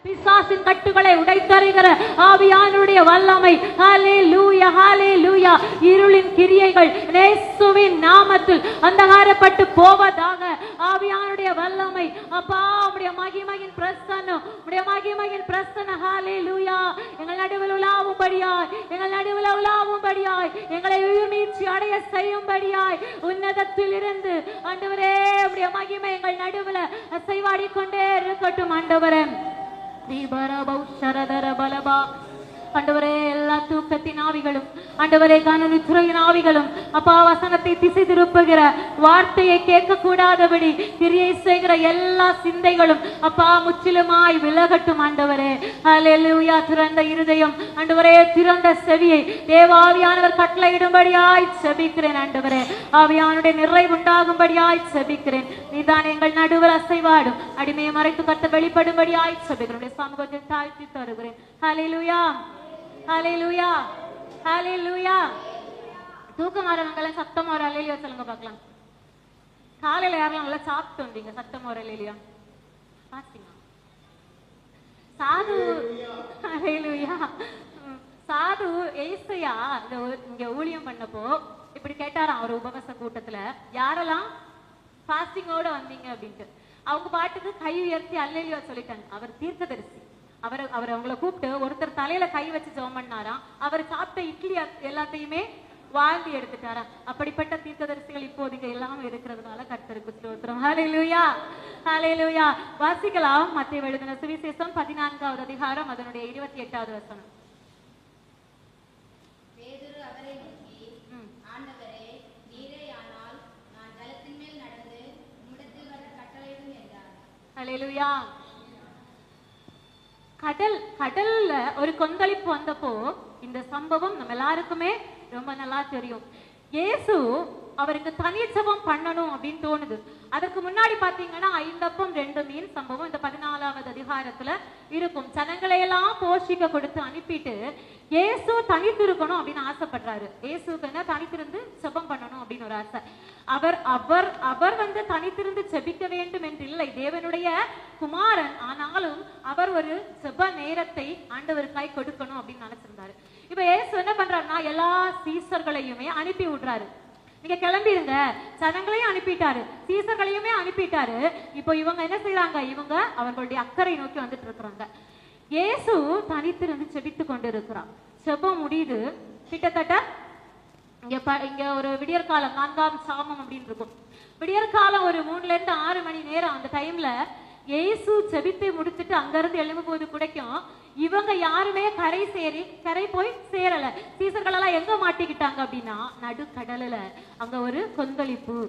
பிசாசின் கட்டுகளை உடைத்தறிகிற ஆவியானுடைய வல்லமை. ஹல்லேலூயா, ஹல்லேலூயா. இருளின் கிரியைகள் இயேசுவின் நாமத்தில் அந்தகாரப்பட்டு போவதாக. ஆவியானுடைய வல்லமை அப்பா, உம்முடைய மகிமையின் பிரசன்னம், உம்முடைய மகிமையின் பிரசன்னம். ஹல்லேலூயா. எங்கள் நடுவில் உலாவும்படியாய், எங்கள் நடுவில் உலாவும்படியாய், எங்களை உயிர்மீட்சி அடைய செய்யும்படியாய் உன்னதத்தில் இருந்து ஆண்டவரே உம்முடைய மகிமை எங்கள் நடுவில் அசைவாடி கொண்டே இருக்கட்டும். ஆண்டவரே ஆண்டவரே, எல்லா தூக்கத்தின் ஆவிகளும், ஆண்டவரே கனநித்திரையின் ஆவிகளும், அப்பா வசனத்தை திசை திருப்புகிற வார்த்தையை கேட்க கூடாதபடி கிரியை செய்கிற எல்லா சிந்தைகளும் அப்பா முற்றிலுமாய் விலகட்டும். ஆண்டவரே ஹல்லேலூயா. திறந்த இருதயம், ஆண்டவரே திறந்த செவியை தேவாவியானவர் கட்டளையிடும்படியாய் செபிக்கிறேன். ஆண்டவரே ஆவியானுடைய நிறைவுண்டாகும்படியாய் செபிக்கிறேன். நீதான் எங்கள் நடுவில் அசைவாடும் அடிமையை மறைத்து கத்த வெளிப்படும்படியாய் செபிக்கிறேன். சமூகத்தில் தாழ்த்தி தருகிறேன். ஹல்லேலூயா, ஹல்லேலூயா, ஹல்லேலூயா. தூக்கம் வரவங்கள சத்தம் வர அல்லேலூயா சொல்லுங்க பார்க்கலாம். காலையில யாரெல்லாம் நல்லா சாப்பிட்டு வந்தீங்க? சத்தம் வர அல்லேலூயா. பாத்தீங்க சாது, ஹல்லேலூயா. சாது ஏசையா இங்க ஊழியம் பண்ணப்போ இப்படி கேட்டாராம் ஒரு உபவாச கூட்டத்துல, யாரெல்லாம் பாஸ்டிங்கோட வந்தீங்க அப்படின்ட்டு. அவங்க பாட்டுக்கு கை உயர்த்தி அல்லேலூயா சொல்லிட்டாங்க. அவர் தீர்க்கதரிசி. அவர் அவங்களை கூப்பிட்டு ஒருத்தர் தலையில கை வச்சு ஜெபம் பண்ணாராம். அவர் சாப்பிட்ட இட்லி எல்லாத்தையுமே வாந்தி எடுத்துட்டாராம். அப்படிப்பட்ட தீர்க்கதரிசிகள் இப்போது இங்க எல்லாமே இருக்கிறதுனால கர்த்தருக்கு ஸ்தோத்திரம். ஹல்லேலூயா, ஹல்லேலூயா. வாசிக்கலாம் மத்தேயு எழுதின சுவிசேஷம் 14வது அதிகாரம் அதனுடைய 28வது வசனம். பேதுரு அவரை நோக்கி, ஆண்டவரே, நீரேயானால் நான் ஜலத்தின் மேல் நடந்து உம்மிடத்தில் வர கட்டளையிடும் என்றார். ஹல்லேலூயா. கடல்ல ஒரு கொந்தளிப்பு வந்தப்போ இந்த சம்பவம் நம்ம எல்லாருக்குமே ரொம்ப நல்லா தெரியும். இயேசு அவருக்கு தனி ஜெபம் பண்ணணும் அப்படின்னு தோணுது. அதுக்கு முன்னாடி பாத்தீங்கன்னா 5 அப்பம் 2 மீன் சம்பவம் இந்த 14வது அதிகாரத்துல இருக்கும். ஜனங்களை எல்லாம் போஷிக்க கொடுத்து அனுப்பிட்டு இயேசு தனித்து இருக்கணும் அப்படின்னு ஆசைப்படுறாரு. இயேசுக்கு என்ன தனித்திருந்து ஜெபம் பண்ணணும் அப்படின்னு ஒரு ஆசை. அவர் அவர் அவர் வந்து தனித்திருந்து ஜெபிக்க வேண்டும் என்று இல்லை, தேவனுடைய குமாரன். ஆனாலும் அவர் ஒரு ஜெப நேரத்தை ஆண்டவருக்காய் கொடுக்கணும் அப்படின்னு நினைச்சிருந்தாரு. இப்ப இயேசு என்ன பண்றாருன்னா எல்லா சீசர்களையுமே அனுப்பி விடுறாரு. நீங்க கிளம்பிடுங்க. ஜனங்களையும் அனுப்பிட்டாரு, சீசர்களையுமே அனுப்பிட்டாரு. இப்போ இவங்க என்ன செய்யறாங்க? இவங்க அவர்களுடைய அக்கறை நோக்கி வந்துட்டு இருக்கிறாங்க. இயேசு தனித்திருந்து செபித்து கொண்டு இருக்கிறார். செபம் முடியுது. கிட்டத்தட்ட இங்க ஒரு விடியற்காலம் 4ஆம் சாமம் அப்படின்னு இருக்கும். விடியற்காலம் ஒரு 3ல இருந்து 6 மணி நேரம். அந்த டைம்ல இயேசு செபித்து முடிச்சுட்டு அங்க இருந்து எழும்பும் போது கிடைக்கும் இவங்க யாருமே கரை போய் சேரல. சீசர்கள் எல்லாம் எங்க மாட்டிக்கிட்டாங்க அப்படின்னா நடுக்கடல்ல. அங்க ஒரு கொந்தளிப்பு,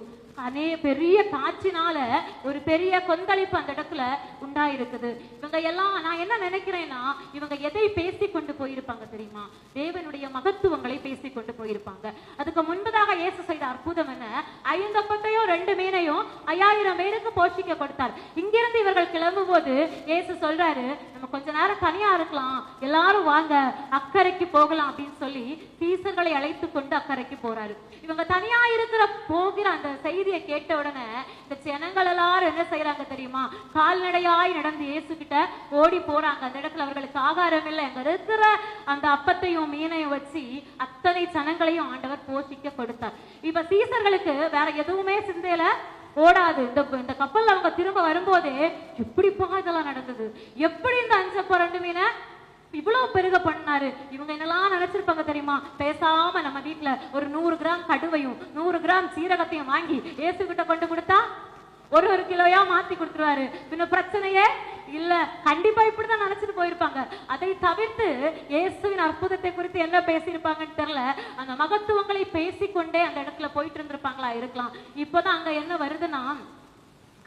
பெரிய காற்றினால ஒரு பெரிய கொந்தளிப்பு அந்த இடத்துல உண்டாயிருக்குது. இவங்க எல்லாம் நான் என்ன நினைக்கிறேன்னா, இவங்க எதை பேசி கொண்டு போயிருப்பாங்க தெரியுமா? தேவனுடைய மகத்துவங்களை பேசி கொண்டு போயிருப்பாங்க. அதுக்கு முன்பதாக இயேசு செய்த அற்புதம் என்ன? 5 அப்பத்தையும் 2 மீனையும் 5000 பேருக்கு போஷிக்க கொடுத்தார். இங்கிருந்து இவர்கள் கிளம்பும் போது இயேசு சொல்றாரு, நம்ம கொஞ்ச நேரம் தனியா இருக்கலாம், எல்லாரும் வாங்க அக்கறைக்கு போகலாம் அப்படின்னு சொல்லி சீசர்களை அழைத்து கொண்டு அக்கறைக்கு போறாரு. இவங்க தனியா இருக்கிற போகிற அந்த செய்தியை கேட்ட உடனே இந்த ஜனங்கள் எல்லாரும் என்ன செய்யறாங்க தெரியுமா? கால்நடையாய் நடந்து இயேசு கிட்ட ஓடி போறாங்க. அந்த இடத்துல அவர்களுக்கு ஆகாரம் இல்லை. அங்க இருக்கிற அந்த அப்பத்தையும் மீனையும் வச்சு அத்தனை ஜனங்களையும் ஆண்டவர் போஷிக்க கொடுத்தார். இப்ப சீசர்களுக்கு வேற எதுவுமே சிந்தையில ஓடாது. இந்த கப்பல்ல அவங்க திரும்ப வரும்போதே எப்படிப்பா இதெல்லாம் நடந்தது, எப்படி இந்த 5 அப்பம் 2 மீனை இவ்வளவு பெருக பண்ணாரு, இவங்க என்னெல்லாம் நினைச்சிருப்பாங்க தெரியுமா? பேசாம நம்ம வீட்டுல ஒரு 100 கிராம் கடுவையும் 100 கிராம் சீரகத்தையும் வாங்கி இயேசு கிட்ட கொண்டு கொடுத்தா 1 கிலோயா மாத்தி கொடுத்துருவாரு, இன்னும் பிரச்சனையே இல்ல. கண்டிப்பா இப்படிதான் நினைச்சிட்டு போயிருப்பாங்க. அதை தவிர்த்து இயேசுவின் அற்புதத்தை குறித்து என்ன பேசியிருப்பாங்கன்னு தெரியல. அந்த மகத்துவங்களை பேசிக்கொண்டே அந்த இடத்துல போயிட்டு இருந்திருப்பாங்களா இருக்கலாம். இப்பதான் அங்க என்ன வருதுன்னா,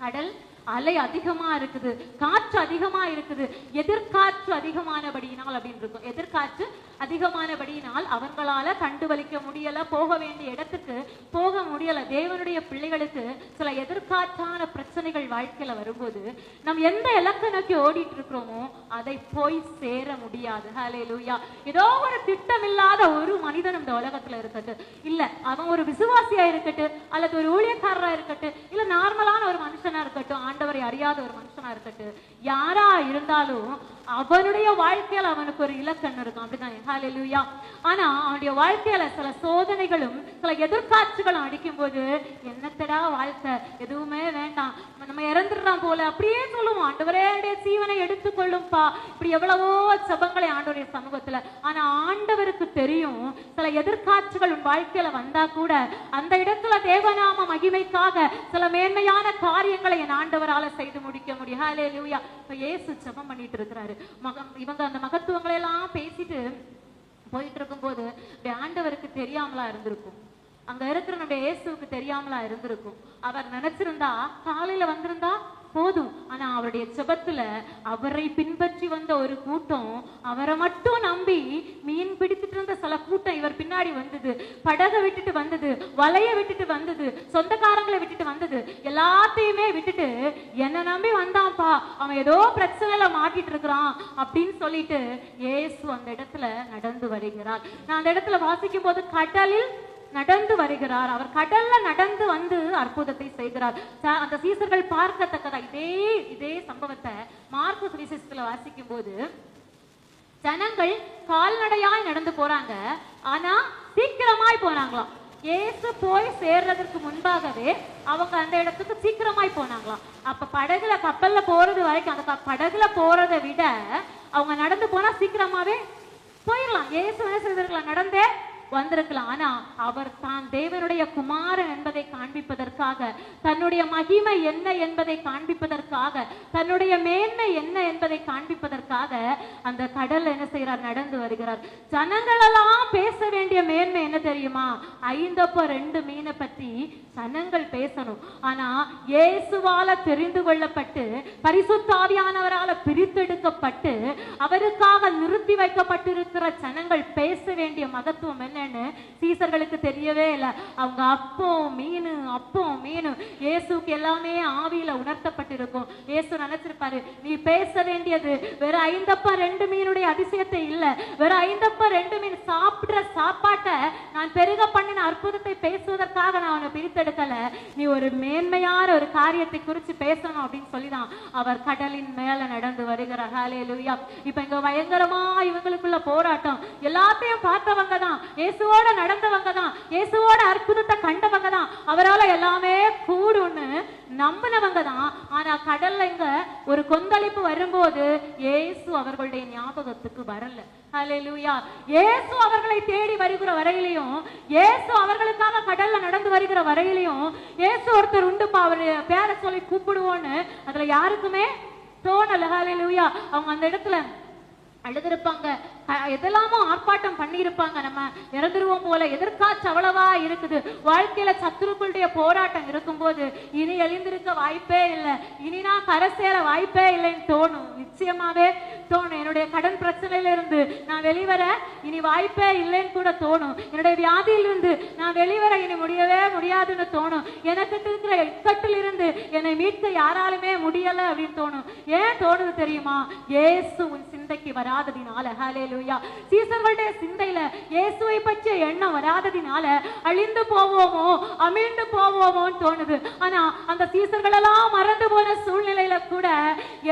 கடல் அலை அதிகமா இருக்குது, காற்று அதிகமா இருக்குது, எதிர்காற்று அதிகமானபடியினால் அப்படின்னு இருக்கும். எதிர்காற்று அதிகமானபடியினால் அவங்களால கண்டுவலிக்க முடியல, போக வேண்டிய இடத்துக்கு போக முடியல. தேவனுடைய பிள்ளைகளுக்கு சில எதிர்காற்றான பிரச்சனைகள் வாழ்க்கையில வரும்போது நம்ம எந்த இலக்கை நோக்கி ஓடிட்டு இருக்கிறோமோ அதை போய் சேர முடியாது. ஹல்லேலூயா. ஏதோ ஒரு திட்டம் இல்லாத ஒரு மனிதன் இந்த உலகத்துல இருக்கட்டு, இல்ல அவன் ஒரு விசுவாசியா இருக்கட்டு, அல்லது ஒரு ஊழியக்காரரா இருக்கட்டு, இல்ல நார்மலான ஒரு மனுஷனா இருக்கட்டும், ஆண்டவரை அறியாத ஒரு மனுஷனா இருக்கட்டு, யாரா இருந்தாலும் அவனுடைய வாழ்க்கையில அவனுக்கு ஒரு இலக்கணம் இருக்கும். அப்படிதான். ஹல்லேலூயா. ஆனா அவனுடைய வாழ்க்கையில சில சோதனைகளும் சில எதிர்காட்சிகளும் அடிக்கும் போது என்னத்தடா வாழ்க்கை, எதுவுமே வேண்டாம், நம்ம இறந்துடுறோம் போல அப்படியே சொல்லுவோம். ஆண்டவரே ஜீவனை எடுத்துக்கொள்ளும்பா, இப்படி எவ்வளவோ சபங்களை ஆண்டவருடைய சமூகத்துல. ஆனா ஆண்டவருக்கு தெரியும் சில எதிர்காட்சிகள் உன் வாழ்க்கையில வந்தா கூட அந்த இடத்துல தேவநாம மகிமைக்காக சில மேன்மையான காரியங்களை என் ஆண்டவரால செய்து முடிக்க முடியும். ஹல்லேலூயா. இப்ப இயேசு ஜெபம் பண்ணிட்டு இருக்கிறாரு. இவங்க அந்த மகத்துவங்களை எல்லாம் பேசிட்டு போயிட்டு இருக்கும் போது ஆண்டவருக்கு தெரியாமலா இருந்திருக்கும், அங்க இருக்கிற நம்முடைய இயேசுவுக்கு தெரியாமலா இருந்திருக்கும். அவர் நினைச்சிருந்தா காலையில வந்திருந்தா போதும். ஆனா அவருடைய ஜெபத்துல அவரை பின்பற்றி வந்த ஒரு கூட்டம், அவரை மட்டும் நம்பி மீன் பிடித்துட்டு இருந்த சில கூட்டம் இவர் பின்னாடி வந்தது, படகை விட்டுட்டு வந்தது, வலைய விட்டுட்டு வந்தது, சொந்தக்காரங்களை விட்டுட்டு வந்தது, எல்லாத்தையுமே விட்டுட்டு என்ன நம்பி வந்தான்ப்பா, அவன் ஏதோ பிரச்சனையில மாட்டிட்டு இருக்கிறான் அப்படின்னு சொல்லிட்டு இயேசு அந்த இடத்துல நடந்து வருகிறார். நான் அந்த இடத்துல வாசிக்கும் போது கடலில் நடந்து வருகிறார். அவர் கடல்ல நடந்து வந்து அற்புதத்தை செய்கிறார். அந்த சீசர்கள் பார்க்கத்தக்கதா இதே சம்பவத்தை மார்க்கு சுவிசேஷத்துல வாசிக்கும் போது ஜனங்கள் கால்நடையாய் நடந்து போறாங்க, ஆனா சீக்கிரமாய் போனாங்களாம். இயேசு போய் சேர்றதற்கு முன்பாகவே அவங்க அந்த இடத்துக்கு சீக்கிரமாய் போனாங்களாம். அப்ப படகுல கப்பல்ல போறது வரைக்கும், அந்த படகுல போறதை விட அவங்க நடந்து போனா சீக்கிரமாவே போயிடலாம். இயேசு என்ன செய்திருக்கலாம், நடந்தே வந்திருக்கலாம். ஆனா அவர் தான் தேவனுடைய குமாரன் என்பதை காண்பிப்பதற்காக, தன்னுடைய மகிமை என்ன என்பதை காண்பிப்பதற்காக, தன்னுடைய மேன்மை என்ன என்பதை காண்பிப்பதற்காக அந்த கடல் என்ன செய்யறார், நடந்து வருகிறார். ஜனங்களெல்லாம் பேச வேண்டிய மேன்மை என்ன தெரியுமா, 5 மீனை பற்றி ஜனங்கள் பேசணும். ஆனா இயேசுவால தெரிந்து கொள்ளப்பட்டு பரிசுத்த ஆவியானவரால பிரித்தெடுக்கப்பட்டு அவருக்காக நிறுத்தி வைக்கப்பட்டிருக்கிற ஜனங்கள் பேச வேண்டிய மகத்துவம் என்னன்னு சீசர்களுக்கு தெரியவே இல்லை. அவங்க அப்போ மீன் இயேசுக்கு எல்லாமே ஆவியில உணர்த்தப்பட்டிருக்கும். இயேசு நினைச்சிருப்பாரு, நீ பேச வேண்டியது வெறும் 5 மீனுடைய அதிசயத்தை இல்ல, வெறும் 5 மீன் சாப்பிடுற சாப்பாட்டை நான் பெருக பண்ணின அற்புதத்தை பேசுவதற்காக நான் அவனை பிரித்தெடுக்கல, நீ ஒரு மேன்மையான ஒரு காரியத்தை குறித்து பேசணும் அப்படின்னு சொல்லிதான் அவர் கடலின் மேல நடந்து வருகிறார். ஹல்லேலூயா. இப்ப இங்க பயங்கரமா இவங்களுக்குள்ள போராட்டம். எல்லாத்தையும் பார்த்தவங்க தான், இயேசுவோட நடந்தவங்க தான், இயேசுவோட அற்புதத்தை கண்டவங்க தான், அவரால் எல்லாமே கூடுன்னு நம்பினவங்க தான். ஆனா கடல்ல இங்க ஒரு கொந்தளிப்பு வரும்போது இயேசு அவர்களுடைய ஞாபகத்துக்கு வரல. ஹல்லேலூயா. இயேசு அவர்களை தேடி வருகிற வரையிலையும், இயேசு அவர்களுக்காக கடல்ல நடந்து வருகிற வரையிலையும், இயேசு ஒருத்தர் உண்டுப்பா, அவருடைய பேரை சொல்லி கூப்பிடுவோன்னு அதுல யாருக்குமே தோணல. ஹல்லேலூயா. அவங்க அந்த இடத்துல அழுதுருப்பாங்க, எதெல்லாமோ ஆர்ப்பாட்டம் பண்ணியிருப்பாங்க, நம்ம இறந்துருவோம் போல, எதிர்காட்சி அவ்வளவா இருக்குது, வாழ்க்கையில சத்துருக்களுடைய போராட்டம் இருக்கும்போது இனி எழுந்திருக்க வாய்ப்பே இல்லை, இனி நான் கரை சேர வாய்ப்பே இல்லைன்னு தோணும். நிச்சயமாவே தோணும். என்னுடைய கடன் பிரச்சனையில இருந்து நான் வெளிவர இனி வாய்ப்பே இல்லைன்னு கூட தோணும். என்னுடைய வியாதியிலிருந்து நான் வெளிவர இனி முடியவே முடியாதுன்னு தோணும். எனக்கு இருக்கிற இக்கட்டில் இருந்து என்னை மீட்க யாராலுமே முடியல அப்படின்னு தோணும். ஏன் தோணுது தெரியுமா, இயேசு உன் சிந்தைக்கு வராததினால. ஹல்லேலூயா. சீசர்களுடைய சிந்தையில இயேசுவை பற்றிய எண்ணம் வராததினால அழிந்து போவோமோ அமிழ்ந்து போவோமோன்னு தோணுது. ஆனா அந்த சீசர்கள் எல்லாம் மறந்து போன சூழ்நிலையில கூட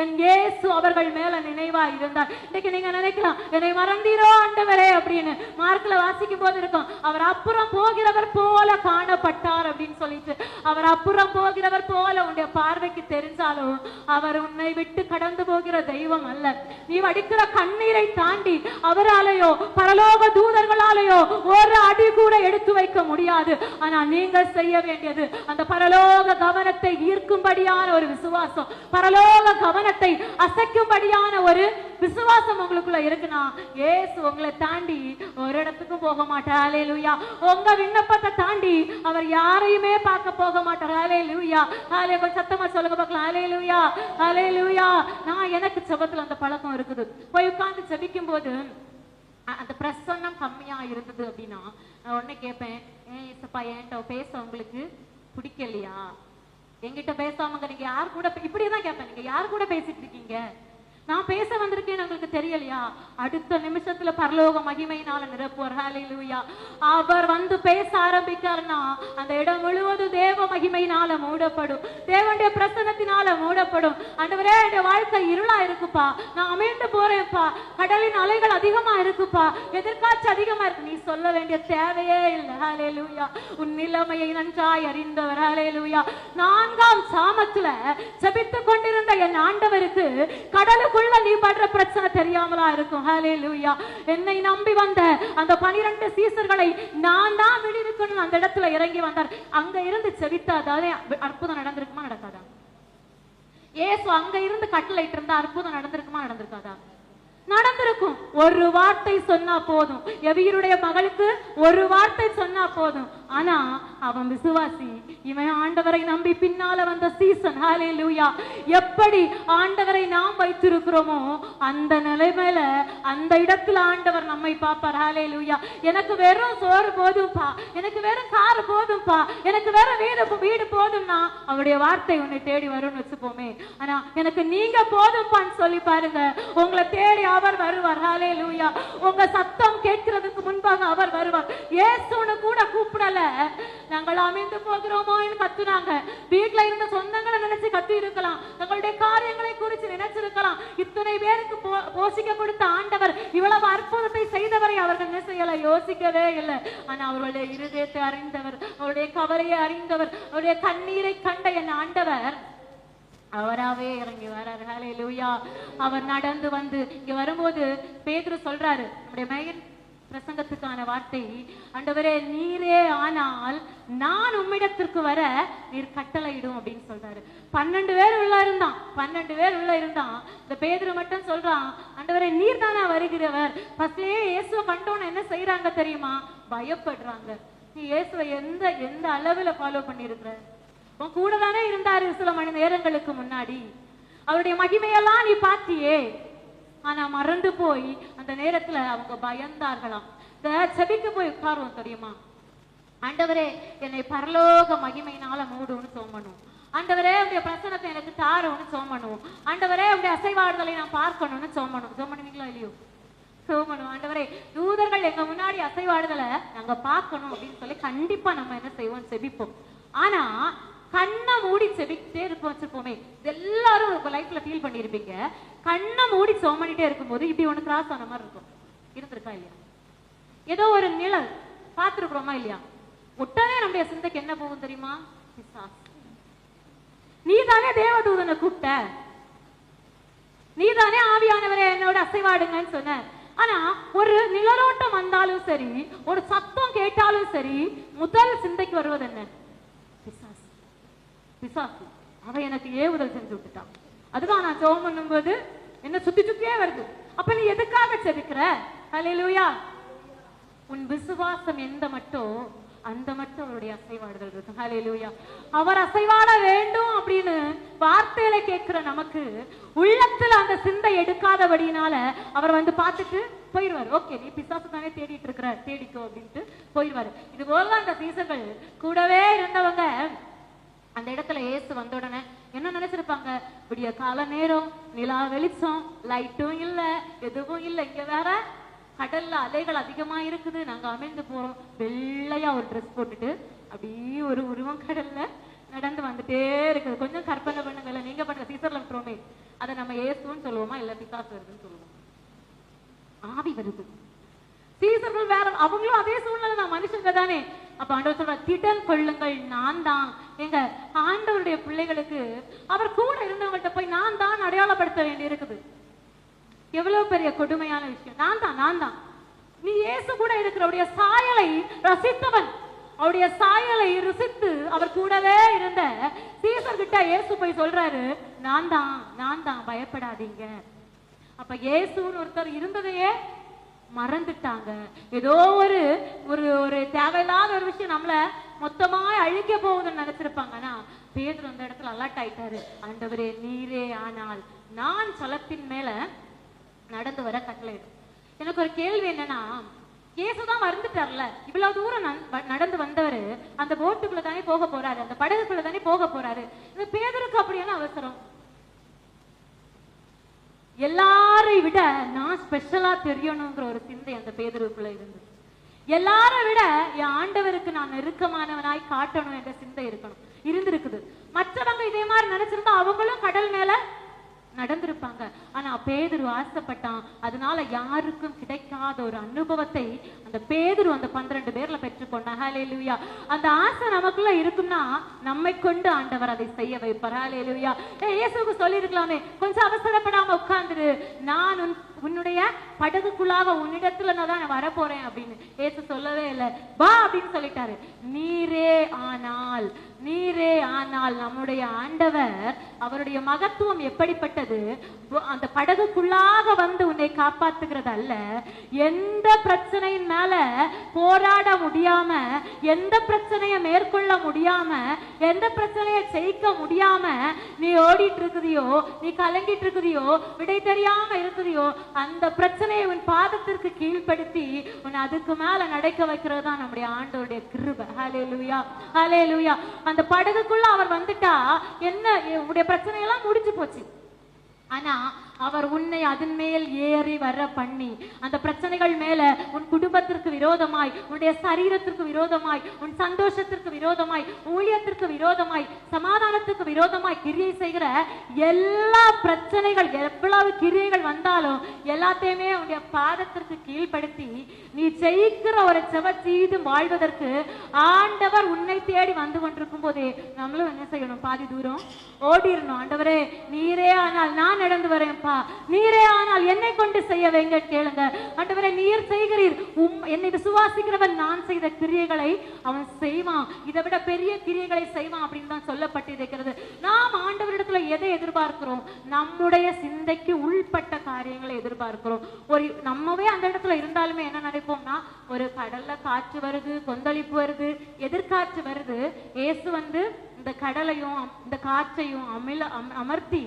என் இயேசு அவர்கள் மேல நினைவா இருந்தார். இன்னைக்கு நீங்க நினைக்கலாம், என்னை மறந்தீரோ ஆண்டவரே அப்படின்னு. மார்க்ல வாசிக்கும் போது இருக்கும், அவர் அப்புறம் போகிறவர் போல காணப்பட்டார் அப்படின்னு சொல்லிட்டு. அவர் அப்புறம் போகிறவர் போல உன்னுடைய பார்வைக்கு தெரிஞ்சாலும் அவர் உன்னை விட்டு கடந்து போகிற தெய்வம் அல்ல. நீ வடிக்கிற கண்ணீரை தாண்டி அவராலேயோ பரலோக தூதர்களாலேயோ ஒரு அடி கூட எடுத்து வைக்க முடியாது. ஆனா நீங்க செய்ய வேண்டியது அந்த பரலோக கவனத்தை ஈர்க்கும்படியான ஒரு விசுவாசம், பரலோக கவனத்தை அசைக்கும்படியான ஒரு விசுவாசம் உங்களுக்குள்ள இருக்குன்னா இயேசு உங்களை தாண்டி ஒரு இடத்துக்கும் போக மாட்டார். ஹல்லேலூயா. உங்க விண்ணப்பத்தை தாண்டி அவர் யாரையுமே பார்க்க போக மாட்டார். ஹல்லேலூயா. ஹல்லேலூயா. சத்தமா சொல்லுங்க பார்க்கலாம். ஹல்லேலூயா. ஹல்லேலூயா. நான் எனக்கு ஜெபத்துல அந்த பழக்கம் இருக்குது. போய் உட்கார்ந்து ஜெபிக்கும் போது அந்த பிரசன்னம் கம்மியா இருந்தது அப்படின்னா நான் உடனே கேட்பேன், ஏசப்பா என்கிட்ட பேச உங்களுக்கு பிடிக்கலையா? என்கிட்ட பேசாமங்க நீங்க யார் கூட இப்படிதான் கேட்பேன், நீங்க யார் கூட பேசிட்டு இருக்கீங்க? நான் பேச வந்திருக்கேன்னு உங்களுக்கு தெரியலையா? அடுத்த நிமிஷத்துல பரலோக மகிமையினால நிரப்புவார். ஹல்லேலூயா. அவர் வந்து பேச ஆரம்பிக்காருன்னா அந்த இடம் முழுவதும் தேவ மகிமையினால மூடப்படும், தேவனுடைய பிரசன்னத்தினால மூடப்படும். ஆண்டவரே என் வாழ்க்கை இருளா இருக்குப்பா, நான் அமிழ்ந்து போறேன்ப்பா, கடலின் அலைகள் அதிகமா இருக்குப்பா, எதிர்காட்சி அதிகமா இருக்கு, நீ சொல்ல வேண்டிய தேவையே இல்லை. ஹல்லேலூயா. உன் நிலைமையை நன்றாய் அறிந்தவர். ஹல்லேலூயா. 4ஆம் சாமத்துல ஜெபித்துக் கொண்டிருந்த என் ஆண்டவருக்கு கடலுக்கு நீ படுற பிரச்சனை தெரியாமலா இருக்கும். ஹல்லேலூயா. என்னை நம்பி வந்த அந்த 12 சீசர்களை நான் தான் விடுவிக்கணும் அந்த இடத்துல இறங்கி வந்தார். அங்க இருந்து செவித்தாதானே அற்புதம் நடந்திருக்குமா நடக்காதா? ஏசு அங்க இருந்து கட்டளையிட்டு இருந்தா அற்புதம் நடந்திருக்குமா நடந்திருக்காதா? நடந்திருக்கும். ஒரு வார்த்தை சொன்னா போதும். எபியருடைய மகளுக்கு ஒரு வார்த்தை சொன்னா போதும். ஆனா அவன் விசுவாசி, இவன் ஆண்டவரை நம்பி பின்னால வந்த சீசன். ஹல்லேலூயா. எப்படி ஆண்டவரை நாம் வைத்திருக்கிறோமோ அந்த நிலைமையில அந்த இடத்துல ஆண்டவர் நம்மை பார்ப்பார். ஹல்லேலூயா. எனக்கு வெறும் சோறு போதும்பா, எனக்கு வெறும் கார் போதும்பா, எனக்கு வெறும் வீடு போதும்னா அவருடைய வார்த்தை உன்னை தேடி வரும்னு வச்சுப்போமே. ஆனா எனக்கு நீங்க போதும்பான்னு சொல்லி பாருங்க, உங்களை தேடி அவர் வருவார். ஹல்லேலூயா. உங்க சத்தம் கேட்கிறதுக்கு முன்பாக அவர் வருவார். இயேசுன்னு கூட கூப்பிடல, நாங்கள் அமைந்து போகிறோமோ கத்துனாங்க. வீட்டுல இருந்த சொந்தங்களை நினைச்சு கத்து இருக்கலாம், தங்களுடைய காரியங்களை குறித்து நினைச்சிருக்கலாம். இத்தனை பேருக்கு போஷிக்க கொடுத்த ஆண்டவர் இவ்வளவு அற்புதத்தை செய்தவரை அவர்கள் என்ன செய்யல, யோசிக்கவே இல்லை. ஆனா அவருடைய இருதயத்தை அறிந்தவர், அவருடைய கவலையை அறிந்தவர், அவருடைய கண்ணீரை கண்ட என் ஆண்டவர் அவராவே இறங்கி வராரு. ஹல்லேலூயா. அவர் நடந்து வந்து இங்க வரும்போது பேதுரு சொல்றாரு, நம்முடைய மெயின் பிரசங்கத்துக்கான வார்த்தை, ஆண்டவரே நீரே ஆனால் நான் உம்மிடத்திற்கு வர நீர் கட்டளையிடும் அப்படின்னு சொல்றாரு. 12 பேர் உள்ள இருந்தான், 12 பேர் உள்ள இருந்தான். இந்த பேதுரு மட்டும் சொல்றான், ஆண்டவரே நீர் தானே வருகிறவர். ஃபர்ஸ்ட்லயே இயேசுவை கண்டோன்னு என்ன செய்யறாங்க தெரியுமா? பயப்படுறாங்க. நீ இயேசுவை எந்த அளவுல ஃபாலோ பண்ணிருக்கிற? உன் கூட தானே இருந்தாரு சில மணி நேரங்களுக்கு முன்னாடி, அவருடைய மகிமையெல்லாம் நீ பார்த்தியே. ஆனா மறந்து போய் அந்த நேரத்துல அவங்க பயந்தார்களாம். செபிக்க போய் உட்காருவோம் தெரியுமா, ஆண்டவரே என்னை பரலோக மகிமையினால மூடுன்னு சோமணும், ஆண்டவரே உடைய பிரசனத்தை எனக்கு தாருன்னு சோமணும், ஆண்டவரே உடைய அசைவாடுதலை நான் பார்க்கணும்னு சோமணும். சோமணுவீங்களா இல்லையோ? சோமணும். ஆண்டவரே தூதர்கள் எங்க முன்னாடி அசைவாடுதலை நாங்க பார்க்கணும் அப்படின்னு சொல்லி கண்டிப்பா நம்ம என்ன செய்வோம், செபிப்போம். ஆனா கண்ணை மூடி செபிக்கிட்டே இருப்போம் வச்சிருப்போமே. எல்லாரும் உங்க லைஃப்ல ஃபீல் பண்ணிருப்பீங்க, கண்ணை மூடி சோமனிட்டே இருக்கும்போது இப்படி ஒண்ணு கிராஸ் ஆன மாதிரி இருக்கும். இருந்திருக்கா இல்லையா? ஏதோ ஒரு நிழல் பார்த்திருக்கிறோமா இல்லையா? உடனே நம்முடைய சிந்தைக்கு என்ன போகும் தெரியுமா? நீதானே தேவதூதனை கூப்பிட்ட, நீதானே ஆவியானவரே என்னோட அசைவாடுங்கன்னு சொன்ன. ஆனா ஒரு நிழலோட்டம் வந்தாலும் சரி, ஒரு சத்தம் கேட்டாலும் சரி, முதல் சிந்தைக்கு வருவது என்ன? பிசாசு. அவன் எனக்கு ஏவுதல் செஞ்சு விட்டுட்டான். அதுதான் நான் ஜெபம் பண்ணும்போது என்ன சுத்தி சுத்தியே வருது. அப்ப நீ எதுக்காக செபிக்கிற? ஹல்லேலூயா. உன் விசுவாசம் எந்த மட்டும் அந்த மட்டும் அவருடைய அசைவாடுதல் இருக்கு. ஹல்லேலூயா. அவர் அசைவாட வேண்டும் அப்படின்னு வார்த்தையில கேட்கிற நமக்கு உள்ளத்துல அந்த சிந்தை எடுக்காதபடினால அவர் வந்து பார்த்துட்டு போயிடுவாரு. ஓகே நீ பிசாசு தானே தேடிட்டு இருக்கிற, தேடிக்கோ அப்படின்ட்டு போயிடுவாரு. இது போல அந்த சீசர்கள் கூடவே இருந்தவங்க அந்த இடத்துல ஏசு வந்த உடனே என்ன நினைச்சிருப்பாங்க? விடிய கால நேரம், நிலா வெளிச்சம், லைட்டும் இல்ல, எதுவும் இல்ல, இங்க வேற கடல்ல அலைகள் அதிகமா இருக்குது, நாங்க அமிழ்ந்து போறோம். வெள்ளையா ஒரு ட்ரெஸ் போட்டுட்டு அப்படியே ஒரு உருவம் கடல்ல நடந்து வந்துட்டே இருக்குது. கொஞ்சம் கற்பனை பண்ணுங்கல்ல, நீங்க பண்ணுங்க. சீசர்ல விட்டுருவோமே, அதை நம்ம ஏசுன்னு சொல்லுவோமா இல்ல பிசாசு வருதுன்னு சொல்லுவோம்? ஆவி வருது. சீசர்கள் வேற, அவங்களும் அதே சூழ்நிலை தான், மனுஷங்க தானே. அப்ப ஆண்டவர் சொல்ற, திடன் கொள்ளுங்கள், நான் தான். எங்க ஆண்டவருடைய பிள்ளைகளுக்கு அவர் கூட இருந்தவங்கள்ட்ட போய் நான் தான் அடையாளப்படுத்த வேண்டி இருக்குது. எவ்வளவு பெரிய கொடுமையான விஷயம். நான் தான், நான் தான். நீ இயேசு கூட இருக்கிற சாயலை ரசித்தவன், அவருடைய சாயலை ருசித்து அவர் கூடவே இருந்த சீசர்கிட்ட இயேசு போய் சொல்றாரு, நான் தான், நான் தான், பயப்படாதீங்க. அப்ப இயேசுன்னு ஒருத்தர் இருந்ததையே மறந்துட்டாங்க. ஏதோ ஒரு ஒரு தேவையில்லாத ஒரு விஷயம் நம்மள மொத்தமா அழிக்க போகுதுன்னு நினைச்சிருப்பாங்க. ஆனா பேதுரு அந்த இடத்துல அலர்ட் ஆயிட்டாரு. ஆண்டவரே நீரே ஆனால் நான் சலத்தின் மேல நடந்து வர கட்டளையிடும். எனக்கு எனக்கு ஒரு கேள்வி என்னன்னா, இயேசுதான் வந்துட்டார்ல, இவ்வளவு தூரம் நடந்து வந்தவரு அந்த போட்டுக்குள்ள தானே போக போறாரு, அந்த படகுக்குள்ள தானே போக போறாரு. இந்த பேதுருக்கு அப்படியான அவசரம்? எல்லாரை விட நான் ஸ்பெஷலா தெரியணுங்கிற ஒரு சிந்தை அந்த பேதுருக்குள்ள இருந்தது. எல்லாரை விட என் ஆண்டவருக்கு நான் நெருக்கமானவனாய் காட்டணும் என்ற சிந்தை இருந்திருக்குது. மற்றவங்க இதே மாதிரி நினைச்சிருந்தா அவங்களும் கடல் மேல நடந்திருப்பாங்க. ஆனா பேதுரு ஆசைப்பட்டான். அதனால யாருக்கும் கிடைக்காத ஒரு அனுபவத்தை அந்த பேதுரு அந்த 12 பேர்ல பெற்றுக்கொண்டான். ஹல்லேலூயா. அந்த ஆசை நமக்குள்ள இருக்கும்னா நம்மை கொண்டு ஆண்டவர் அதை செய்ய வைப்பார். ஹல்லேலூயா. இயேசுவுக்கு சொல்லி இருக்கலாமே, கொஞ்சம் அவசரப்படாம உட்கார்ந்துரு, நான் உன்னுடைய படகுக்குள்ளாக உன்னிடத்துல தான் வர போறேன் அப்படின்னு. இயேசு சொல்லவே இல்லை, வா அப்படின்னு சொல்லிட்டாரு. நீரே ஆனால் நம்முடைய ஆண்டவர் அவருடைய மகத்துவம் எப்படிப்பட்டது, அந்த படகுக்குள்ளாக வந்து உன்னை காப்பாத்துகிறது அல்ல. எந்த பிரச்சனையின் மேல போராட முடியாம, எந்த பிரச்சனையை மேற்கொள்ள முடியாம, எந்த பிரச்சனையை ஜெயிக்க முடியாம நீ ஓடிட்டு இருக்குதியோ, நீ கலங்கிட்டு இருக்குதியோ, விடை தெரியாம இருக்குதியோ, அந்த பிரச்சனையை உன் பாதத்திற்கு கீழ்படுத்தி உன்னை அதுக்கு மேல நடக்க வைக்கிறது தான் நம்முடைய ஆண்டவருடைய கிருபை. ஹல்லேலூயா, ஹல்லேலூயா. அந்த படகுக்குள்ள அவர் வந்துட்டா என்ன, உன்னுடைய பிரச்சனை எல்லாம் முடிஞ்சு போச்சு. ஆனா அவர் உன்னை அதன் மேல் ஏறி வர பண்ணி, அந்த பிரச்சனைகள் மேல உன் குடும்பத்திற்கு விரோதமாய், உன்னுடைய சரீரத்திற்கு விரோதமாய், உன் சந்தோஷத்திற்கு விரோதமாய், ஊழியத்திற்கு விரோதமாய், சமாதானத்துக்கு விரோதமாய் கிரியை செய்கிற எல்லா பிரச்சனைகள், எவ்வளவு கிரியைகள் வந்தாலும் எல்லாத்தையுமே உன்னுடைய பாதத்திற்கு கீழ்படுத்தி நீ ஜெயிக்கிற ஒரு செவச்சீதும் வாழ்வதற்கு ஆண்டவர் உன்னை தேடி வந்து கொண்டிருக்கும் போதே நம்மளும் என்ன செய்யணும், பாதி தூரம் ஓடிடணும். ஆண்டவரே நீரே ஆனால் நான் நடந்து வரேன்ப்பா, நீரே ஆனால் என்னை கொண்டு செய்ய வைங்க கேளுங்க. ஆண்டவரே நீர் செய்கிறீர், என்னை விசுவாசிக்கிறவன் நான் செய்த கிரியைகளை அவன் செய்வான், இதை விட பெரிய கிரியைகளை செய்வான் அப்படின்னு தான் சொல்லப்பட்டிருக்கிறது. நாம் ஆண்டவரிடத்துல எதை எதிர்பார்க்கிறோம்? நம்முடைய சிந்தைக்கு உள்பட்ட காரியங்களை எதிர்பார்க்கிறோம். ஒரு நம்மவே அந்த இடத்துல இருந்தாலுமே என்ன நினைப்போம்னா, ஒரு கடல்ல காற்று வருது, கொந்தளிப்பு வருது, எதிர்காற்று வருது, இயேசு வந்து இந்த கடலையும் இந்த காற்றையும் அமர்த்தி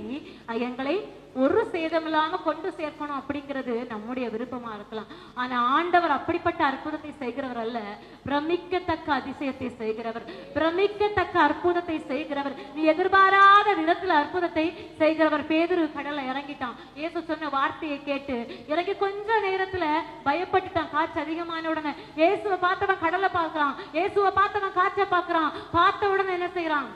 எங்களை ஒரு சேதமில்லாம கொண்டு சேர்க்கணும் அப்படிங்கிறது நம்முடைய விருப்பமா இருக்கலாம். ஆனா ஆண்டவர் அப்படிப்பட்ட அற்புதத்தை செய்கிறவர் அல்ல, பிரமிக்கத்தக்க அதிசயத்தை செய்கிறவர், பிரமிக்கத்தக்க அற்புதத்தை செய்கிறவர், நீ எதிர்பாராத விதத்துல அற்புதத்தை செய்கிறவர். பேதுரு கடல்ல இறங்கிட்டான். இயேசு சொன்ன வார்த்தையை கேட்டு இறங்கி கொஞ்ச நேரத்துல பயப்பட்டுட்டான். காற்று அதிகமான உடனே இயேசுவை பார்த்தவன் கடலை பார்க்கிறான், இயேசுவை பார்த்தவன் காற்றை பார்க்கிறான், பார்த்த உடனே என்ன செய்யறான்,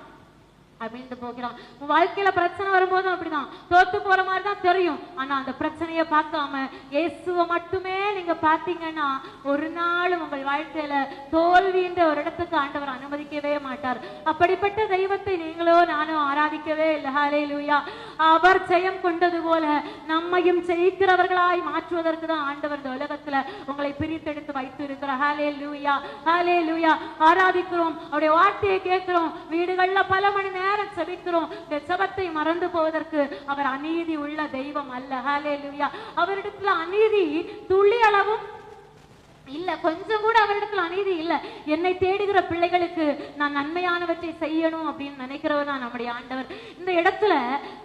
அப்படின்னு போகிறான். உன் வாழ்க்கையில பிரச்சனை வரும்போதும் அப்படிதான், தோத்து போற மாதிரி தான் தெரியும். ஆனா அந்த பிரச்சனைய பார்க்காம இயேசுவை மட்டுமே நீங்க பார்த்தீங்கன்னா ஒரு நாளும் உங்கள் வாழ்க்கையில தோல்வின்ற ஒரு இடத்துக்கு ஆண்டவர் அனுமதிக்கவே மாட்டார். அப்படிப்பட்ட தெய்வத்தை நீங்களோ நானும் ஆராதிக்கவே இல்லை. ஹல்லேலூயா. அவர் ஜெயம் கொண்டது போல நம்மையும் ஜெயிக்கிறவர்களாய் மாற்றுவதற்கு தான் ஆண்டவர் இந்த உலகத்துல உங்களை பிரித்தெடுத்து வைத்து இருக்கிறார். ஹல்லேலூயா, ஹல்லேலூயா. ஆராதிக்கிறோம், அவருடைய வார்த்தையை கேட்கிறோம், வீடுகள்ல பல மணி நேரம் செபிக்கிறோம். இந்த செபத்தை மறந்து போவதற்கு அவர் அநீதி உள்ள தெய்வம் அல்ல. ஹல்லேலூயா. அவரிடத்துல அநீதி துளி அளவும் இல்ல, கொஞ்சம் கூட அவரிடத்துல அநீதி இல்ல. என்னை தேடுகிற பிள்ளைகளுக்கு நான் நன்மையானவற்றை செய்யணும் அப்படின்னு நினைக்கிறவர் தான் நம்முடைய ஆண்டவர். இந்த இடத்துல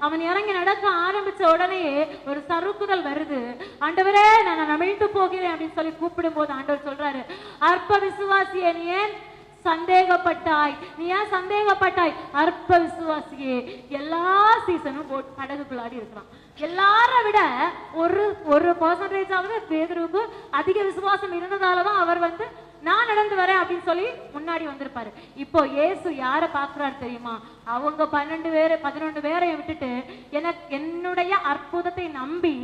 அவன் இறங்கி நடக்க ஆரம்பிச்ச உடனே ஒரு சறுக்குதல் வருது. ஆண்டவரே நான் நமிழ்ந்து போகிறேன் அப்படின்னு சொல்லி கூப்பிடும் போது ஆண்டவர் சொல்றாரு, அற்ப விசுவாசியே நீ ஏன் சந்தேகப்பட்டாய், நீ ஏன் சந்தேகப்பட்டாய்? அற்ப விசுவாசியே. எல்லா சீசனும் படகுக்குள்ளாடி இருக்கிறான். எல்லார விட ஒரு பெர்சன்டேஜாவது பேதுருக்கு அதிக விசுவாசம் இருந்ததாலதான் அவர் வந்து நான் நடந்து வரேன் அப்படின்னு சொல்லி முன்னாடி வந்திருப்பாரு. இப்போ இயேசு யாரை பாக்குறாரு தெரியுமா? அவங்க 11 பேரையும் விட்டுட்டு என்னுடைய அற்புதத்தை நம்பி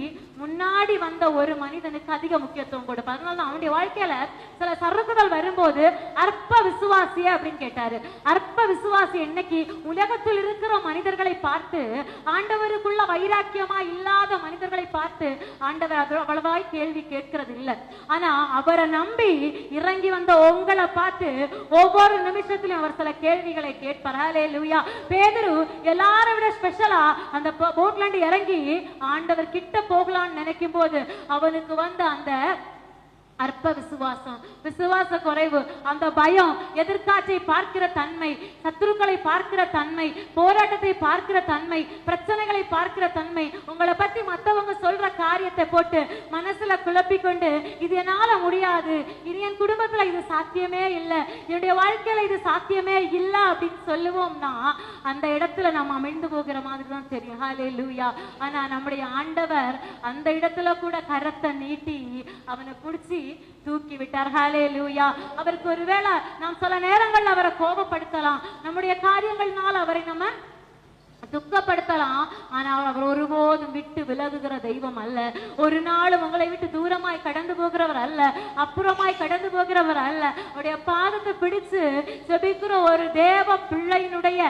முன்னாடி வந்த ஒரு மனிதனுக்கு அதிக முக்கியத்துவம் கொடுப்பார். அதனாலதான் அவனுடைய வாழ்க்கையில சில சறுக்குகள் வரும்போது அற்ப விசுவாசிய அப்படின்னு கேட்டாரு. அற்ப விசுவாசி என்னைக்கு உலகத்தில் இருக்கிற மனிதர்களை பார்த்து, ஆண்டவருக்குள்ள வைராக்கியமா இல்லாத மனிதர்களை பார்த்து ஆண்டவர் அவ்வளவாய் கேள்வி கேட்கிறது இல்லை. ஆனா அவரை நம்பி இறங்கி வந்த உங்களை பார்த்து ஒவ்வொரு நிமிஷத்திலும் அவர் சில கேள்விகளை கேட்பார். ஹல்லேலூயா. பேதுரு எல்லாரை விட ஸ்பெஷலா அந்த போட்ல இருந்து இறங்கி ஆண்டவர் கிட்ட போகலான்னு நினைக்கும் போது அவனுக்கு வந்த அந்த அற்ப விசுவாசம், விசுவாச குறைவு, அந்த பயம், எதிர்காற்றை பார்க்கிற தன்மை, சத்துருக்களை பார்க்கிற தன்மை, போராட்டத்தை பார்க்கிற தன்மை, பிரச்சனைகளை பார்க்கிற தன்மை, உங்களை பத்தி மத்தவங்க சொல்ற காரியத்தை போட்டு மனசுல குழப்பிக்கொண்டு இது என்னால முடியாது, இது என் குடும்பத்துல இது சாத்தியமே இல்லை, என்னுடைய வாழ்க்கையில இது சாத்தியமே இல்லை அப்படின்னு சொல்லுவோம்னா அந்த இடத்துல நம்ம அமிழ்ந்து போகிற மாதிரி தான் தெரியும். ஹல்லேலூயா. ஆனா நம்முடைய ஆண்டவர் அந்த இடத்துல கூட கரத்தை நீட்டி அவனை பிடிச்சி தூக்கி விட்டார். ஹல்லேலூயா. அவருக்கு ஒருவேளை நாம் சில நேரங்கள் அவரை கோபப்படுத்தலாம், நம்முடைய காரியங்கள்னால அவரை நம்ம துக்கப்படுத்தலாம். ஆனால் அவர் ஒருபோதும் விட்டு விலகுகிற தெய்வம் அல்ல. ஒரு நாளும் உங்களை விட்டு தூரமாய் கடந்து போகிறவர் அல்ல, அப்புறமாய் கடந்து போகிறவர் அல்ல. அவருடைய பாதத்தை பிடிச்சு ஜெபிக்கிற ஒரு தேவ பிள்ளையினுடைய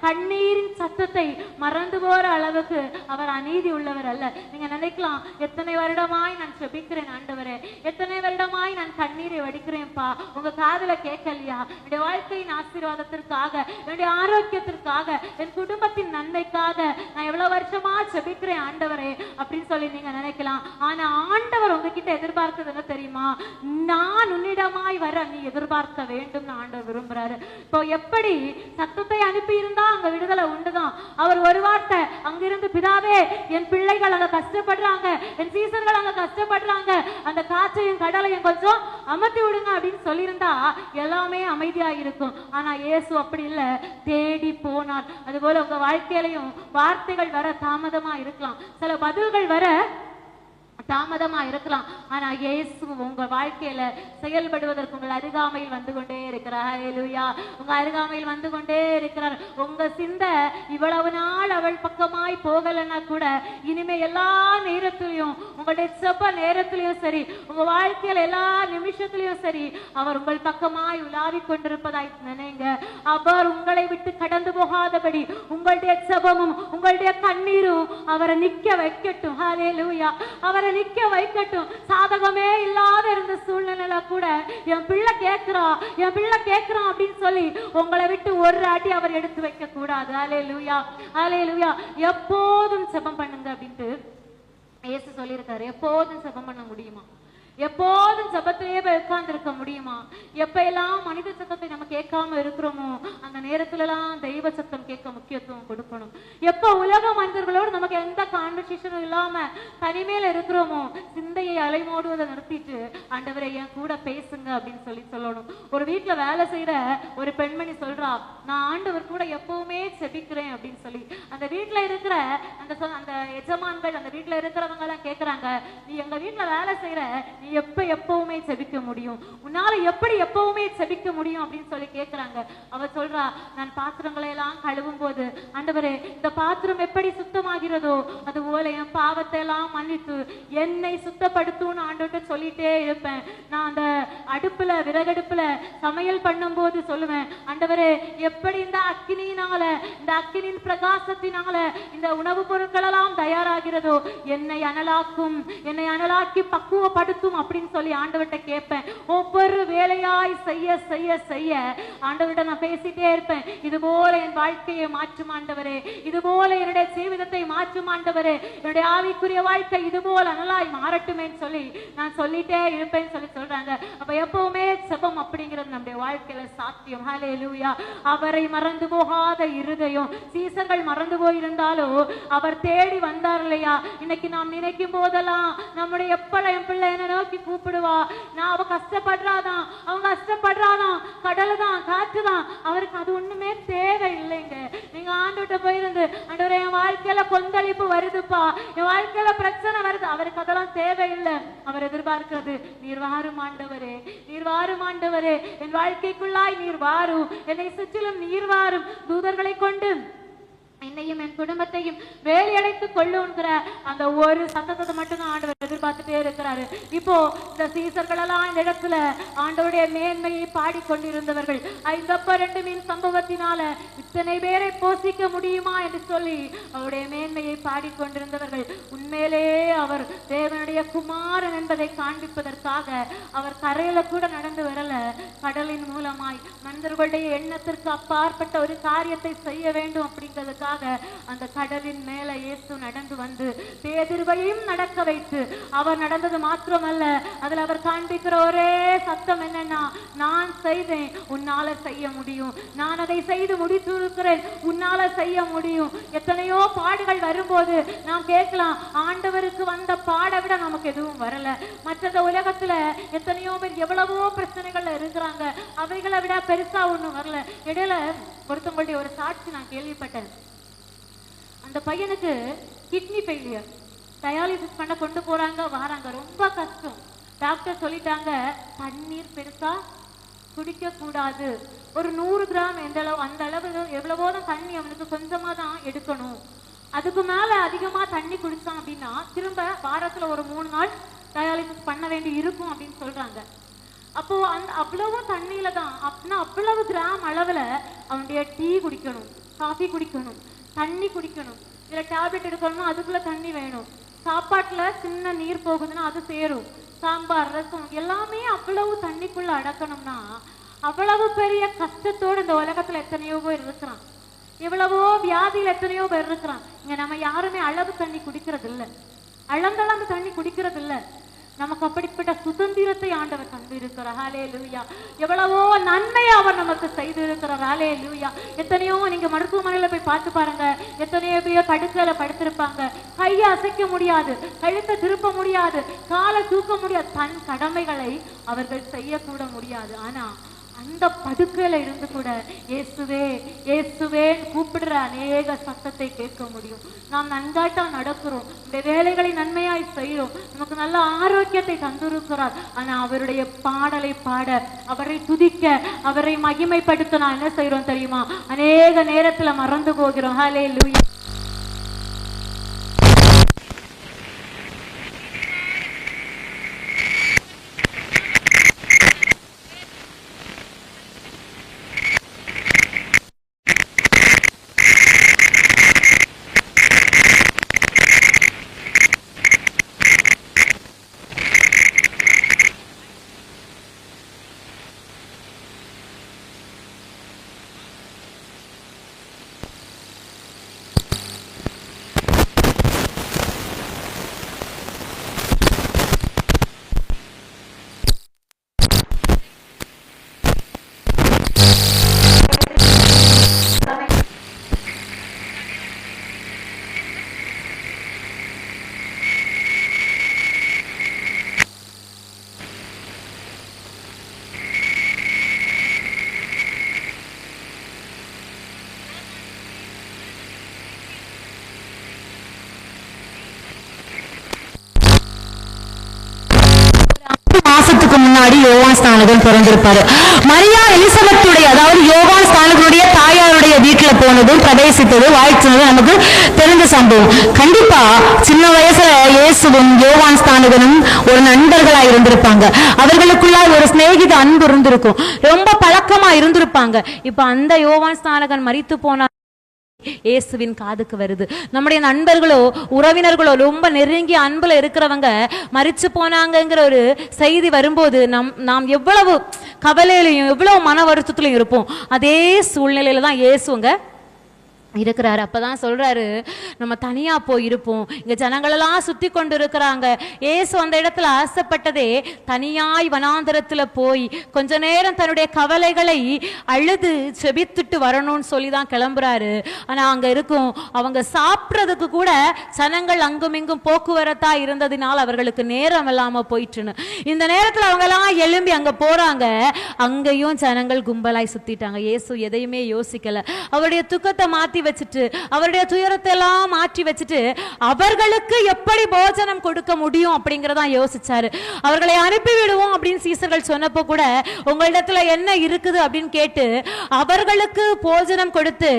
கண்ணீரின் சத்தத்தை மறந்து போற அளவுக்கு அவர் அநீதி உள்ளவர் அல்ல. நீங்க நினைக்கலாம், எத்தனை வருடமாய் நான் ஜெபிக்கிறேன் ஆண்டவரே, எத்தனை வருடமாய் நான் கண்ணீரை வடிக்கிறேன்ப்பா, உங்க காதுல கேட்கலையா? என்னுடைய வாழ்க்கையின் ஆசீர்வாதத்திற்காக, என்னுடைய ஆரோக்கியத்திற்காக, என் குடும்பத்தின் நன்மைக்காக நான் எவ்வளவு வருஷமா ஜெபிக்கிறேன் ஆண்டவரே அப்படின்னு சொல்லி நீங்க நினைக்கலாம். ஆனா ஆண்டவர் உங்ககிட்ட எதிர்பார்க்கிறது என்ன தெரியுமா? நான் உன்னிடமாய் வர நீ எதிர்பார்க்க வேண்டும் ஆண்டவர் விரும்புறாரு. இப்போ எப்படி சத்தத்தை அனுப்பி இருந்தா அங்க விடுதலை உண்டுதான். அவர் ஒரு வார்த்தை அங்கிருந்து, பிதாவே என் பிள்ளைகள் அங்க கஷ்டப்படுறாங்க, என் சீசர்கள் அங்க கஷ்டப்படுறாங்க, அந்த காற்றையும் கடலையும் கொஞ்சம் அமர்த்தி விடுங்க அப்படின்னு சொல்லியிருந்தா எல்லாமே அமைதியா இருக்கும். ஆனா இயேசு அப்படி இல்லை, தேடி போனார். அதுபோல உங்க வாழ்க்கையிலையும் வார்த்தைகள் வர தாமதமா இருக்கலாம், சில பதில்கள் வர தாமதமா இருக்கலாம். ஆனா இயேசு உங்க வாழ்க்கையில செயல்படுவதற்கு உங்கள் அருகாமையில் வந்து கொண்டே இருக்கிறார். ஹல்லேலூயா. உங்க அருகாமையில் வந்து கொண்டே இருக்கிறார். உங்க சிந்தை இவ்வளவு நாள் அவள் பக்கமாய் போகலன்னா கூட இனிமே எல்லா நேரத்திலையும், உங்களுடைய செப நேரத்திலையும் சரி, உங்க வாழ்க்கையில எல்லா நிமிஷத்திலையும் சரி, அவர் உங்கள் பக்கமாய் உலாவிக் கொண்டிருப்பதாய் நினைங்க. அவர் உங்களை விட்டு கடந்து போகாதபடி உங்களுடைய செபமும் உங்களுடைய கண்ணீரும் அவரை நிக்க வைக்கட்டும். ஹல்லேலூயா. அவரை நிக்க வைக்கட்டும். சாதகமே இல்லாத இருந்த சூழ்நிலையில கூட என் பிள்ளை கேட்கிறான், என் பிள்ளை கேட்கிறான் அப்படின்னு சொல்லி உங்களை விட்டு ஒரு அடி அவர் எடுத்து வைக்க கூடாது. ஹல்லேலூயா. ஹல்லேலூயா. எப்போதும் ஜெபம் பண்ணுங்க அப்படின்ட்டு இயேசு சொல்லியிருக்காரு. எப்போதும் ஜெபம் பண்ண முடியுமா? எப்போதும் ஜபத்திலேயே உட்கார்ந்து இருக்க முடியுமா? எப்ப எல்லாம் மனித சத்தத்தை நம்ம கேட்காம இருக்கிறோமோ அந்த நேரத்துல எல்லாம் தெய்வ சத்தம் கேட்க முக்கியத்துவம் கொடுக்கணும். எப்ப உலக மனிதர்களோடு நமக்கு எந்த கான்வர்சேஷனும் இல்லாம தனிமையில இருக்கிறோமோ சிந்தையை அலைமோடுவதை நிறுத்திட்டு ஆண்டவரை என் கூட பேசுங்க அப்படின்னு சொல்லணும். ஒரு வீட்டுல வேலை செய்யற ஒரு பெண்மணி சொல்றா, நான் ஆண்டவர் கூட எப்பவுமே செபிக்கிறேன் அப்படின்னு சொல்லி. அந்த வீட்டுல இருக்கிற அந்த எஜமான்கள், அந்த வீட்டுல இருக்கிறவங்க எல்லாம் கேட்கறாங்க, நீ எங்க வீட்டுல வேலை செய்யற, நீ எப்பவுமே செபிக்க முடியும், உன்னால எப்படி எப்பவுமே செபிக்க முடியும் அப்படின்னு சொல்லி கேட்கிறாங்க. அவ சொல்றா, நான் பாத்திரங்களை எல்லாம் கழுவும் போது ஆண்டவரே இந்த பாத்திரம் எப்படி சுத்தமாகிறதோ அது போல என் பாவத்தை எல்லாம் மன்னித்து என்னை சுத்தப்படுத்தும்னு ஆண்டவர்கிட்ட சொல்லிட்டே இருப்பேன். நான் அந்த அடுப்புல, விறகடுப்புல சமையல் பண்ணும் போது சொல்லுவேன், ஆண்டவரே எப்படி இந்த அக்கினியினால, இந்த அக்கினியின் பிரகாசத்தினால இந்த உணவுப் பொருட்கள் எல்லாம் தயாராகிறதோ என்னை அனலாக்கும், என்னை அனலாக்கி பக்குவப்படுத்தும் அப்படின்னு சொல்லி ஆண்டவர்கிட்ட கேட்பேன். ஒவ்வொரு வேலையாய் செய்ய செய்ய செய்ய ஆண்டவர்கிட்ட நான் பேசிட்டே இருப்பேன். இது போல என் வாழ்க்கையை மாற்றும் ஆண்டவரே, இது போல என்னுடைய ஜீவிதத்தை மாற்றும் ஆண்டவரே, என்னுடைய ஆவிக்குரிய வாழ்க்கை இது போல நல்லாய் மாறட்டுமே சொல்லி நான் சொல்லிட்டே இருப்பேன் சொல்லி சொல்றாங்க. அப்ப எப்பவுமே ஜெபம் அப்படிங்கிறது நம்முடைய வாழ்க்கையில சாத்தியம். ஹல்லேலூயா. அவரை மறந்து போகாத இருதயம். சீசர்கள் மறந்து போயிருந்தாலும் அவர் தேடி வந்தார் இல்லையா? இன்னைக்கு நாம் நினைக்கும் போதெல்லாம் நம்முடைய எப்ப என் பிள்ளை என்ன நோக்கி கூப்பிடுவா, நான் அவ கஷ்டப்படுறாதான், அவங்க கஷ்டப்படுறாதான், கடல் தான், காற்று தான், அவருக்கு அது ஒண்ணுமே தேவை இல்லைங்க. நீங்க ஆண்டுகிட்ட போயிருந்து, ஆண்டவரே என் வாழ்க்கையில கொந்தளிப்பு வருதுப்பா, என் வாழ்க்கையில பிரச்சனை வருது, அவருக்கு அதெல்லாம் தேவையில்லை. அவர் எதிர்பார்க்கிறது, நீர் வாரும் ஆண்டவரே, நீர் வாரும் ஆண்டவரே, என் வாழ்க்கைக்குள்ளாய் நீர் வாரும், என்னை சுற்றிலும் நீர் வாரும், தூதர்களை கொண்டு என்னையும் என் குடும்பத்தையும் வேலையடைத்துக் கொள்ளுங்கிற அந்த ஒரு சத்தத்தை மட்டும் ஆண்டவர் எதிர்பார்த்துட்டே இருக்கிறாரு. இப்போ இந்த சீசர்கள் எல்லாம் இந்த இடத்துல ஆண்டவருடைய மேன்மையை பாடிக்கொண்டிருந்தவர்கள், 5 அப்ப 2 மீன் சம்பவத்தினால இத்தனை பேரை போஷிக்க முடியுமா என்று சொல்லி அவருடைய மேன்மையை பாடிக்கொண்டிருந்தவர்கள், உண்மையிலே அவர் தேவனுடைய குமாரன் என்பதை காண்பிப்பதற்காக அவர் கரையில கூட நடந்து வரல, கடலின் மூலமாய் மனிதர்களுடைய எண்ணத்திற்கு அப்பாற்பட்ட ஒரு காரியத்தை செய்ய வேண்டும் அப்படிங்கிறதுக்காக வழியாக அந்த கடலின் மேல இயேசு நடந்து வந்து பேதுருவையும் நடக்க வைத்து, அவர் நடந்தது மாத்திரமல்ல, அதுல அவர் காண்பிக்கிற ஒரே சத்தம் என்னன்னா, நான் செய்தேன், உன்னால செய்ய முடியும், நான் அதை செய்து முடித்து இருக்கிறேன், உன்னால செய்ய முடியும். எத்தனையோ பாடுகள் வரும்போது நாம் கேட்கலாம், ஆண்டவருக்கு வந்த பாடை விட நமக்கு எதுவும் வரல. மற்ற உலகத்துல எத்தனையோ பேர் எவ்வளவோ பிரச்சனைகள்ல இருக்கிறாங்க, அவைகளை விட பெருசா ஒண்ணும் வரல. இடையில ஒருத்தவங்களுடைய ஒரு சாட்சி நான் கேள்விப்பட்டேன். அந்த பையனுக்கு கிட்னி ஃபெயிலியர், டயாலிசிஸ் பண்ண கொண்டு போறாங்க, வராங்க, ரொம்ப கஷ்டம். டாக்டர் சொல்லிட்டாங்க, தண்ணீர் பெருசா குடிக்க கூடாது, ஒரு 100 கிராம் எந்த அளவு அந்த அளவு எவ்வளவோதான் தண்ணி அவனுக்கு கொஞ்சமா தான் எடுக்கணும், அதுக்கு மேல அதிகமா தண்ணி குடிச்சான் அப்படின்னா திரும்ப வாரத்துல ஒரு 3 நாள் டயாலிசிஸ் பண்ண வேண்டி இருக்கும் அப்படின்னு சொல்றாங்க. அப்போ அந்த அவ்வளவு தண்ணியில தான் அப்படின்னா அவ்வளவு கிராம் அளவுல அவனுடைய டீ குடிக்கணும், காஃபி குடிக்கணும், தண்ணி குடிக்கணும், இல்ல டேப்லெட் எடுக்கணும்னா அதுக்குள்ள தண்ணி வேணும், சாப்பாட்டுல சின்ன நீர் போகுதுன்னா அது சேரும், சாம்பார் ரசம் எல்லாமே அவ்வளவு தண்ணிக்குள்ள அடக்கணும்னா அவ்வளவு பெரிய கஷ்டத்தோடு இந்த உலகத்துல எத்தனையோ பேர் இருக்கிறான், எவ்வளவோ வியாதியில் எத்தனையோ பேர் இருக்கிறான். இங்க நம்ம யாருமே அளவு தண்ணி குடிக்கிறது இல்லை, அளந்தளந்து தண்ணி குடிக்கிறது இல்லை. நமக்கு அப்படிப்பட்ட சுதந்திரத்தை ஆண்டவர் தந்து இருக்கிறார். ஹல்லேலூயா. எவ்வளவோ நன்மையை அவர் நமக்கு செய்து இருக்கிறார். ஹல்லேலூயா. எத்தனையோ நீங்க மருத்துவமனையில போய் பார்த்து பாருங்க, எத்தனையோ பேர் படுக்கையில படுத்திருப்பாங்க, கையை அசைக்க முடியாது, கழுத்தை திருப்ப முடியாது, காலை தூக்க முடியாது, தன் கடமைகளை அவர்கள் செய்யக்கூட முடியாது. ஆனா அந்த படுக்கையில இருந்து கூட இயேசுவே இயேசுவே கூப்பிடுற அநேக சத்தத்தை கேட்க முடியும். நாம் நன்காட்டா நடக்கிறோம், இந்த வேலைகளை நன்மையாய் செய்யறோம், நமக்கு நல்ல ஆரோக்கியத்தை தந்திருக்கிறார். ஆனா அவருடைய பாடலை பாட, அவரை துதிக்க, அவரை மகிமைப்படுத்த நான் என்ன செய்யறோம் தெரியுமா? அநேக நேரத்துல மறந்து போகிறோம். ஹல்லேலூயா. மாசத்துக்கு முன்னாடி யோவான் ஸ்நானகன் பிறந்திருப்பாரு. மரியா எலிசபெத்துடைய, அதாவது யோவான் ஸ்நானகனுடைய தாயாருடைய வீட்டுல போனதும் பிரவேசித்தது வாய்ச்சது நமக்கு தெரிந்த சம்பவம். கண்டிப்பா சின்ன வயசுல இயேசுவும் யோவான் ஸ்நானகனும் ஒரு நண்பர்களா இருந்திருப்பாங்க, அவர்களுக்குள்ள ஒரு சிநேகித அன்பு இருந்திருக்கும், ரொம்ப பழக்கமா இருந்திருப்பாங்க. இப்ப அந்த யோவான் ஸ்நானகன் மரித்து போனா இயேசுவின் காதுக்கு வருது. நம்முடைய நண்பர்களோ உறவினர்களோ ரொம்ப நெருங்கிய அன்புல இருக்கிறவங்க மரிச்சு போனாங்கிற ஒரு செய்தி வரும்போது நாம் எவ்வளவு கவலையிலையும் எவ்வளவு மன வருத்தத்திலையும் இருப்போம். அதே சூழ்நிலையில தான் இயேசுங்க இருக்கிறாரு. அப்பதான் சொல்றாரு, நம்ம தனியா போய் இருப்போம், இங்க ஜனங்களெல்லாம் சுத்தி கொண்டு இருக்கிறாங்க. ஏசு அந்த இடத்துல ஆசைப்பட்டதே தனியாய் வனாந்தரத்துல போய் கொஞ்ச நேரம் தன்னுடைய கவலைகளை அழுது செபித்துட்டு வரணும்னு சொல்லிதான் கிளம்புறாரு. ஆனா அங்க இருக்கும் அவங்க சாப்பிட்றதுக்கு கூட ஜனங்கள் அங்கும் இங்கும் போக்குவரத்தா இருந்ததினால் அவர்களுக்கு நேரம் இல்லாம போயிட்டுன்னு இந்த நேரத்துல அவங்க எல்லாம் எழும்பி அங்க போறாங்க. அங்கேயும் ஜனங்கள் கும்பலாய் சுத்திட்டாங்க. இயேசு எதையுமே யோசிக்கல. அவருடைய துக்கத்தை மாத்தி வச்சுட்டு, அவருடைய துயரத்தை எல்லாம் மாற்றி வச்சுட்டு அவர்களுக்கு எப்படி போஜனம் கொடுக்க முடியும் அப்படிங்கறத யோசிச்சாரு. அவர்களை அனுப்பி விடுவோம் அப்படின்னு சீசர்கள் சொன்னப்போ கூட உங்களிடத்துல என்ன இருக்குது அப்படின்னு கேட்டு அவர்களுக்கு போஜனம் கொடுத்து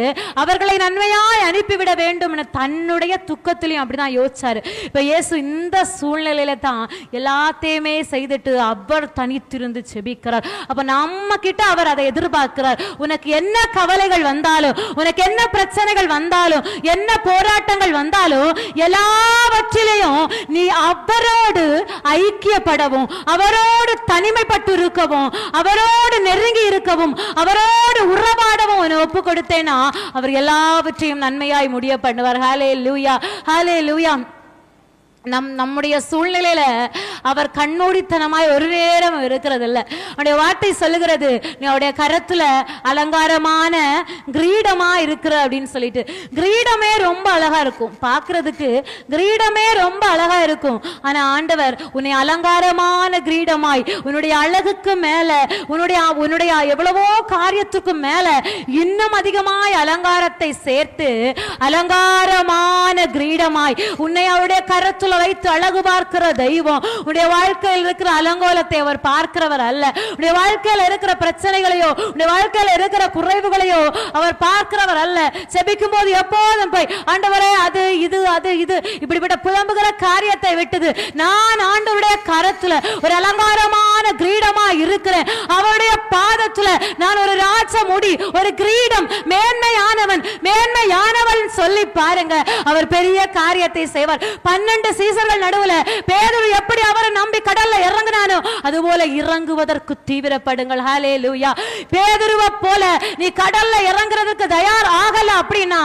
அவர்களை நன்மையாய் அனுப்பிவிட வேண்டும் தன்னுடைய துக்கத்திலையும் அப்படிதான் யோசிச்சாரு. இப்ப இயேசு இந்த சூழ்நிலையில தான் எல்லாத்தையுமே செய்துட்டு அவர் தனித்திருந்து செபிக்கிறார். அப்ப நம்ம கிட்ட அவர் அதை எதிர்பார்க்கிறார். உனக்கு என்ன கவலைகள் வந்தாலும், உனக்கு என்ன பிரச்சனை பிரச்சனைகள் வந்தாலும், என்ன போராட்டங்கள் வந்தாலும், எல்லாவற்றிலையும் நீ அவரோடு ஐக்கியப்படவும், அவரோடு தனிமைப்பட்டு இருக்கவும், அவரோடு நெருங்கி இருக்கவும், அவரோடு உறவாடவும் ஒப்பு கொடுத்தேனா அவர் எல்லாவற்றையும் நன்மையாய் முடிய பண்ணுவார். ஹல்லேலூயா, ஹல்லேலூயா. நம்முடைய சூழ்நிலையில அவர் கண்ணோடித்தனமாய் ஒரு நேரம் இருக்கிறது இல்ல. அவருடைய வார்த்தை சொல்லுகிறது, நீ அவருடைய கரத்துல அலங்காரமான கிரீடமா இருக்கிற அப்படின்னு சொல்லிட்டு. கிரீடமே ரொம்ப அழகா இருக்கும், பாக்குறதுக்கு கிரீடமே ரொம்ப அழகா இருக்கும். ஆனா ஆண்டவர் உன்னை அலங்காரமான கிரீடமாய், உன்னுடைய அழகுக்கு மேல, உன்னுடைய எவ்வளவோ காரியத்துக்கு மேல இன்னும் அதிகமாய் அலங்காரத்தை சேர்த்து அலங்காரமான கிரீடமாய் உன்னை அவருடைய கரத்துல வைத்து அழகு பார்க்கிற தெய்வம். உடைய வாழ்க்கையில் இருக்கிற அலங்கோலத்தை அவர் பார்க்கிறவர் அல்ல. உடைய வாழ்க்கையில் இருக்கிற பிரச்சனைகளையோ, உடைய வாழ்க்கையில் இருக்கிற குறைவுகளையோ அவர் பார்க்கிறவர் அல்ல. செபிக்கும் போது எப்போதும் போய் ஆண்டவரே அது இது அது இது இப்படிப்பட்ட புலம்புகிற காரியத்தை விட்டது நான் ஆண்டவருடைய கரத்துல ஒரு அலங்காரமான கிரீடமா இருக்கிறேன். அவருடைய பாதத்துல நான் ஒரு ராஜ முடி, ஒரு கிரீடம், மேன்மையானவன் மேன்மையானவன் சொல்லி பாருங்க, அவர் பெரிய காரியத்தை செய்வார். 12 சீசர்கள் நடுவுல பேதுரு எப்படி அவரை நம்பி கடல்ல இறங்கினானோ அதுபோல இறங்குவதற்கு தீவிரப்படுங்கள். ஹல்லேலூயா. பேதுருவை போல நீ கடல்ல இறங்குறதுக்கு தயார் ஆகல அப்படின்னா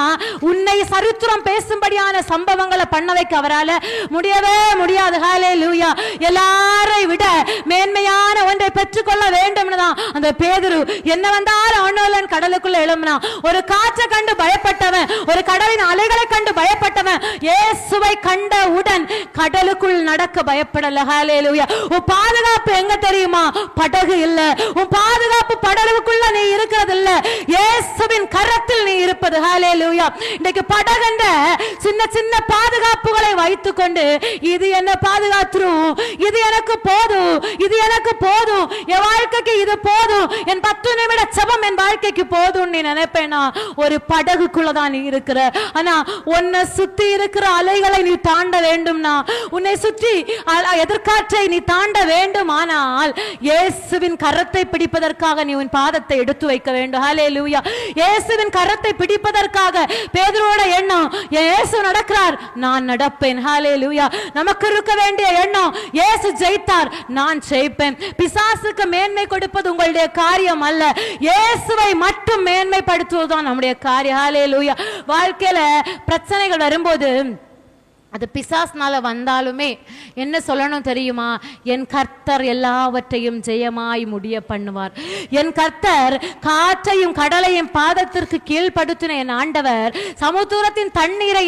உன்னை சரித்திரம் பேசும்படியான சம்பவங்களை பண்ண வைக்க அவரால முடியவே முடியாது. ஹல்லேலூயா. எல்லாரை விட மேன்மையான ஒன்றை பெற்றுக்கொள்ள வேண்டும் தான் அந்த பேதுரு என்ன வந்தாலும் ஆண்டவன் கடலுக்குள்ள எழும்பினா. ஒரு காற்றை கண்டு பயப்பட்டவன், ஒரு கடலின் அலைகளை கண்டு பயப்பட்டவன் இயேசுவை கண்டவுடன் கடலுக்குள் நடக்க பயப்படல. ஹல்லேலூயா. உன் பாதுகாப்பு எங்க தெரியுமா? படகு இல்ல. உன் பாதுகாப்பு படகுக்குள்ள நீ இருக்கிறது இல்ல, இயேசுவின் கரத்தில் நீ இருப்பது. ஹல்லேலூயா. இன்னைக்கு படகுன்ற சின்ன சின்ன பாதுகாப்புகளை வைத்துக்கொண்டு இது என்ன பாதுகாத்துரும், இது எனக்கு போதும், இது எனக்கு போதும், என் வாழ்க்கைக்கு இது போதும், என் 10 நிமிட ஜெபம் என் வாழ்க்கைக்கு போதும் நீ நினைப்பேனா ஒரு படகுக்குள்ளதான் நீ இருக்கிற. ஆனா உன்னை சுத்தி இருக்கிற அலைகளை நீ தாண்ட வேண்டும்னா, உன்னை சுற்றி எதிர்காற்றை நீ தாண்ட வேண்டுமானால் இயேசுவின் கரத்தை பிடிப்பதற்காக நீ உன் பாதத்தை எடுத்து வைக்க வேண்டும். ஹல்லேலூயா. இயேசுவின் கரத்தை பிடிப்பதற்காக பேதுருவோட எண்ணம், இயேசு நடக்கிறார் நான் நடப்பேன். ஹல்லேலூயா. நமக்கு இருக்க வேண்டிய எண்ணம், இயேசு ஜெயித்தார் நான் ஜெயிப்பேன். பிசாசுக்கு மேன்மை கொடுப்பது உங்களுடைய காரியம் அல்ல, இயேசுவை மட்டும் மேன்மைப்படுத்துவதுதான் நம்முடைய காரியம். ஹல்லேலூயா. வாழ்க்கையில பிரச்சனைகள் வரும்போது அது பிசாஸ்னால வந்தாலுமே என்ன சொல்லணும் தெரியுமா? என் கர்த்தர் எல்லாவற்றையும் ஜெயமாய் முடிய பண்ணுவார். என் கர்த்தர் காற்றையும் கடலையும் பாதத்திற்கு கீழ்ப்படுத்தின என் ஆண்டவர், சமுத்திரத்தின் தண்ணீரை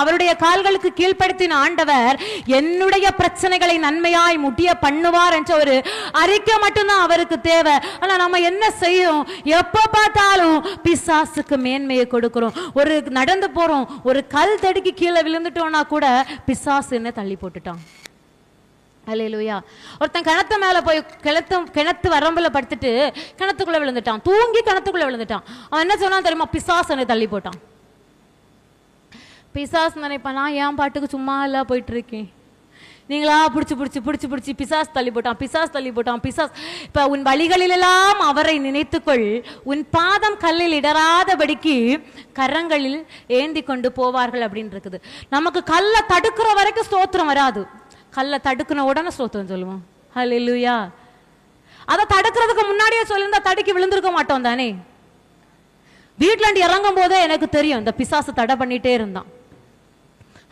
அவருடைய கால்களுக்கு கீழ்ப்படுத்தின ஆண்டவர் என்னுடைய பிரச்சனைகளை நன்மையாய் முடிய பண்ணுவார் என்ற ஒரு அறிக்கை மட்டும்தான் அவருக்கு தேவை. ஆனா நம்ம என்ன செய்யும்? எப்ப பார்த்தாலும் பிசாசுக்கு மேன்மையை கொடுக்கிறோம். ஒரு நடந்து போறோம், ஒரு கல் தடுக்கி கீழே விழுந்துட்டோம்னா கூட பிசாசு என்ன தள்ளி போட்டுட்டான். அல்லேலூயா. ஒருத்தன் கிணத்து மேல போய் கிணத்து வரம்புல படுத்துட்டு கிணத்துக்குள்ள விழுந்துட்டான், தூங்கி கிணத்துக்குள்ள விழுந்துட்டான். அவன் என்ன சொன்னான் தெரியுமா? பிசாசு என்னை தள்ளி போட்டான். பிசாசு நினைப்பான், நான் என் பாட்டுக்கு சும்மா எல்லாம் போயிட்டு இருக்கேன், நீங்களா பிடிச்சி பிசாஸ் தள்ளி போட்டான், பிசாஸ் தள்ளி போட்டான், பிசாஸ். இப்ப உன் வழிகளிலெல்லாம் அவரை நினைத்துக்கொள், உன் பாதம் கல்லில் இடராதபடிக்கு கரங்களில் ஏந்தி கொண்டு போவார்கள் அப்படின்னு இருக்குது. நமக்கு கல்லை தடுக்கிற வரைக்கும் ஸ்தோத்திரம் வராது, கல்லை தடுக்கின உடனே ஸ்தோத்திரம் சொல்லுவோம். ஹல்லேலூயா. அதை தடுக்கிறதுக்கு முன்னாடியே சொல்லியிருந்தா தடுக்கி விழுந்திருக்க மாட்டோம் தானே. வீட்டுல இருந்து இறங்கும் போதே எனக்கு தெரியும் இந்த பிசாசு தடை பண்ணிட்டே இருந்தான்.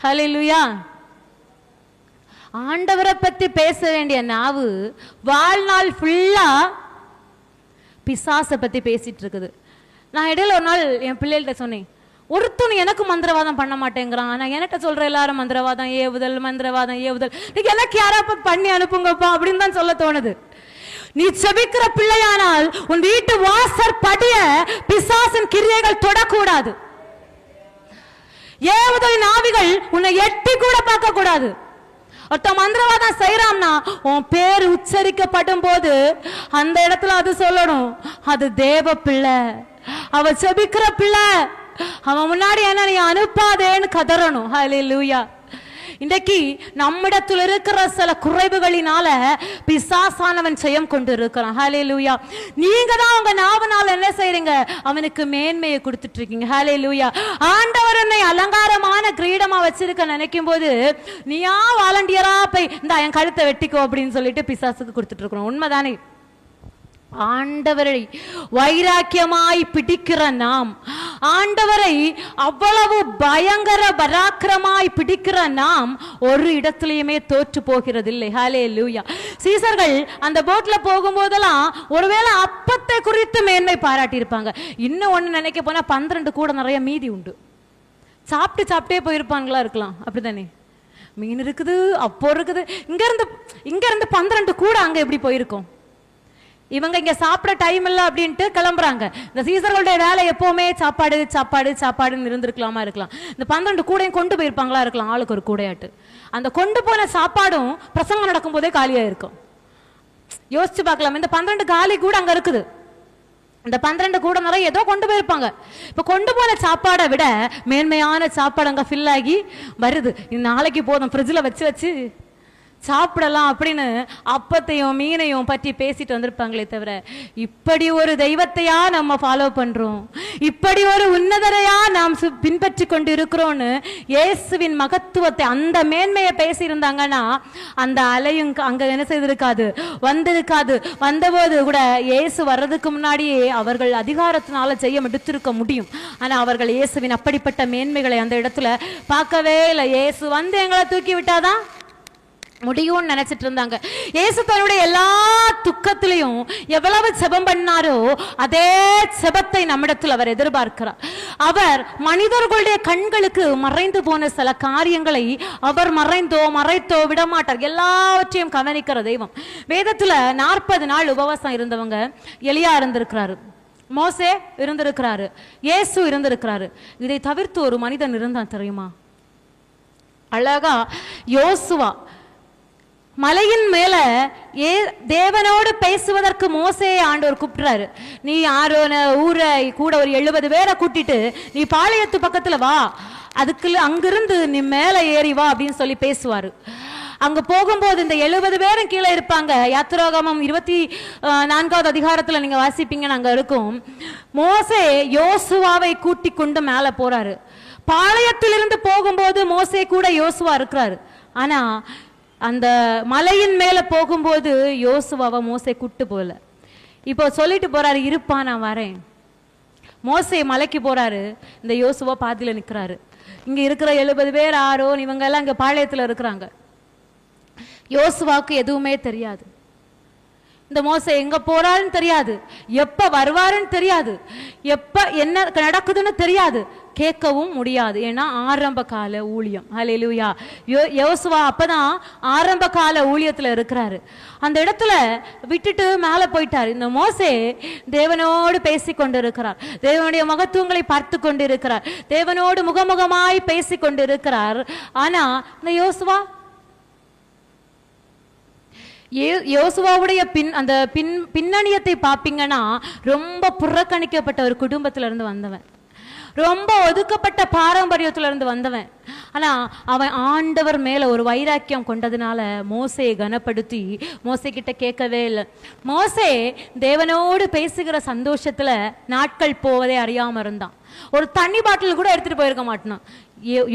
ஹல்லேலூயா. ஆண்டவரை பத்தி பேச வேண்டிய நாவு வாழ்நாள் ஃபுல்லா பிசாசை பத்தி பேசிட்டு இருக்குது. நான் இடையில ஒரு நாள் என் பிள்ளைகிட்ட சொன்னேன், ஒருத்தனும் எனக்கு மந்திரவாதம் பண்ண மாட்டேங்கிறான், ஆனா என்கிட்ட சொல்ற எல்லாரும் மந்திரவாதம் ஏவுதல் மந்திரவாதம் ஏவுதல், நீங்க எனக்கு யாராவது பண்ணி அனுப்புங்கப்பா அப்படின்னு தான் சொல்ல தோணுது. நீ செபிக்கிற பிள்ளையானால் உன் வீட்டு வாசற் படிய பிசாசின் கிரியைகள் தொடக்கூடாது. ஏவுதல் நாவிகள் உன்னை எட்டி கூட பார்க்க கூடாது. ஒருத்த மந்திரவாதம் செய்யறான்னா உன் பேர் உச்சரிக்கப்படும் போது அந்த இடத்துல அது சொல்லணும், அது தேவ பிள்ளை, அவ செபிக்கிற பிள்ளை, அவன் முன்னாடி என்ன நீ அனுப்பாதேன்னு கதறணும். ஹல்லேலூயா. இன்றைக்கு நம்மிடத்தில் இருக்கிற சில குறைவுகளினால பிசாசானவன் ஜெயம் கொண்டு இருக்கிறான். ஹல்லேலூயா. நீங்க தான் உங்க நாவனால என்ன செய்றீங்க? அவனுக்கு மேன்மையை கொடுத்துட்டு இருக்கீங்க. ஹல்லேலூயா. ஆண்டவர் என்னை அலங்காரமான கிரீடமா வச்சிருக்க நினைக்கும் போது நீயா வாலண்டியரா போய் இந்த என் கழுத்தை வெட்டிக்கோ அப்படின்னு சொல்லிட்டு பிசாசுக்கு கொடுத்துட்டு இருக்கிறோம். உண்மைதானே? ஆண்டவரை வைராக்கியமாய் பிடிக்கிற நாம், ஆண்டவரை அவ்வளவு பயங்கர பராக்கிரமாய் பிடிக்கிற நாம் ஒரு இடத்துலயுமே தோற்று போகிறது இல்லை. ஹல்லேலூயா. சீசர்கள் அந்த போட்ல போகும்போதெல்லாம் ஒருவேளை அப்பத்தை குறித்து மேன்மை பாராட்டி இருப்பாங்க. இன்னும் ஒண்ணு நினைக்க போனா 12 கூட நிறைய மீதி உண்டு. சாப்பிட்டே போயிருப்பாங்களா இருக்கலாம். அப்படித்தானே? மீன் இருக்குது, அப்போ இருக்குது. இங்க இருந்து 12 கூட அங்க எப்படி போயிருக்கும்? இவங்க இங்க சாப்பிட டைம் இல்லை அப்படின்ட்டு கிளம்புறாங்க. இந்த சீசர்களுடைய வேலை எப்பவுமே சாப்பாடுன்னு இருந்திருக்கலாமா இருக்கலாம். இந்த 12 கூடையும் கொண்டு போயிருப்பாங்களா இருக்கலாம், ஆளுக்கு ஒரு கூடையாட்டு. அந்த கொண்டு போன சாப்பாடும் பிரசங்கம் நடக்கும் போதே காலியா இருக்கும். யோசிச்சு பார்க்கலாம். இந்த 12 காலி கூட அங்க இருக்குது. இந்த 12 கூட நிறைய ஏதோ கொண்டு போயிருப்பாங்க. இப்ப கொண்டு போன சாப்பாடை விட மேன்மையான சாப்பாடு அங்க ஃபில் ஆகி வருது. இந்த நாளைக்கு போதும் ஃப்ரிட்ஜில் வச்சு சாப்பிடலாம் அப்படின்னு அப்பத்தையும் மீனையும் பற்றி பேசிட்டு வந்திருப்பாங்களே தவிர, இப்படி ஒரு தெய்வத்தையா நம்ம ஃபாலோ பண்றோம், இப்படி ஒரு உன்னதரையா நாம் பின்பற்றி கொண்டு இருக்கிறோம்னு இயேசுவின் மகத்துவத்தை, அந்த மேன்மையை பேசியிருந்தாங்கன்னா அந்த அலையும் அங்க என்ன செய்திருக்காது, வந்திருக்காது. வந்தபோது கூட இயேசு வர்றதுக்கு முன்னாடியே அவர்கள் அதிகாரத்தினால ஜெயம் எடுத்திருக்க முடியும். ஆனா அவர்கள் இயேசுவின் அப்படிப்பட்ட மேன்மைகளை அந்த இடத்துல பார்க்கவே இல்லை. இயேசு வந்து எங்களை தூக்கி விட்டாதான் முடியும்னு நினைச்சிட்டு இருந்தாங்க. இயேசு தன்னுடைய எல்லா துக்கத்திலையும் எவ்வளவு ஜெபம் பண்ணாரோ அதே ஜெபத்தை நம்மிடத்தில் அவர் எதிர்பார்க்கிறார். அவர் மனிதர்களுடைய கண்களுக்கு மறைந்து போன சில காரியங்களை அவர் மறைத்தோ விடமாட்டார். எல்லாவற்றையும் கவனிக்கிற தெய்வம். வேதத்துல 40 நாள் உபவாசம் இருந்தவங்க எலியா இருந்திருக்கிறாரு, மோசே இருந்திருக்கிறாரு, இயேசு இருந்திருக்கிறாரு. இதை தவிர்த்து ஒரு மனிதன் இருந்தான் தெரியுமா? அழகா யோசுவா மலையின் மேல தேவனோடு பேசுவதற்கு மோசேயை ஆண்டவர் கூப்பிடுறாரு. நீ ஆரோன ஊரை கூட ஒரு 70 பேரை கூட்டிட்டு நீ பாளையத்து பக்கத்துல வா, அதுக்கு அங்கிருந்து நீ மேல ஏறி வா அப்படின்னு சொல்லி பேசுவாரு. அங்க போகும்போது இந்த 70 பேரும் கீழே இருப்பாங்க. யாத்திராகமம் 24வது அதிகாரத்துல நீங்க வாசிப்பீங்கன்னு அங்க இருக்கும். மோசே யோசுவாவை கூட்டி கொண்டு மேல போறாரு. பாளையத்திலிருந்து போகும்போது மோசே கூட யோசுவா இருக்கிறாரு. ஆனா அந்த மலையின் மேல போகும்போது யோசுவாவை மோசே கூட்டு போகல. இப்போ சொல்லிட்டு போறாரு, இருப்பா நான் வரேன். மோசே மலைக்கு போறாரு, இந்த யோசுவா பாதியில நிக்கிறாரு. இங்க இருக்கிற 70 பேர் ஆரோன் இவங்க எல்லாம் இங்க பாளையத்துல இருக்கிறாங்க. யோசுவாவுக்கு எதுவுமே தெரியாது. இந்த மோசே எங்க போறாருன்னு தெரியாது, எப்ப வருவாருன்னு தெரியாது, எப்ப என்ன நடக்குதுன்னு தெரியாது, கேட்கவும் முடியாது. ஏன்னா ஆரம்ப கால ஊழியம். ஹல்லேலூயா. யோசுவா அப்பதான் ஆரம்ப கால ஊழியத்துல இருக்கிறாரு. அந்த இடத்துல விட்டுட்டு மேல போயிட்டாரு. இந்த மோசே தேவனோடு பேசி கொண்டிருக்கிறார், தேவனுடைய மகத்துவங்களை பார்த்து கொண்டிருக்கிறார், தேவனோடு முகமுகமாய் பேசி கொண்டிருக்கிறார். ஆனா இந்த யோசுவாவுடைய அந்த பின்னணியத்தை பார்ப்பீங்கன்னா ரொம்ப புறக்கணிக்கப்பட்ட ஒரு குடும்பத்துல இருந்து வந்தவன், ரொம்ப ஒதுக்கப்பட்ட பாரம்பரியத்துல இருந்து வந்தவன். ஆனா அவன் ஆண்டவர் மேல ஒரு வைராக்கியம் கொண்டதுனால மோசேயை கனப்படுத்தி மோசே கிட்ட கேட்கவே இல்லை. மோசே தேவனோடு பேசுகிற சந்தோஷத்துல நாட்கள் போவதே அறியாம இருந்தான். ஒரு தண்ணி பாட்டில் கூட எடுத்துட்டு போயிருக்க மாட்டான்.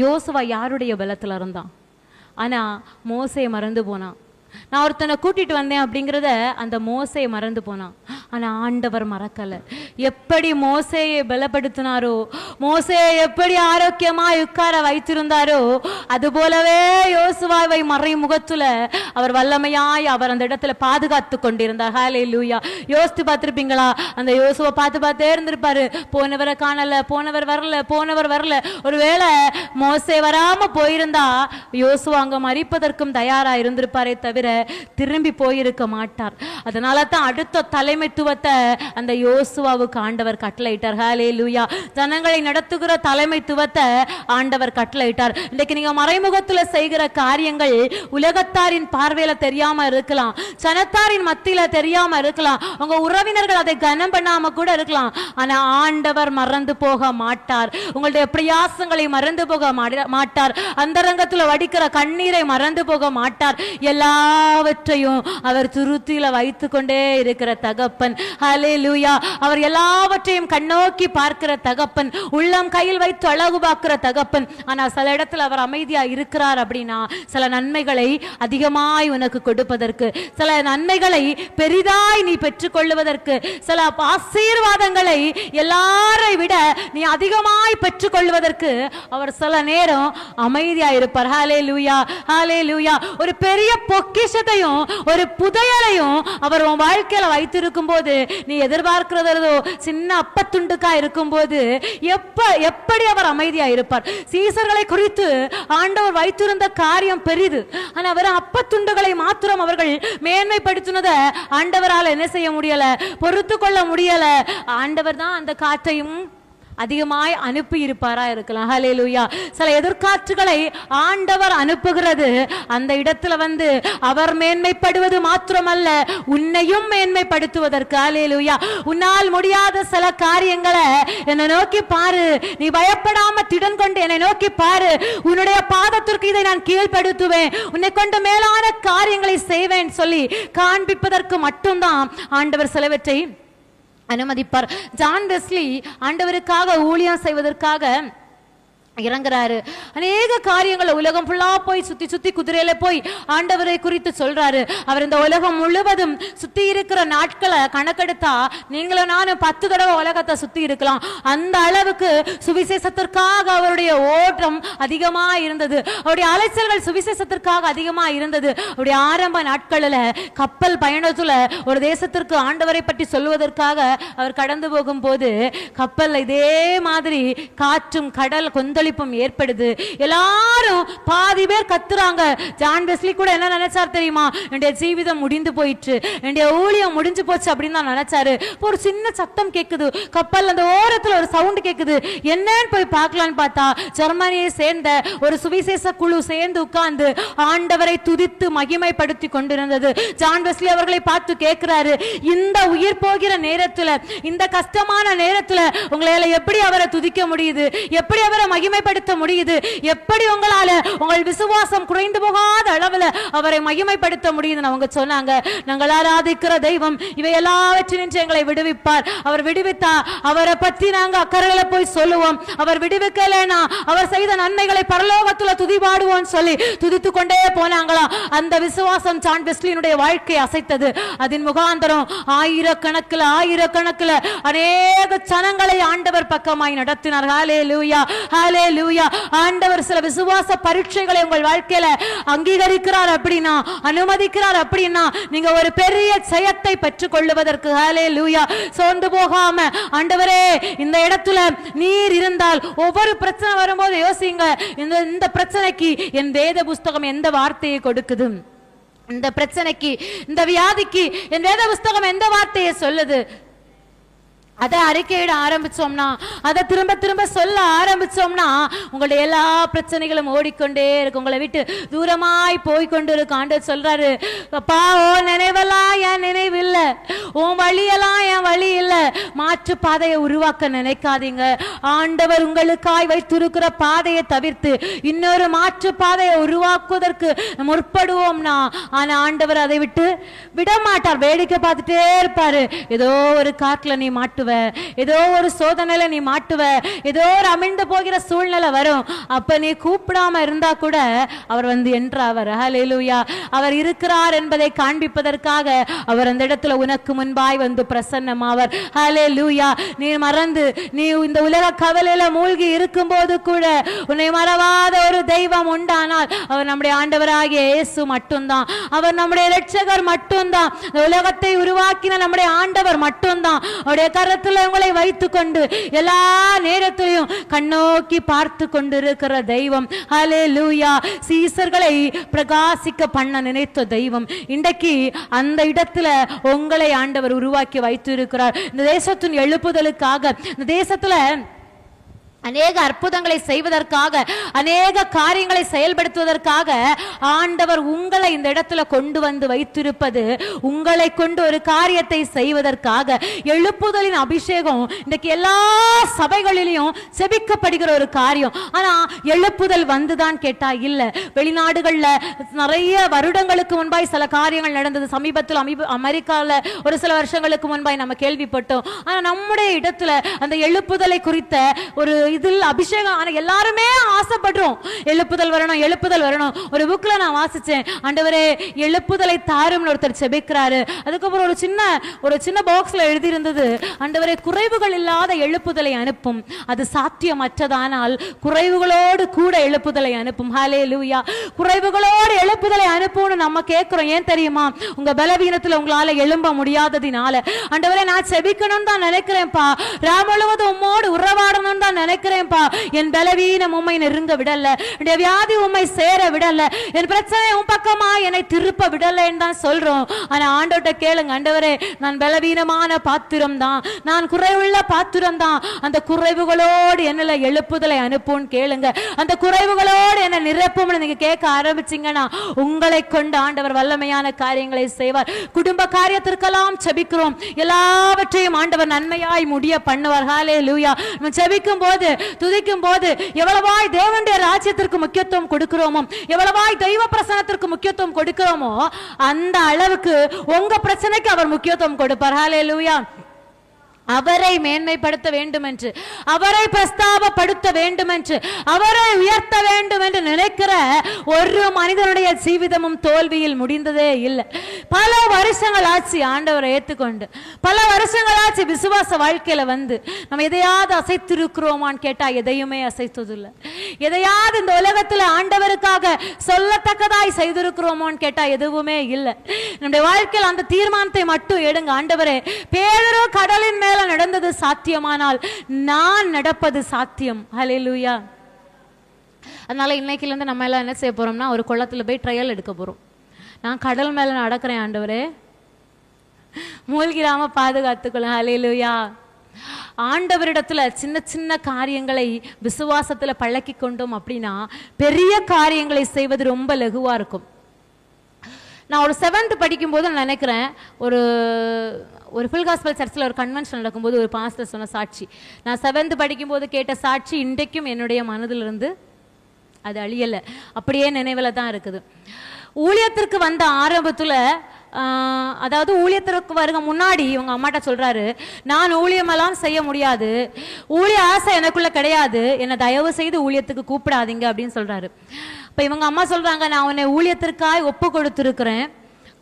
யோசுவா யாருடைய பலத்துல இருந்தான்? ஆனா மோசே மறந்து போனான். நான் ஒருத்தனை கூட்டிட்டு வந்தேன் அப்படிங்கிறத அந்த மோசையை மறந்து போனான். ஆனா ஆண்டவர் மறக்கல. எப்படி மோசையை பலப்படுத்தினாரோ, மோசையை எப்படி ஆரோக்கியமா உட்கார வைத்திருந்தாரோ, அது போலவே யோசுவாவை மறைமுகத்துல அவர் வல்லமையாய் அவர் அந்த இடத்துல பாதுகாத்து கொண்டிருந்தார். ஹல்லேலூயா. யோசித்து பார்த்திருப்பீங்களா? அந்த யோசுவா பார்த்தே இருந்திருப்பாரு. போனவரை காணல, போனவர் வரல. ஒருவேளை மோசே வராம போயிருந்தா யோசுவா அங்க மரிப்பதற்கும் தயாரா இருந்திருப்பாரே தவிர திரும்பி போயிருக்க மாட்டார். அதனால தான் அடுத்த தலைமைத்துவ தலைமைத்துவத்தை அந்த யோசுவாவுக்கு ஆண்டவர் கட்டளையிட்டார். ஹல்லேலூயா. ஜனங்களை நடத்துகிற தலைமைத்துவத்தை ஆண்டவர் கட்டளையிட்டார். இன்னைக்கு நீங்க மறைமுகத்துல செய்கிற காரியங்கள் உலகத்தாரின் பார்வையில தெரியாம இருக்கலாம், ஜனத்தாரின் மத்தியில தெரியாம இருக்கலாம், உங்க உறவினர்கள் அதை கனம் பண்ணாம கூட இருக்கலாம். ஆனா ஆண்டவர் மறந்து போக மாட்டார். உங்களுடைய பிரயாசங்களை மறந்து போக மாட்டார். அந்தரங்கத்துல வடிக்கிற கண்ணீரை மறந்து போக மாட்டார். எல்லாவற்றையும் அவர் துருத்தியில வைத்து கொண்டே இருக்கிற தகப்பன். ஹல்லேலூயா. அவர் எல்லாவற்றையும் கண்ணோக்கி பார்க்கிற தகப்பன், உள்ளம் கையில் வைத்து அழகு பார்க்கிற தகப்பன். ஆனா சில இடத்துல அவர் அமைதியா இருக்கிறார் அப்படின்னா சில நன்மைகளை அதிகமாய் உனக்கு கொடுப்பதற்கு, சில நன்மைகளை பெரிதாய் நீ பெற்றுக்கொள்வதற்கு, சில ஆசீர்வாதங்களை எல்லாரை விட நீ அதிகமாய் பெற்றுக்கொள்வதற்கு அவர் சில நேரம் அமைதியா இருப்பார். ஹல்லேலூயா, ஹல்லேலூயா. ஒரு பெரிய பொக்கிஷத்தையும் ஒரு புதையலையும் அவர் உன் வாழ்க்கையில வைத்திருக்கும் போது நீ எதிர்பார்க்கிறதோ சின்ன அப்பத்துண்டுக்கா இருக்கும் போது எப்படி அவர் அமைதியா இருப்பார்? சீசர்களை குறித்து ஆண்டவர் வைத்திருந்த காரியம் பெரிது. ஆனா அவர் அப்பத்துண்டுகளை மாத்திரம் அவர்கள் மேன்மைப்படுத்தினத ஆண்டவரால் என்ன செய்ய முடியல, பொறுத்து கொள்ள முடியல. ஆண்டவர் தான் அந்த காற்றையும் அதிகமாய் அனுப்பி இருப்பாரா இருக்கலாம். ஹல்லேலூயா. சில எதிர்காற்றுகளை ஆண்டவர் அனுப்புகிறது. அந்த இடத்துல அவர் மேன்மைப்படுவது மாத்திரமல்ல, உன்னையும் மேன்மைப்படுத்துவதற்கு. ஹல்லேலூயா. உன்னால் முடியாத சில காரியங்களை என்னை நோக்கி பாரு, நீ பயப்படாம திடன் கொண்டு என்னை நோக்கி பாரு, உன்னுடைய பாதத்திற்கு இதை நான் கீழ்ப்படுத்துவேன், உன்னை கொண்டு மேலான காரியங்களை செய்வேன் சொல்லி காண்பிப்பதற்கு மட்டும்தான் ஆண்டவர் சிலவற்றை அனுமதிப்பார். ஜான் வெஸ்லி ஆண்டவருக்காக ஊழியம் செய்வதற்காக இறங்குறாரு. அநேக காரியங்களை உலகம் ஃபுல்லா போய் சுத்தி சுத்தி குதிரையில போய் ஆண்டவரை குறித்து சொல்றாரு. அவர் இந்த உலகம் முழுவதும் சுத்தி இருக்கிற நாட்களை கணக்கெடுத்தா நீங்களும் நானும் 10 தடவை உலகத்தை சுத்தி இருக்கலாம். அந்த அளவுக்கு சுவிசேஷத்திற்காக அவருடைய ஓட்டம் அதிகமா இருந்தது. அவருடைய அலைச்சல்கள் சுவிசேஷத்திற்காக அதிகமா இருந்தது. அவருடைய ஆரம்ப நாட்களில் கப்பல் பயணத்துல ஒரு தேசத்திற்கு ஆண்டவரை பற்றி சொல்வதற்காக அவர் கடந்து போகும் போது கப்பல் இதே மாதிரி காற்றும் கடல் கொந்தளிப்பும் ஏற்படுது. எல்லாரும் பாதி பேர் கத்துறாங்க. ஜான் வெஸ்லி கூட என்ன நினைச்சார் தெரியுமா? என்னுடைய ஜீவிதம் முடிந்து போயிற்று, என்னுடைய ஊழியம் முடிஞ்சு போச்சு அப்படின்னு தான் நினைச்சாரு. ஒரு சின்ன சத்தம் கேக்குது, கப்பல் அந்த ஓரத்துல ஒரு சவுண்ட் கேக்குது. என்னன்னு போய் பார்க்கலான்னு பார்த்தா ஜெர்மனியை சேர்ந்த ஒரு சுவிசேஷ குழு சேர்ந்து உட்கார்ந்து ஆண்டவரை துதித்து மகிமைப்படுத்தி கொண்டிருந்தது. ஜான் வெஸ்லி அவர்களை பார்த்து கேட்கிறாரு, இந்த உயிர் போகிற நேரத்துல, இந்த கஷ்டமான நேரத்துல உங்களால எப்படி அவரை துதிக்க முடியுது, எப்படி அவரை மகிமைப்படுத்த முடியுது, எப்படி உங்களால உங்கள் விசுவாசம் குறைந்து போகாத அளவுல அவரை மகிமைப்படுத்த முடியுதுன்னு அவங்க சொன்னாங்க. நாங்கள் ஆராதிக்கிற தெய்வம் இவை எல்லாவற்றினின்று எங்களை விடுவிப்பார். அவர் விடுவித்தா அவரை பற்றி நாங்க அக்கறையில போய் சொல்லுவோம். அவர் விடுவிக்கலைன்னா அவர் செய்த நன்மைகளை பரலோகத்துல துதிபாடுவோம் சொல்லி துதித்து கொண்டே போனாங்களாம். அந்த விசுவாசம் ஜான் வெஸ்லியினுடைய வாழ்க்கை அசைத்தது. அதன் முகாந்தரம் ஆயிரக்கணக்கில் அநேக ஜனங்களை ஆண்டவர் பக்கமாய் நடத்தினார். ஹல்லேலூயா, ஹல்லேலூயா. ஆண்டவர் சில விசுவாச பரீட்சைகளை உங்கள் வாழ்க்கையில அங்கீகரிக்கிறார் அப்படின்னா, அனுமதிக்கிறார் அப்படின்னா நீங்க ஒரு பெரிய ஜெயத்தை பெற்றுக் கொள்வதற்கு. ஹல்லேலூயா. சோர்ந்து போகாம ஆண்டவரே இந்த இடத்துல நீர் இருந்தால், ஒவ்வொரு பிரச்சனை வரும்போது யோசிங்க, இந்த பிரச்சனைக்கு என் வேத புஸ்தகம் எந்த வார்த்தையை கொடுக்குது, இந்த பிரச்சனைக்கு இந்த வியாதிக்கு என் வேத புஸ்தகம் எந்த வார்த்தையை சொல்லுது. அதை அறிக்கையிட ஆரம்பிச்சோம்னா, அதை திரும்ப திரும்ப சொல்ல ஆரம்பிச்சோம்னா உங்களுடைய எல்லா பிரச்சனைகளும் ஓடிக்கொண்டே இருக்கு, உங்களை விட்டு தூரமாய் போய்கொண்டு இருக்கு. ஆண்டவர் சொல்றாரு, அப்பா உன் நினைவெல்லாம் என் நினைவு இல்லை, உன் வழியெல்லாம் என் வழி இல்லை, மாற்று பாதையை உருவாக்க நினைக்காதீங்க. ஆண்டவர் உங்களுக்காய் வைத்திருக்கிற பாதையை தவிர்த்து இன்னொரு மாற்று பாதையை உருவாக்குவதற்கு முற்படுவோம்னா, ஆனா ஆண்டவர் அதை விட்டு விட மாட்டார். வேடிக்கை பார்த்துட்டே இருப்பாரு. ஏதோ ஒரு காட்டுல நீ மாட்டு, ஏதோ ஒரு சோதனையில நீ மாட்டுவ, ஏதோ ஒரு அமிழ்ந்து போகிற சூழ்நிலை வரும். அப்ப நீ கூப்பிடாம இருந்தா கூட அவர் என்றாவர். ஹல்லேலூயா. அவர் இருக்கிறார் என்பதை காண்பிப்பதற்காக அவர் அந்த இடத்துல உனக்கு முன்பாய் பிரசன்னமாவர். ஹல்லேலூயா. நீ மறந்து நீ இந்த உலக கவலையில மூழ்கி இருக்கும் போது கூட உன்னை மறவாத ஒரு தெய்வம் உண்டானால் அவர் நம்முடைய ஆண்டவராகிய இயேசு மட்டும்தான். அவர் நம்முடைய இரட்சகர் மட்டும்தான். உலகத்தை உருவாக்கின நம்முடைய ஆண்டவர் மட்டும்தான். அவருடைய இடத்துல உங்களை வைத்து கொண்டு எல்லா நேரத்திலையும் கண்ணோக்கி பார்த்து கொண்டிருக்கிற தெய்வம். ஹல்லேலூயா. சீசர்களை பிரகாசிக்க பண்ண நினைத்த தெய்வம் இன்றைக்கு அந்த இடத்துல உங்களை ஆண்டவர் உருவாக்கி வைத்து இருக்கிறார். இந்த தேசத்தின் எழுப்புதலுக்காக, இந்த தேசத்துல அநேக அற்புதங்களை செய்வதற்காக, அநேக காரியங்களை செயல்படுத்துவதற்காக ஆண்டவர் உங்களை இந்த இடத்துல கொண்டு வந்து வைத்திருப்பது உங்களை கொண்டு ஒரு காரியத்தை செய்வதற்காக. எழுப்புதலின் அபிஷேகம் இன்றைக்கு எல்லா சபைகளிலும் செபிக்கப்படுகிற ஒரு காரியம். ஆனா எழுப்புதல் வந்துதான் கேட்டா இல்ல. வெளிநாடுகள்ல நிறைய வருடங்களுக்கு முன்பாய் சில காரியங்கள் நடந்தது. சமீபத்தில் அமெரிக்கால ஒரு சில வருஷங்களுக்கு முன்பாய் நம்ம கேள்விப்பட்டோம். ஆனா நம்முடைய இடத்துல அந்த எழுப்புதலை குறித்த ஒரு இதில் அபிஷேகம். ஆனா எல்லாருமே ஆசைப்படுறோம், எழுப்புதல் வரணும், எழுப்புதல் வரணும். ஒரு புக்ல நான் வாசிச்சேன், ஆண்டவரே எழுப்புதலை தாரும்னு ஒருத்தர் செபிக்கிறாரு. அதுக்கப்புறம் ஒரு சின்ன பாக்ஸ்ல எழுதி இருந்தது, ஆண்டவரே குறைவுகள் இல்லாத எழுப்புதலை அனுப்பும், அது சாத்தியமற்றதானால் குறைவுகளோடு கூட எழுப்புதலை அனுப்பும். ஹல்லேலூயா. குறைவுகளோடு எழுப்புதலை அனுப்பும்னு நம்ம கேட்கிறோம். ஏன் தெரியுமா? உங்க பலவீனத்துல உங்களால எழும்ப முடியாததினால. ஆண்டவரே நான் செபிக்கணும்னு தான் நினைக்கிறேன்ப்பா, ராம் முழுவதும் உம்மோடு உறவாடணும்னு தான் நினைக்கிறேன்ப்பா, என் பலவீனம் உம்மை நெருங்க விடல, என் வியாதி உம்மை சேர விடல, என் பிரச்சனை உன் பக்கமா என்னை திருப்ப விடலன்னு தான் சொல்றோம். ஆனா ஆண்டவர்ட்ட கேளுங்க, ஆண்டவரே நான் பலவீனமான பாத்திரம் தான், நான் குறைவுள்ள பாத்திரம் தான், அந்த குறைவுகளோடு என்னல எழுப்புதலை அனுப்புன்னு கேளுங்க. அந்த குறைவுகளோடு என்ன நிரப்பும்னு நீங்க கேட்க ஆரம்பிச்சீங்கன்னா உங்களை கொண்டு ஆண்டவர் வல்லமையான காரியங்களை செய்வார். குடும்ப காரியத்திற்கெல்லாம் செபிக்கிறோம், எல்லாவற்றையும் ஆண்டவர் நன்மையாய் முடிய பண்ணுவார். ஹல்லேலூயா. நம்ம செபிக்கும் போது, துதிக்கும் போது எவ்வளவாய் தேவனுடைய ராஜ்யத்திற்கு முக்கியத்துவம் கொடுக்கிறோமோ, எவ்வளவாய் தெய்வ பிரசன்னத்திற்கு முக்கியத்துவம் கொடுக்கிறோமோ அந்த அளவுக்கு உங்க பிரச்சனைக்கு அவர் முக்கியத்துவம் கொடுப்பார். ஹல்லேலூயா. அவரை மேன்மைப்படுத்த வேண்டும் என்று, அவரை பிரஸ்தாபப்படுத்த வேண்டும் என்று, அவரை உயர்த்த வேண்டும் என்று நினைக்கிற ஒரு மனிதனுடைய ஜீவிதமும் தோல்வியில் முடிந்ததே இல்லை. பல வருஷங்கள் ஆச்சு ஆண்டவரை ஏற்றுக்கொண்டு, பல வருஷங்கள் ஆச்சு விசுவாச வாழ்க்கையில வந்து நம்ம எதையாவது அசைத்திருக்கிறோமான்னு கேட்டா எதையுமே அசைத்ததில்லை. எதையாவது இந்த உலகத்துல ஆண்டவருக்காக சொல்லத்தக்கதாய் செய்திருக்கிறோமோன்னு கேட்டா எதுவுமே இல்லை. நம்முடைய வாழ்க்கையில் அந்த தீர்மானத்தை மட்டும் எடுங்க. ஆண்டவரே, பேதுரு கடலின் மேல நடந்தது சாத்தியமானால் நான் நடப்பது சாத்தியம். ஹல்லேலூயா. அதனால இன்னைக்குல இருந்து நம்ம எல்லாம் என்ன செய்ய போறோம்னா, ஒரு குளத்துல போய் ட்ரையல் எடுக்க போறோம். நான் கடல் மேல நடக்கிறேன் ஆண்டவரே, மூழ்கிராம பாதுகாத்துக்கொள்ள. ஹல்லேலூயா. ஆண்டவரிடத்துல சின்ன சின்ன காரியங்களை விசுவாசத்துல பழக்கி கொண்டோம் அப்படின்னா பெரிய காரியங்களை செய்வது ரொம்ப லகுவா இருக்கும். நான் ஒரு 7th படிக்கும்போது நான் நினைக்கிறேன், ஒரு ஃபுல் காஸ்பல் சர்ச்சில் ஒரு கன்வென்ஷன் நடக்கும்போது ஒரு பாஸ்டர் சொன்ன சாட்சி, நான் 7th படிக்கும்போது கேட்ட சாட்சி இன்றைக்கும் என்னுடைய மனதிலிருந்து அது அழியலை, அப்படியே நினைவில் தான் இருக்குது. ஊழியத்திற்கு வந்த ஆரம்பத்தில், அதாவது ஊழியத்திற்கு வருக முன்னாடி இவங்க அம்மாட்ட சொல்றாரு, நான் ஊழியமெல்லாம் செய்ய முடியாது, ஊழிய ஆசை எனக்குள்ள கிடையாது, என்னை தயவு செய்து ஊழியத்துக்கு கூப்பிடாதீங்க அப்படின்னு சொல்றாரு. இப்போ இவங்க அம்மா சொல்றாங்க, நான் உன்னை ஊழியத்திற்காய் ஒப்பு கொடுத்துருக்கிறேன்,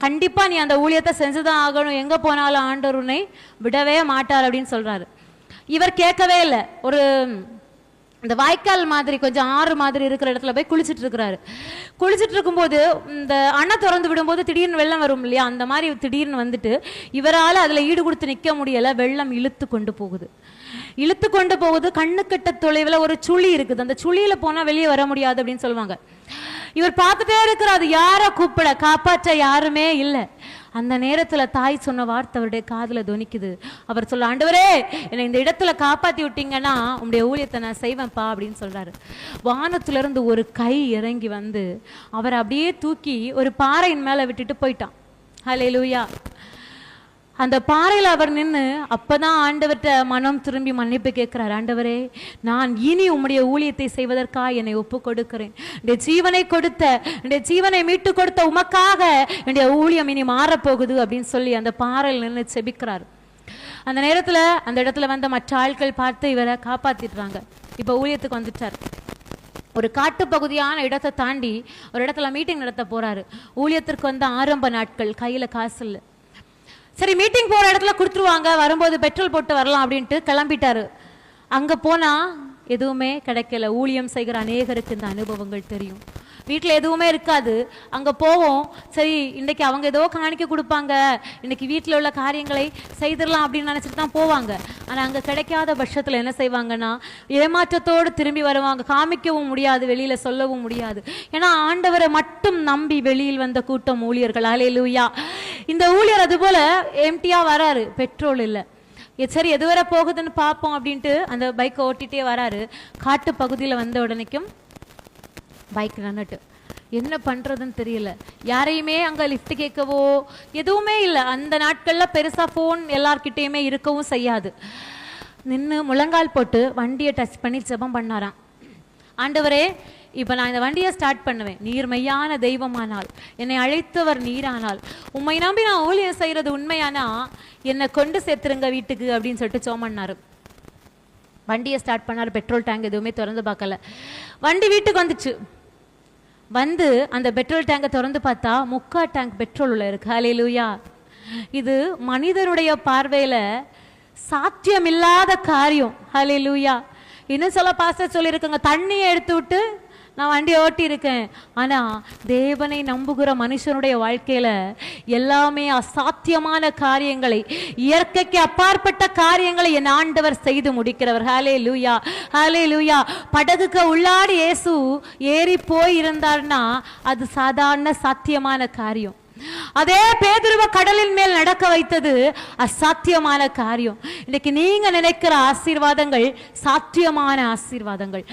கண்டிப்பா நீ அந்த ஊழியத்தை செஞ்சுதான் ஆகணும், எங்க போனாலும் ஆண்டவர் உன்னை விடவே மாட்டார் அப்படின்னு சொல்றாரு. இவர் கேட்கவே இல்லை. ஒரு இந்த வாய்க்கால் மாதிரி கொஞ்சம் ஆறு மாதிரி இருக்கிற இடத்துல போய் குளிச்சுட்டு இருக்கிறாரு. குளிச்சுட்டு இருக்கும்போது இந்த அணை திறந்து விடும்போது திடீர்னு வெள்ளம் வரும் இல்லையா, அந்த மாதிரி திடீர்னு வந்துட்டு இவரால் அதில் ஈடு கொடுத்து நிற்க முடியலை. வெள்ளம் இழுத்து கொண்டு போகுது. கண்ணுக்கிட்ட தொலைவில் ஒரு சுழி இருக்குது, அந்த சுழியில போனால் வெளியே வர முடியாது அப்படின்னு சொல்லுவாங்க. இவர் பார்த்துட்டே இருக்கிறார், யாரை கூப்பிட, காப்பாற்ற யாருமே இல்லை. அந்த நேரத்துல தாய் சொன்ன வார்த்தை அவருடைய காதுல துணிக்குது. அவர் சொல்ல, ஆண்டவரே என்னை இந்த இடத்துல காப்பாத்தி விட்டீங்கன்னா உங்களுடைய ஊழியத்தை நான் செய்வேன்ப்பா அப்படின்னு சொல்றாரு. வானத்துல இருந்து ஒரு கை இறங்கி வந்து அவர் அப்படியே தூக்கி ஒரு பாறையின் மேல விட்டுட்டு போயிட்டான். ஹல்லேலூயா. அந்த பாறையில் அவர் நின்று அப்பதான் ஆண்டவர்கிட்ட மனம் திரும்பி மன்னிப்பு கேட்கிறார். ஆண்டவரே, நான் இனி உம்முடைய ஊழியத்தை செய்வதற்காக என்னை ஒப்பு கொடுக்கிறேன், என்னுடைய ஜீவனை கொடுத்த, என்னுடைய ஜீவனை மீட்டு கொடுத்த உமக்காக என்னுடைய ஊழியம் இனி மாறப்போகுது அப்படின்னு சொல்லி அந்த பாறையில் நின்று செபிக்கிறார். அந்த நேரத்துல அந்த இடத்துல வந்த மற்ற ஆட்கள் பார்த்து இவரை காப்பாத்திடுறாங்க. இப்ப ஊழியத்துக்கு வந்துட்டார். ஒரு காட்டு பகுதியான இடத்தை தாண்டி ஒரு இடத்துல மீட்டிங் நடத்த போறாரு. ஊழியத்திற்கு வந்த ஆரம்ப நாட்கள், கையில காசு இல்லை. சரி, மீட்டிங் போற இடத்துல கொடுத்துருவாங்க, வரும்போது பெட்ரோல் போட்டு வரலாம் அப்படின்ட்டு கிளம்பிட்டாரு. அங்க போனா எதுவுமே கிடைக்கல. ஊழியம் செய்கிற அநேகருக்கு இந்த அனுபவங்கள் தெரியும். வீட்டில் எதுவுமே இருக்காது. அங்கே போவோம், சரி இன்னைக்கு அவங்க ஏதோ காணிக்க கொடுப்பாங்க, இன்னைக்கு வீட்டில் உள்ள காரியங்களை செய்திடலாம் அப்படின்னு நினச்சிட்டு தான் போவாங்க. ஆனால் அங்கே கிடைக்காத பட்சத்தில் என்ன செய்வாங்கன்னா ஏமாற்றத்தோடு திரும்பி வருவாங்க. காமிக்கவும் முடியாது, வெளியில் சொல்லவும் முடியாது. ஏன்னா ஆண்டவரை மட்டும் நம்பி வெளியில் வந்த கூட்டம் ஊழியர்கள். ஹல்லேலூயா. இந்த ஊழியர் அதுபோல் எம்டியாக வராரு, பெட்ரோல் இல்லை. சரி எதுவரை போகுதுன்னு பார்ப்போம் அப்படின்ட்டு அந்த பைக்கை ஓட்டிகிட்டே வராரு. காட்டு பகுதியில் வந்த உடனேக்கும் பைக் நின்னுட்டு என்ன பண்ணுறதுன்னு தெரியல. யாரையுமே அங்கே லிஃப்ட் கேட்கவோ எதுவுமே இல்லை. அந்த நாட்களில் பெருசாக ஃபோன் எல்லார்கிட்டேயுமே இருக்கவும் செய்யாது. நின்று முழங்கால் போட்டு வண்டியை டச் பண்ணி ஜெபம் பண்ணாராம். ஆண்டவரே, இப்போ நான் இந்த வண்டியை ஸ்டார்ட் பண்ணுவேன். நீர் மெய்யான தெய்வமானால், என்னை அழைத்தவர் நீரானால், உண்மை நம்பி நான் ஊழியம் செய்கிறது உண்மையானா என்னை கொண்டு சேர்த்துருங்க வீட்டுக்கு அப்படின்னு சொல்லிட்டு சோமன்னாரு. வண்டியை ஸ்டார்ட் பண்ணார். பெட்ரோல் டேங்க் எதுவுமே திறந்து பார்க்கல. வண்டி வீட்டுக்கு வந்துச்சு. வந்து அந்த பெட்ரோல் டேங்கை திறந்து பார்த்தா 3/4 டேங்க் பெட்ரோல் உள்ள இருக்கு. ஹல்லேலூயா. இது மனிதனுடைய பார்வையில் சாத்தியமில்லாத காரியம். ஹல்லேலூயா. இன்னும் சொல்ல பாஸ்டர் சொல்லியிருக்காங்க, தண்ணியை எடுத்து விட்டு நான் வண்டி ஓட்டி இருக்கேன். ஆனால் தேவனை நம்புகிற மனுஷனுடைய வாழ்க்கையில் எல்லாமே அசாத்தியமான காரியங்களை, இயற்கைக்கு அப்பாற்பட்ட காரியங்களை என் ஆண்டவர் செய்து முடிக்கிறவர். ஹல்லேலூயா, ஹல்லேலூயா. படகுக்கு உள்ளாடி இயேசு ஏறி போய் இருந்தார்னா அது சாதாரண சாத்தியமான காரியம். அதே பேதுருவை கடலின் மேல் நடக்க வைத்தது அசாத்தியமான காரியம். இன்னைக்கு நீங்க நினைக்கிற ஆசீர்வாதங்கள் சாத்தியமான ஆசீர்வாதங்கள்.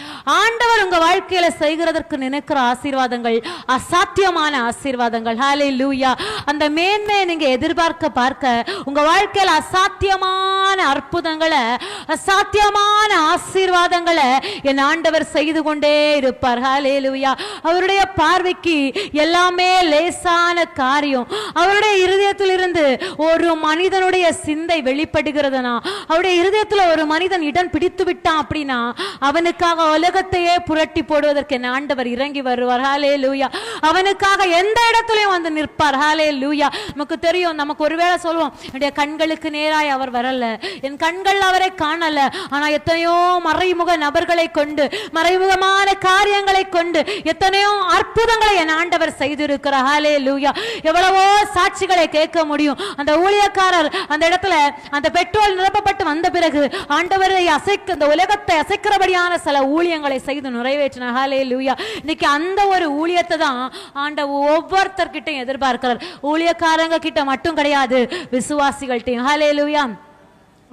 ஆண்டவர் உங்க வாழ்க்கையில செய்கிறதற்கு நினைக்கிற ஆசீர்வாதங்கள் அசாத்தியமான ஆசீர்வாதங்கள். ஹல்லேலூயா. அந்த மேன்மையை நீங்க எதிர்பார்க்க பார்க்க உங்க வாழ்க்கையில அசாத்தியமான அற்புதங்களை, அசாத்தியமான ஆசீர்வாதங்களை என் ஆண்டவர் செய்து கொண்டே இருப்பார். ஹல்லேலூயா. அவருடைய பார்வைக்கு எல்லாமே லேசான காரியம். அவருடைய இருதயத்திலிருந்து ஒரு மனிதனுடைய சிந்தை வெளிப்படுகிறதுனா, அவருடைய இருதயத்தில் ஒரு மனிதன் இடம் பிடித்து விட்டான் அப்படின்னா அவனுக்காக உலகத்தையே புரட்டி போடுவதற்கு என் ஆண்டவர் இறங்கி வருவார். ஹல்லேலூயா. அவனுக்காக எந்த இடத்துலயும் வந்து நிற்பார். ஹல்லேலூயா. நமக்கு தெரியும், நமக்கு ஒருவேளை சொல்லுவோம், என்னுடைய கண்களுக்கு நேராய் அவர் வரல, என் கண்கள் அவரை காணல. ஆனா எத்தனையோ மறைமுக நபர்களை கொண்டு, மறைமுகமான காரியங்களை கொண்டு எத்தனையோ அற்புதங்களை என் ஆண்டவர் செய்திருக்கிறார். ஹல்லேலூயா. எவ்வளவோ சாட்சிகளை கேட்க முடியும். அந்த ஊழியக்காரர் அந்த இடத்துல அந்த பெட்ரோல் நிரப்பப்பட்டு வந்த பிறகு ஆண்டவரை இந்த உலகத்தை அசைக்கிறபடியான சில ஊழியங்களை செய்து நிறைவேற்றினார். ஹல்லேலூயா. இன்னைக்கு அந்த ஒரு ஊழியத்தை தான் ஆண்டவர் ஒவ்வொருத்தர்கிட்டையும் எதிர்பார்க்கிறார். ஊழியக்காரங்க கிட்ட மட்டும் கிடையாது, விசுவாசிகள்கிட்டையும். ஹல்லேலூயா.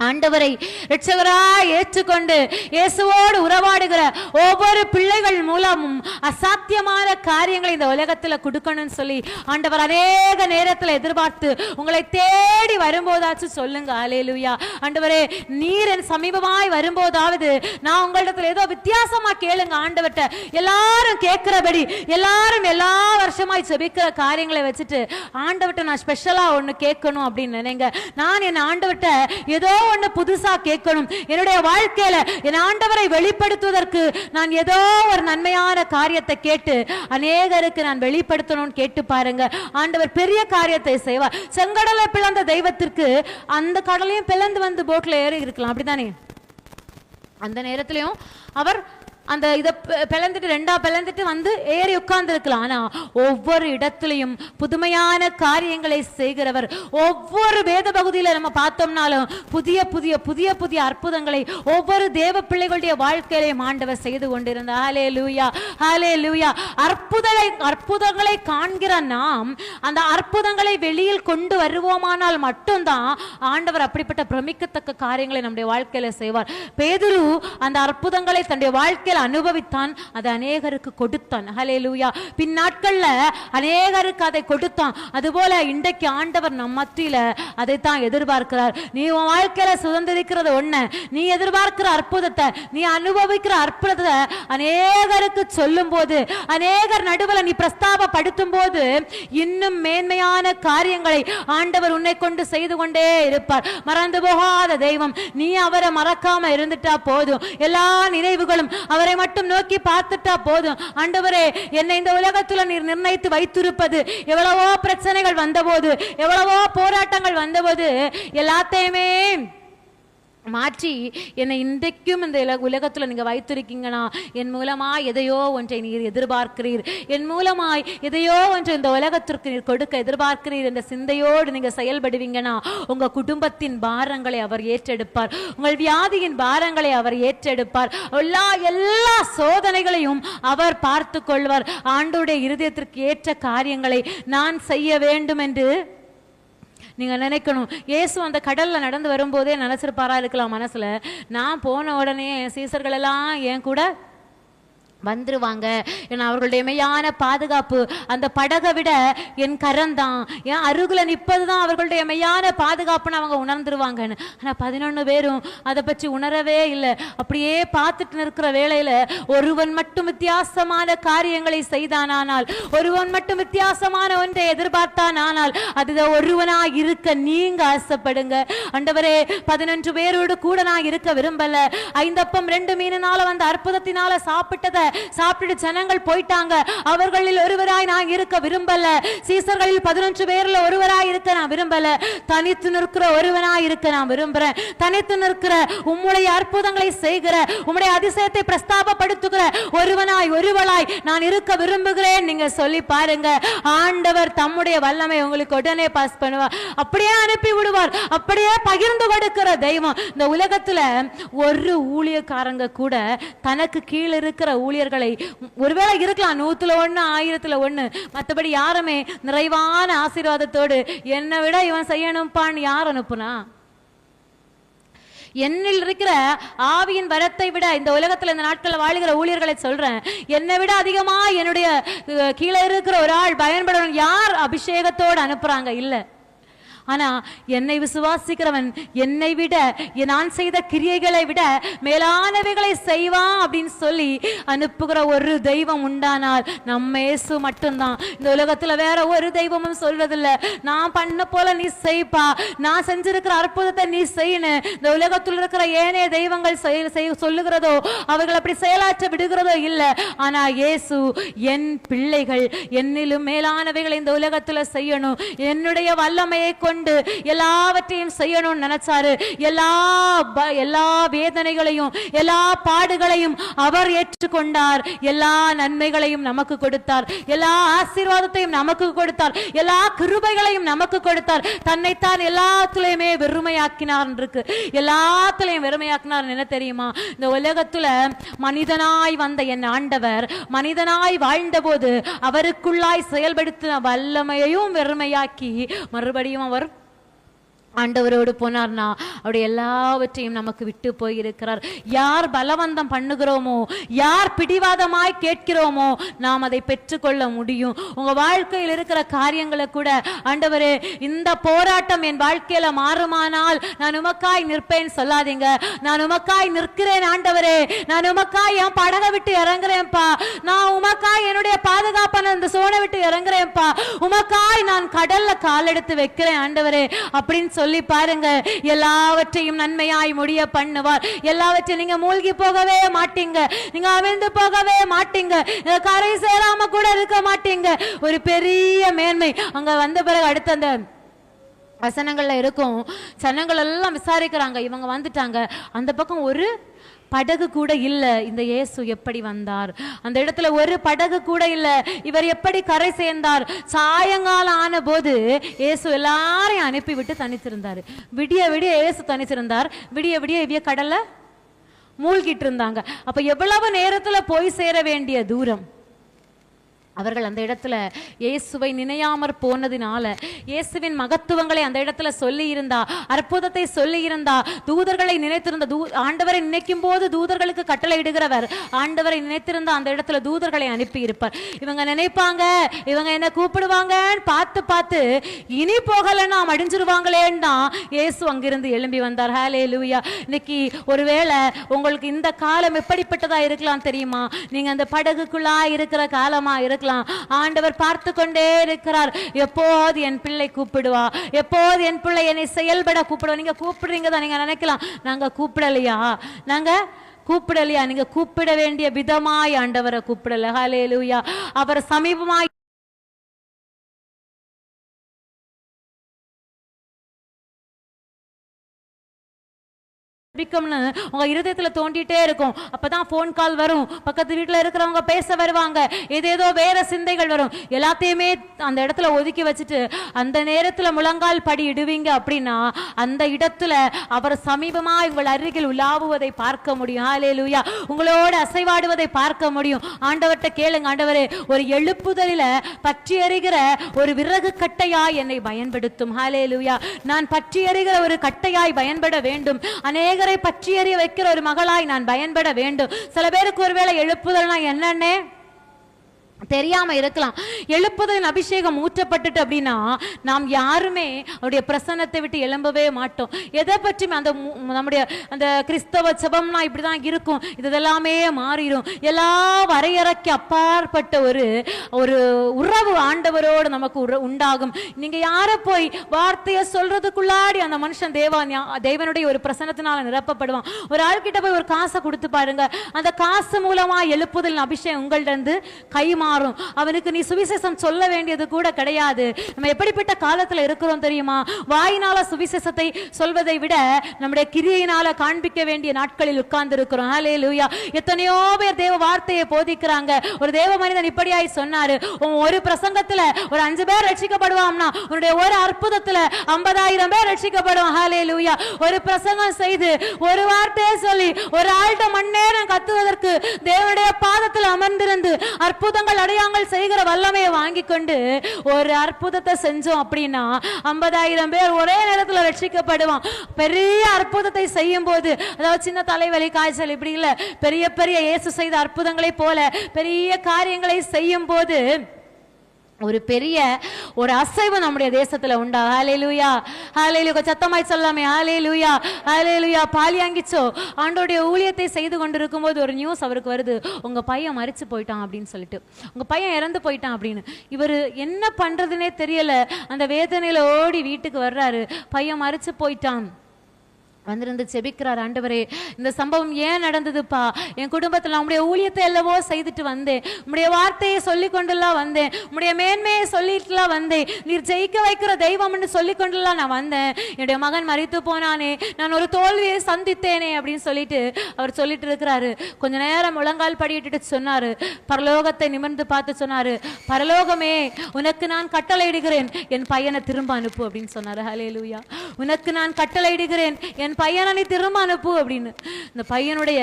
ஆண்டவரை இரட்சகராய் ஏற்றுக்கொண்டு இயேசுவோடு உறவாடுகிற ஒவ்வொரு பிள்ளைகள் மூலமும் அசாத்தியமான காரியங்களை இந்த உலகத்தில் கொடுக்கணும்னு சொல்லி ஆண்டவர் அநேக நேரத்தில் எதிர்பார்த்து உங்களை தேடி வரும்போதாச்சும் சொல்லுங்க. ஹல்லேலூயா. ஆண்டவரே, நீர் என் சமீபமாய் வரும்போதாவது நான் உங்களிடத்தில் ஏதோ வித்தியாசமா கேளுங்க. ஆண்டவர்கிட்ட எல்லாரும் கேட்கிறபடி, எல்லாரும் எல்லா வருஷமாய் செபிக்கிற காரியங்களை வச்சுட்டு ஆண்டவர்கிட்ட நான் ஸ்பெஷலா ஒன்று கேட்கணும் அப்படின்னு நினைங்க. நான் என் ஆண்டவர்கிட்ட ஏதோ ஒன்று புதுசா கேட்கணும். என்னுடைய வாழ்க்கையில என் ஆண்டவரை வெளிப்படுத்துவதற்கு நான் ஏதோ ஒரு நன்மையான காரியத்தை கேட்டு அநேகருக்கு நான் வெளிப்படுத்தணும்னு கேட்டு பாருங்க. ஆண்டவர் பெரிய காரியத்தை செய்வார். செங்கடலை பிளந்த தெய்வத்திற்கு அந்த கடலையும் பிளந்து வந்து போட்ல ஏறி இருக்கலாம், அப்படித்தானே? அந்த நேரத்திலையும் அவர் அந்த இதை பிளந்துட்டு ரெண்டா பிளந்துட்டு வந்து ஏறி உட்கார்ந்து இருக்கலாம். ஆனா ஒவ்வொரு இடத்துலையும் புதுமையான காரியங்களை செய்கிறவர். ஒவ்வொரு வேத பகுதியில நம்ம பார்த்தோம்னாலும் புதிய புதிய புதிய புதிய அற்புதங்களை ஒவ்வொரு தேவ பிள்ளைகளுடைய வாழ்க்கையிலையும் ஆண்டவர் செய்து கொண்டிருந்தார். ஹல்லேலூயா, ஹல்லேலூயா. அற்புதங்களை காண்கிற நாம் அந்த அற்புதங்களை வெளியில் கொண்டு வருவோமானால் மட்டும்தான் ஆண்டவர் அப்படிப்பட்ட பிரமிக்கத்தக்க காரியங்களை நம்முடைய வாழ்க்கையில செய்வார். பேதுரு அந்த அற்புதங்களை தன்னுடைய வாழ்க்கையில் அனுபவித்தான், அதை அநேகருக்கு கொடுத்தான். ஹல்லேலூயா. பின் நாட்கள்ல அநேகருக்கு அதை கொடுத்தான். அதுபோல இன்றைக்கு ஆண்டவர் நம் மத்தியில அதைத்தான் எதிர்பார்க்கிறார். நீ உன் வாழ்க்கையில சுதந்திரிக்கிறது ஒண்ணு, நீ எதிர்பார்க்கிற அற்புதத்தை, நீ அனுபவிக்கிற அற்புதத்தை அநேகருக்கு சொல்லும் போது, அநேகர் நடுவில் நீ பிரஸ்தாபப்படுத்தும் போது இன்னும் மேன்மையான காரியங்களை ஆண்டவர் உன்னை கொண்டு செய்து கொண்டே இருப்பார். மறந்து போகாத தெய்வம், நீ அவரை மறக்காம இருந்துட்டா போதும். எல்லா நினைவுகளும் அவரை மட்டும் நோக்கி பார்த்துட்டா போதும். ஆண்டவரே, என்னை இந்த உலகத்துல நீர் நிர்ணயித்து வைத்திருப்பது, எவ்வளவோ பிரச்சனைகள் வந்தபோது, எவ்வளவோ போராட்டங்கள் வந்தபோது எல்லாத்தையுமே மாற்றி என்னை இன்றைக்கும் இந்த உலகத்தில் நீங்கள் வைத்திருக்கீங்கன்னா என் மூலமாய் எதையோ ஒன்றை நீர் எதிர்பார்க்கிறீர், என் மூலமாய் எதையோ ஒன்று இந்த உலகத்திற்கு நீர் கொடுக்க எதிர்பார்க்கிறீர் என்ற சிந்தையோடு நீங்கள் செயல்படுவீங்கன்னா உங்கள் குடும்பத்தின் பாரங்களை அவர் ஏற்றெடுப்பார், உங்கள் வியாதியின் பாரங்களை அவர் ஏற்றெடுப்பார், எல்லா சோதனைகளையும் அவர் பார்த்து கொள்வார். ஆண்டவருடைய இருதயத்திற்கு ஏற்ற காரியங்களை நான் செய்ய வேண்டும் என்று நீங்க நினைக்கணும். இயேசு அந்த கடல்ல நடந்து வரும்போதே நினைச்சிருப்பாரா இருக்கலாம் மனசுல, நான் போன உடனே சீசர்கள் எல்லாம் என் கூட வந்துருவாங்க, ஏன்னா அவர்களுடைய மெய்யான பாதுகாப்பு அந்த படகை விட என் கரம்தான், என் அருகில் நிற்பதுதான் அவர்களுடைய மெய்யான பாதுகாப்புன்னு அவங்க உணர்ந்துருவாங்கன்னு. ஆனால் 11 பேரும் அதை பற்றி உணரவே இல்லை. அப்படியே பார்த்துட்டு நிற்கிற வேளையில ஒருவன் மட்டும் வித்தியாசமான காரியங்களை செய்தானால், ஒருவன் மட்டும் வித்தியாசமான ஒன்றை எதிர்பார்த்தானால் அது ஒருவனா இருக்க நீங்க ஆசைப்படுங்க. ஆண்டவரே 11 பேரோடு கூட நான் இருக்க விரும்பல, 5 அப்பம் 2 மீனால வந்த அற்புதத்தினால சாப்பிட்டதை சாப்பிட்டு ஜனங்கள் போயிட்டாங்க, அவர்களில் ஒருவராய் நான் இருக்க விரும்பல, சீசர்களில் 11 பேர்ல ஒருவராய் இருக்க நான் விரும்பல, தனித்து நிற்கிற ஒருவனாய் இருக்க நான் விரும்புறேன். தனித்து நிற்கிற உம்முடைய அற்புதங்களை செய்கிற உம்முடைய அதிசயத்தை பிரஸ்தாபப்படுத்துகிற ஒருவனாய் ஒருவளாய் நான் இருக்க விரும்புகிறேன். நீங்க சொல்லி பாருங்க, ஆண்டவர் தம்முடைய வல்லமை உங்களுக்கு உடனே பாஸ் பண்ணுவார், அப்படியே அனுப்பி விடுவார், அப்படியே பகிர்ந்து கொடுக்கிற தெய்வம். இந்த உலகத்துல ஒரு ஊழியக்காரங்க கூட தனக்கு கீழே இருக்கிற ஊழியர்களை ஒருவேளை இருக்கலாம் 100ல் 1 1000ல் 1, மற்றபடி யாருமே நிறைவான ஆசீர்வாதத்தோடு என்னை விட இவன் செய்யணும்பான்னு யார் அனுப்புனா? என்னில் இருக்கிற ஆவியின் வரத்தை விட இந்த உலகத்துல இந்த நாட்களில் வாழுகிற ஊழியர்களை சொல்றேன், என்னை விட அதிகமா என்னுடைய கீழே இருக்கிற ஒரு ஆள் பயன்படணும் யார் அபிஷேகத்தோடு அனுப்புறாங்க? இல்ல. ஆனா என்னை விசுவாசிக்கிறவன் என்னை விட நான் செய்த கிரியைகளை விட மேலானவைகளை செய்வான் அப்படின்னு சொல்லி அனுப்புகிற ஒரு தெய்வம் உண்டானால் நம்ம இயேசு மட்டும்தான். இந்த உலகத்துல வேற ஒரு தெய்வமும் சொல்றதில்ல, நான் பண்ண போல நீ செய்ப்பா, நான் செஞ்சிருக்கிற அற்புதத்தை நீ செய்யணும். இந்த உலகத்தில் இருக்கிற ஏனைய தெய்வங்கள் சொல்லுகிறதோ அவர்கள் அப்படி செயலாற்ற விடுகிறதோ இல்லை. ஆனா இயேசு என் பிள்ளைகள் என்னிலும் மேலானவைகளை இந்த உலகத்துல செய்யணும், என்னுடைய வல்லமையை கொண்டு எல்லாவற்றையும் செய்யணும்னு நினைச்சாரு. எல்லா வேதனைகளையும் எல்லா பாடுகளையும் அவர் ஏற்றுக்கொண்டார், எல்லா நன்மைகளையும் நமக்கு கொடுத்தார், எல்லா ஆசீர்வாதத்தையும் நமக்கு கொடுத்தார், எல்லா கிருபைகளையும் நமக்கு கொடுத்தார். தன்னைத்தான் எல்லாத்துலயுமே வெறுமையாக்கினார் இருக்கு, எல்லாத்துலயும் வெறுமையாக்கினார். என்ன தெரியுமா? இந்த உலகத்துல மனிதனாய் வந்த என் ஆண்டவர் மனிதனாய் வாழ்ந்த போது அவருக்குள்ளாய் செயல்படுத்தின வல்லமையையும் வெறுமையாக்கி மறுபடியும் அவர் ஆண்டவரோடு போனார்னா அவருடைய எல்லாவற்றையும் நமக்கு விட்டு போயிருக்கிறார். யார் பலவந்தம் பண்ணுகிறோமோ, யார் பிடிவாதமாய் கேட்கிறோமோ நாம் அதை பெற்றுக்கொள்ள முடியும். உங்க வாழ்க்கையில் இருக்கிற காரியங்களை கூட ஆண்டவரே இந்த போராட்டம் என் வாழ்க்கையில மாறுமானால் நான் உமக்காய் நிற்பேன் சொல்லாதீங்க. நான் உமக்காய் நிற்கிறேன் ஆண்டவரே, நான் உமக்காய் என் படகை விட்டு இறங்குறேன்ப்பா, நான் உமக்காய் என்னுடைய பாதுகாப்பான இந்த சோனை விட்டு இறங்குறேன்ப்பா, உமக்காய் நான் கடல்ல கால் எடுத்து வைக்கிறேன் ஆண்டவரே அப்படின்னு சொல்லி பாருங்க. எல்லாவற்றையும் நன்மையாய் முடிய பண்ணுவார். எல்லாவற்றையும் நீங்க மூழ்கி போகவே மாட்டீங்க, நீங்க அவிழ்ந்து போகவே மாட்டீங்க, கரை சேராம கூட இருக்க மாட்டீங்க. ஒரு பெரிய மேன்மை அங்க வந்த பிறகு அடுத்த அந்த வசனங்கள்ல இருக்கும். ஜனங்கள் எல்லாம் விசாரிக்கிறாங்க, இவங்க வந்துட்டாங்க, அந்த பக்கம் ஒரு படகு கூட இல்ல, இந்த இயேசு எப்படி வந்தார்? அந்த இடத்துல ஒரு படகு கூட இல்ல, இவர் எப்படி கரை சேர்ந்தார்? சாயங்காலம் ஆன போது இயேசு எல்லாரையும் அனுப்பிவிட்டு தனித்திருந்தாரு. விடிய விடிய இயேசு தனித்திருந்தார், விடிய விடிய இவ்விய கடல்ல மூழ்கிட்டு இருந்தாங்க. அப்ப எவ்வளவு நேரத்துல போய் சேர வேண்டிய தூரம். அவர்கள் அந்த இடத்துல இயேசுவை நினையாமற் போனதினால, இயேசுவின் மகத்துவங்களை அந்த இடத்துல சொல்லி இருந்தா, அற்புதத்தை சொல்லி இருந்தா, தூதர்களை நினைத்திருந்த ஆண்டவரை நினைக்கும் போது தூதர்களுக்கு கட்டளை இடுகிறவர் ஆண்டவரை நினைத்திருந்தா அந்த இடத்துல தூதர்களை அனுப்பி இருப்பார். இவங்க நினைப்பாங்க இவங்க என்ன கூப்பிடுவாங்கன்னு பார்த்து பார்த்து இனி போகலன்னா அடிஞ்சிருவாங்களேன்னு தான் இயேசு அங்கிருந்து எழும்பி வந்தார். ஹல்லேலூயா. இன்னைக்கு ஒருவேளை உங்களுக்கு இந்த காலம் எப்படிப்பட்டதா இருக்கலாம் தெரியுமா? நீங்க அந்த படகுக்குள்ளா இருக்கிற காலமா இருக்கலாம். ஆண்டவர் பார்த்து கொண்டே இருக்கிறார், எப்போது என் பிள்ளை கூப்பிடுவா, எப்போது என் பிள்ளை என்னை செயல்பட கூப்பிடுவா. நீங்க கூப்பிடுறீங்க தான், நீங்க நினைக்கலாம் நாங்க கூப்பிடலையா, நாங்க கூப்பிடலையா? நீங்க கூப்பிட வேண்டிய விதமாய் ஆண்டவரை கூப்பிடல. ஹல்லேலூயா. அவர் சமீபமாய் பிடிக்கும்னு உங்க இருதயத்துல தோண்டிட்டே இருக்கும். அப்பதான் போன் கால் வரும், பக்கத்து வீட்டுல இருக்கிறவங்க பேச வருவாங்க, ஏதேதோ வேற சிந்தைகள் வரும். எல்லாத்தையுமே அந்த இடத்துல ஒதுக்கி வச்சுட்டு அந்த நேரத்துல முழங்கால் படி இடுவீங்க அப்படின்னா அந்த இடத்துல அவர் சமீபமா உங்கள் அருகில் உலாவுவதை பார்க்க முடியும். ஹல்லேலூயா. உங்களோட அசைவாடுவதை பார்க்க முடியும். ஆண்டவர்கிட்ட கேளுங்க, ஆண்டவரே ஒரு எழுப்புதலில பற்றி எறிகிற ஒரு விறகு கட்டையாய் என்னை பயன்படுத்தும். ஹல்லேலூயா. நான் பற்றி எறிகிற ஒரு கட்டையாய் பயன்பட வேண்டும். அநேகரை பற்றி எறிய வைக்கிற ஒரு மகளாய் நான் பயன்பட வேண்டும். சில பேருக்கு ஒருவேளை எழுப்புதல்னா என்னன்னே தெரியாம இருக்கலாம். எழுப்புதலின் அபிஷேகம் ஊற்றப்பட்டுட்டு அப்படின்னா நாம் யாருமே அவருடைய பிரசன்னத்தை விட்டு எழும்பவே மாட்டோம். எதை பற்றியுமே அந்த நம்முடைய அந்த கிறிஸ்தவ ஜெபம்னா இப்படிதான் இருக்கும், இதெல்லாமே மாறிடும். எல்லா வரையறைக்கு அப்பாற்பட்ட ஒரு உறவு ஆண்டவரோடு நமக்கு உண்டாகும். நீங்க யார போய் வார்த்தையை சொல்றதுக்குள்ளாடி அந்த மனுஷன் தேவனுடைய ஒரு பிரசன்னத்தினால நிரப்பப்படுவான். ஒரு ஆள்கிட்ட போய் ஒரு காசை கொடுத்து பாருங்க, அந்த காசு மூலமா எழுப்புதலின் அபிஷேகம் உங்கள்ட்ட இருந்து கைமா மாறும். அவனுக்கு நீ சுவிசேஷம் சொல்ல வேண்டியது கூட கிடையாது. நம்ம எப்படிப்பட்ட காலத்துல இருக்கிறோம் தெரியுமா? வாயினால சுவிசேஷத்தை சொல்வதை விட நம்முடைய கிரியையினால காண்பிக்க வேண்டிய நாட்களில் உட்கார்ந்து இருக்கிறோம். ஹல்லேலூயா. எத்தனையோ பேர் தேவ வார்த்தையை போதிக்கிறாங்க. ஒரு தேவ மனிதன் இப்படியாய் சொன்னாரு, ஒரு பிரசங்கத்துல ஒரு 5 பேர் ரட்சிக்கப்படுவாம்னா உன்னுடைய ஒரு அற்புதத்துல 50,000 பேர் ரட்சிக்கப்படும். ஹல்லேலூயா. ஒரு பிரசங்கம் செய்து ஒரு வார்த்தையை சொல்லி ஒரு ஆள்கிட்ட மண்ணேரம் கத்துவதற்கு தேவனுடைய பாதத்தில் அமர்ந்திருந்து அற்புதங்கள் அடையாளங்கள் செய்கிற வல்லமையை வாங்கி கொண்டு ஒரு அற்புதத்தை செஞ்சோம் அப்படின்னா 50,000 பேர் ஒரே நேரத்தில் ரட்சிக்கப்படுவான். பெரிய அற்புதத்தை செய்யும் போது, அதாவது சின்ன தலைவலி காய்ச்சல் இப்படி இல்ல, பெரிய பெரிய இயேசு செய்த அற்புதங்களை போல பெரிய காரியங்களை செய்யும் போது ஒரு பெரிய ஒரு அசைவு நம்முடைய தேசத்துல உண்டா. ஹல்லேலூயா. ஹல்லேலூயா. சத்தமாய் சொல்லாமே ஹல்லேலூயா. ஹல்லேலூயா. பாலியாங்கிச்சோ ஆண்டோடைய ஊழியத்தை செய்து கொண்டிருக்கும் போது ஒரு நியூஸ் அவருக்கு வருது, உங்க பையன் மரிச்சு போயிட்டான் அப்படின்னு சொல்லிட்டு, உங்க பையன் இறந்து போயிட்டான் அப்படின்னு. இவர் என்ன பண்றதுன்னே தெரியல, அந்த வேதனையில ஓடி வீட்டுக்கு வர்றாரு. பையன் மரிச்சு போயிட்டான். வந்திருந்து செபிக்கிறார், ஆண்டவரே இந்த சம்பவம் ஏன் நடந்ததுப்பா? என் குடும்பத்தில் நம்முடைய ஊழியத்தை எல்லவோ செய்துட்டு வந்தேன், உம்முடைய வார்த்தையை சொல்லி கொண்டுலாம் வந்தேன், உம்முடைய மேன்மையை சொல்லிட்டுலாம் வந்தேன், நீர் ஜெயிக்க வைக்கிற தெய்வம் என்று சொல்லி கொண்டுலாம் நான் வந்தேன். என்னுடைய மகன் மரித்து போனானே, நான் ஒரு தோல்வியை சந்தித்தேனே அப்படின்னு சொல்லிட்டு அவர் சொல்லிட்டு இருக்கிறாரு. கொஞ்ச நேரம் முழங்கால் படியிட்டு சொன்னாரு, பரலோகத்தை நிமிர்ந்து பார்த்து சொன்னாரு, பரலோகமே உனக்கு நான் கட்டளையிடுகிறேன், என் பையனை திரும்ப அனுப்பு அப்படின்னு சொன்னாரு. ஹல்லேலூயா. உனக்கு நான் கட்டளையிடுகிறேன், என் பையனை நீ திரும்ப அனுப்பு அப்படின்னு. இந்த பையனுடைய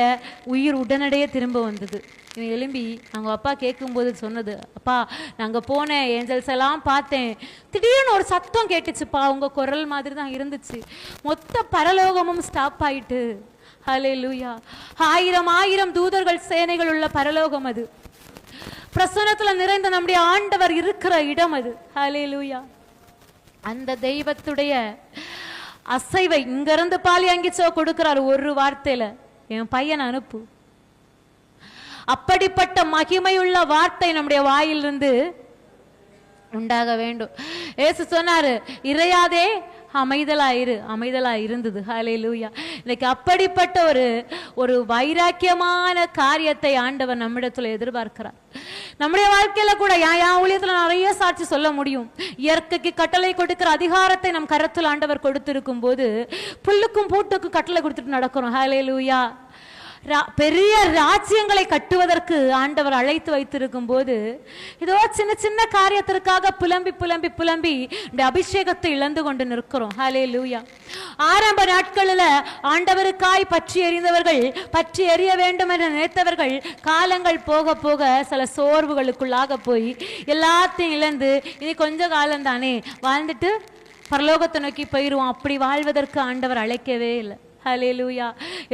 உயிர் உடனடியே திரும்ப வந்தது. இவன் எழும்பி அவங்க அப்பா கேட்கும்போது சொன்னது, அப்பா நாங்க போனேன், ஏஞ்சல்ஸ் எல்லாம் பார்த்தேன், திடீர்னு ஒரு சத்தம் கேட்டுச்சுப்பா, உங்க குரல் மாதிரி தான் இருந்துச்சு, மொத்த பரலோகமும் ஸ்டாப் ஆயிட்டு. ஹல்லேலூயா. 1000 தூதர்கள் சேனைகள் உள்ள பரலோகம் அது. பிரசன்னத்துல நிறைந்த நம்முடைய ஆண்டவர் இருக்கிற இடம் அது. ஹல்லேலூயா. அந்த தெய்வத்துடைய அசைவை இங்க இருந்து பாலியாங்கிச்சோ கொடுக்கிறார் ஒரு வார்த்தையில, என் பையனை அனுப்பு. அப்படிப்பட்ட மகிமையுள்ள வார்த்தை நம்முடைய வாயிலிருந்து உண்டாக வேண்டும். ஏசு சொன்னாரு, இறையாதே அமைதலாயிரு, அமைதலா இருந்தது. ஹல்லேலூயா. இன்னைக்கு அப்படிப்பட்ட ஒரு வைராக்கியமான காரியத்தை ஆண்டவர் நம்மிடத்துல எதிர்பார்க்கிறார். நம்முடைய வாழ்க்கையில கூட என் ஊழியத்துல நிறைய சாட்சி சொல்ல முடியும். இயற்கைக்கு கட்டளை கொடுக்கிற அதிகாரத்தை நம் கரத்தில் ஆண்டவர் கொடுத்திருக்கும் போது புல்லுக்கும் பூட்டுக்கும் கட்டளை கொடுத்துட்டு நடக்கிறோம். ஹல்லேலூயா. பெரிய ராஜ்யங்களை கட்டுவதற்கு ஆண்டவர் அழைத்து வைத்திருக்கும் போது இதோ சின்ன சின்ன காரியத்திற்காக புலம்பி புலம்பி புலம்பி இந்த அபிஷேகத்தை இழந்து கொண்டு நிற்கிறோம். ஹல்லேலூயா. ஆரம்ப நாட்களில் ஆண்டவருக்காய் பற்றி எறிந்தவர்கள், பற்றி எறிய வேண்டும் என்று நினைத்தவர்கள் காலங்கள் போக போக சில சோர்வுகளுக்குள்ளாக போய் எல்லாத்தையும் இழந்து இனி கொஞ்ச காலம் தானே வாழ்ந்துட்டு பரலோகத்தை நோக்கி போயிடுவோம், அப்படி வாழ்வதற்கு ஆண்டவர் அழைக்கவே இல்லை. ஹல்லேலூயா.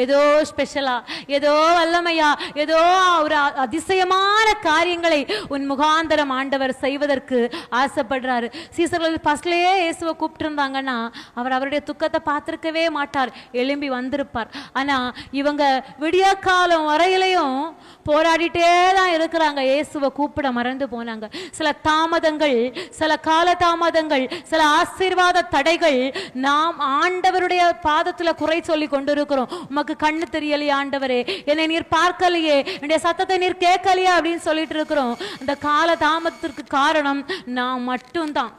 ஏதோ ஸ்பெஷலா, ஏதோ வல்லமையா, ஏதோ ஒரு அதிசயமான காரியங்களை உன் முகாந்தரம் ஆண்டவர் செய்வதற்கு ஆசைப்படுறாரு. சீசர்கள் ஃபர்ஸ்ட்லயே இயேசுவை கூப்பிட்டு இருந்தாங்கன்னா அவர் அவருடைய துக்கத்தை பார்த்திருக்கவே மாட்டார், எழும்பி வந்திருப்பார். ஆனா இவங்க விடிய காலம் வரையிலையும் போராடிட்டே தான் இருக்கிறாங்க, இயேசுவை கூப்பிட மறந்து போனாங்க. சில தாமதங்கள், சில கால தாமதங்கள், சில ஆசீர்வாத தடைகள் நாம் ஆண்டவருடைய பாதத்துல குறை சொல்லி கொண்டிருக்கிறோம். உமக்கு கண்ணு தெரியலையே ஆண்டவரே, என்னை நீர் பார்க்கலையே, என்னுடைய சத்தத்தை நீர் கேட்கலையே அப்படின்னு சொல்லிட்டு இருக்கிறோம். அந்த கால தாமதத்திற்கு காரணம் நான் மட்டும்தான்.